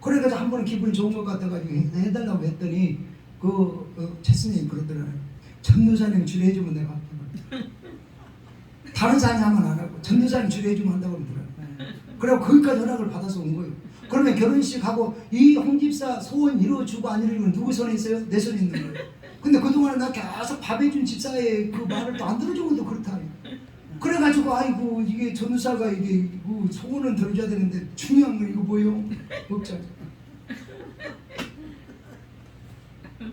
그래가지고 한 번은 기분이 좋은 것 같아가지고 해달라고 했더니 최 스님 그러더라고요. 전도사님 주례해주면 내가 할게. 다른 사람이 하면 안 하고 전도사님 주례해주면 한다고 그러더라고요. 그래서 거기까지 허락을 받아서 온 거예요. 그러면 결혼식하고 이 홍집사 소원 이루어주고 안 이루는 건 누구 손에 있어요? 내 손에 있는 거예요. 근데 그동안에 나 계속 밥해준 집사의 그 말을 또 안 들어준 것도 그렇다. 그래가지고 아이고 이게 전도사가 이게 뭐 소원은 들어줘야 되는데 중요한 건 이거 뭐요? 없잖아.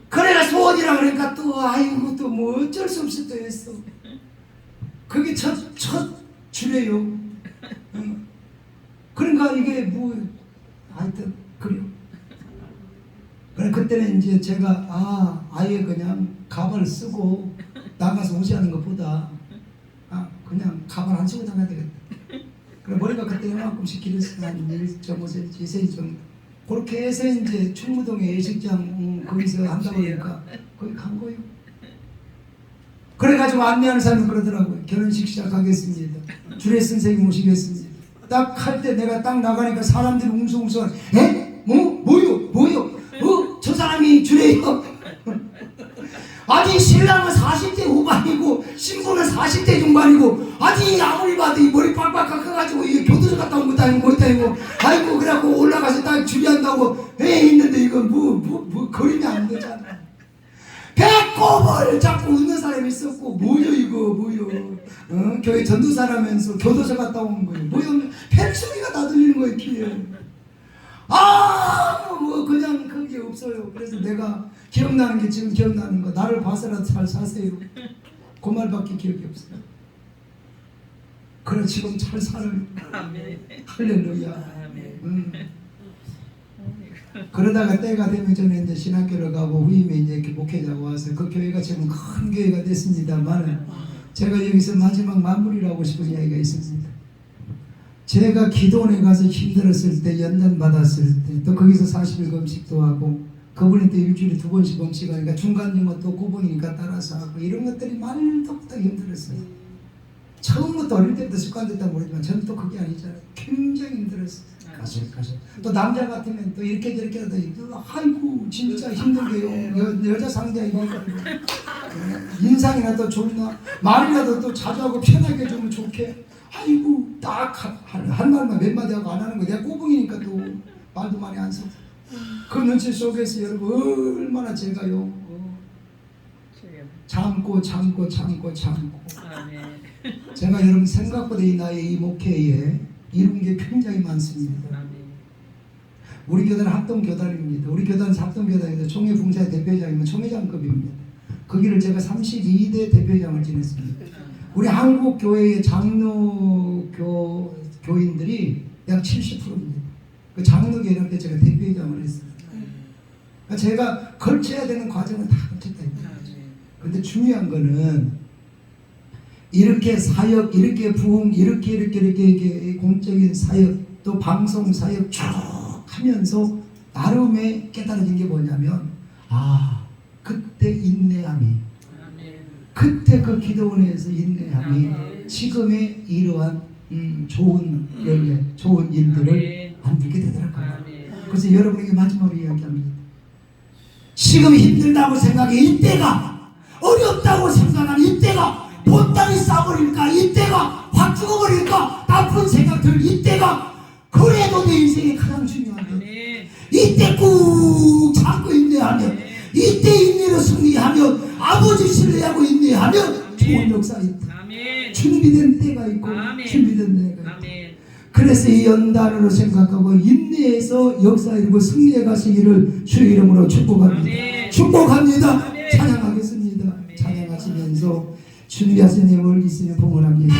그래가 소원이라 그러니까 또 아이고 또 뭐 어쩔 수 없이 또 했어. 그게 첫 주례요. 그러니까 이게 뭐 하여튼 그래요. 그래 그때는 이제 제가 아예 그냥 가발을 쓰고 나가서 옷이하는 것보다 그냥 가발 안 쓰고 다녀야 되겠다. 그래 머리가 그때 이만큼씩 길었어. 한 1.5cm, 2cm 정도. 그렇게 해서 이제 충무동에 예식장 거기서 한다고 하니까 거기 간 거예요. 그래가지고 안내하는 사람이 그러더라고요. 결혼식 시작하겠습니다. 주례 선생님 모시겠습니다. 딱 할 때 내가 딱 나가니까 사람들이 웅성웅성 에? 뭐요? 저 사람이 주례요? 아직 신랑은 40대 후반이고 신부는 40대 중반이고 아직 아무리 봐도 이 머리 빡빡 깎아가지고 이게 교도소 갔다 온 것도 아니고 뭐도 아니고 아이고 그래갖고 올라가서 딱 주례한다고 했는데 이거 뭐 거리면 안 되잖아. 배꼽을 잡고 웃는 사람이 있었고 뭐요 교회 전도사라면서 교도소 갔다 온 거예요. 뭐요 펠소리가 다 들리는 거예요 귀에. 뭐 그냥 그게 없어요. 그래서 내가 기억나는 게 지금 기억나는 거. 나를 봐서라도 잘 사세요. 그 말밖에 기억이 없어요. 그래 지금 잘 살아요. 아멘. 할렐루야. 아멘. 그러다가 때가 되면 저는 이제 신학교를 가고 후임에 이제 이렇게 목회자가 와서 그 교회가 지금 큰 교회가 됐습니다만 제가 여기서 마지막 마무리를 하고 싶은 이야기가 있습니다. 제가 기도원에 가서 힘들었을 때 연단 받았을 때 또 거기서 40일 금식도 하고 그분이 또 일주일에 2번씩 금식하니까 중간중간 또 고분이니까 따라서 하고 이런 것들이 말도 못하게 힘들었어요. 처음부터 어릴 때부터 습관됐다 모르지만 저는 또 그게 아니잖아요. 굉장히 힘들었어요. 가서 또 남자 같으면 또 이렇게 저렇게 하다 아이고 진짜 힘들게요. 여자 상대하고 인상이나 또 좋나 말이라도 또 자주 하고 편하게 해주면 좋게 아이고 딱 한 말만 몇 마디 하고 안 하는 거 내가 꼬붕이니까 또 말도 많이 안 써. 그 눈치 속에서 여러분 얼마나 제가요 참고 아멘. 제가 여러분 생각보다 이 나이에 이 목회에 이룬 게 굉장히 많습니다. 아멘. 우리 교단은 합동교단입니다. 우리 교단은 합동교단인데 총회봉사의 대표장이면 총회장급입니다. 거기를 제가 32대 대표장을 지냈습니다. 우리 한국교회의 장로 교인들이 약 70%입니다. 그 장로교회는 때 제가 대표장을 했어요. 그러니까 제가 걸쳐야 되는 과정은 다 걸쳤다. 그런데 중요한 거는 이렇게 사역, 이렇게 부흥, 이렇게 공적인 사역, 또 방송 사역 쭉 하면서 나름의 깨달아진 게 뭐냐면 그때 인내함이 그때 그 기도원에서 인내함이 지금의 이러한 좋은 열매, 좋은 일들을 만들게 되더라고요. 그래서 여러분에게 마지막으로 이야기합니다. 지금 힘들다고 생각해 이때가 어렵다고 생각하는 이때가 본땅이 싸버릴까 이때가 확 죽어버릴까 나쁜 생각들 이때가 그래도 내 인생에 가장 중요한데 이때 꾹 참고 인내하면 이때 인내로 승리하면 아버지 신뢰하고 인내하면 좋은 역사가 있다. 준비된 때가 있고 준비된 때가 있다. 그래서 이 연단으로 생각하고 인내해서 역사 이루고 승리해 가시기를 주의 이름으로 축복합니다. 축복합니다. 찬양하겠습니다. 찬양하시면서 준비하신 예물 있으면 봉헌합니다.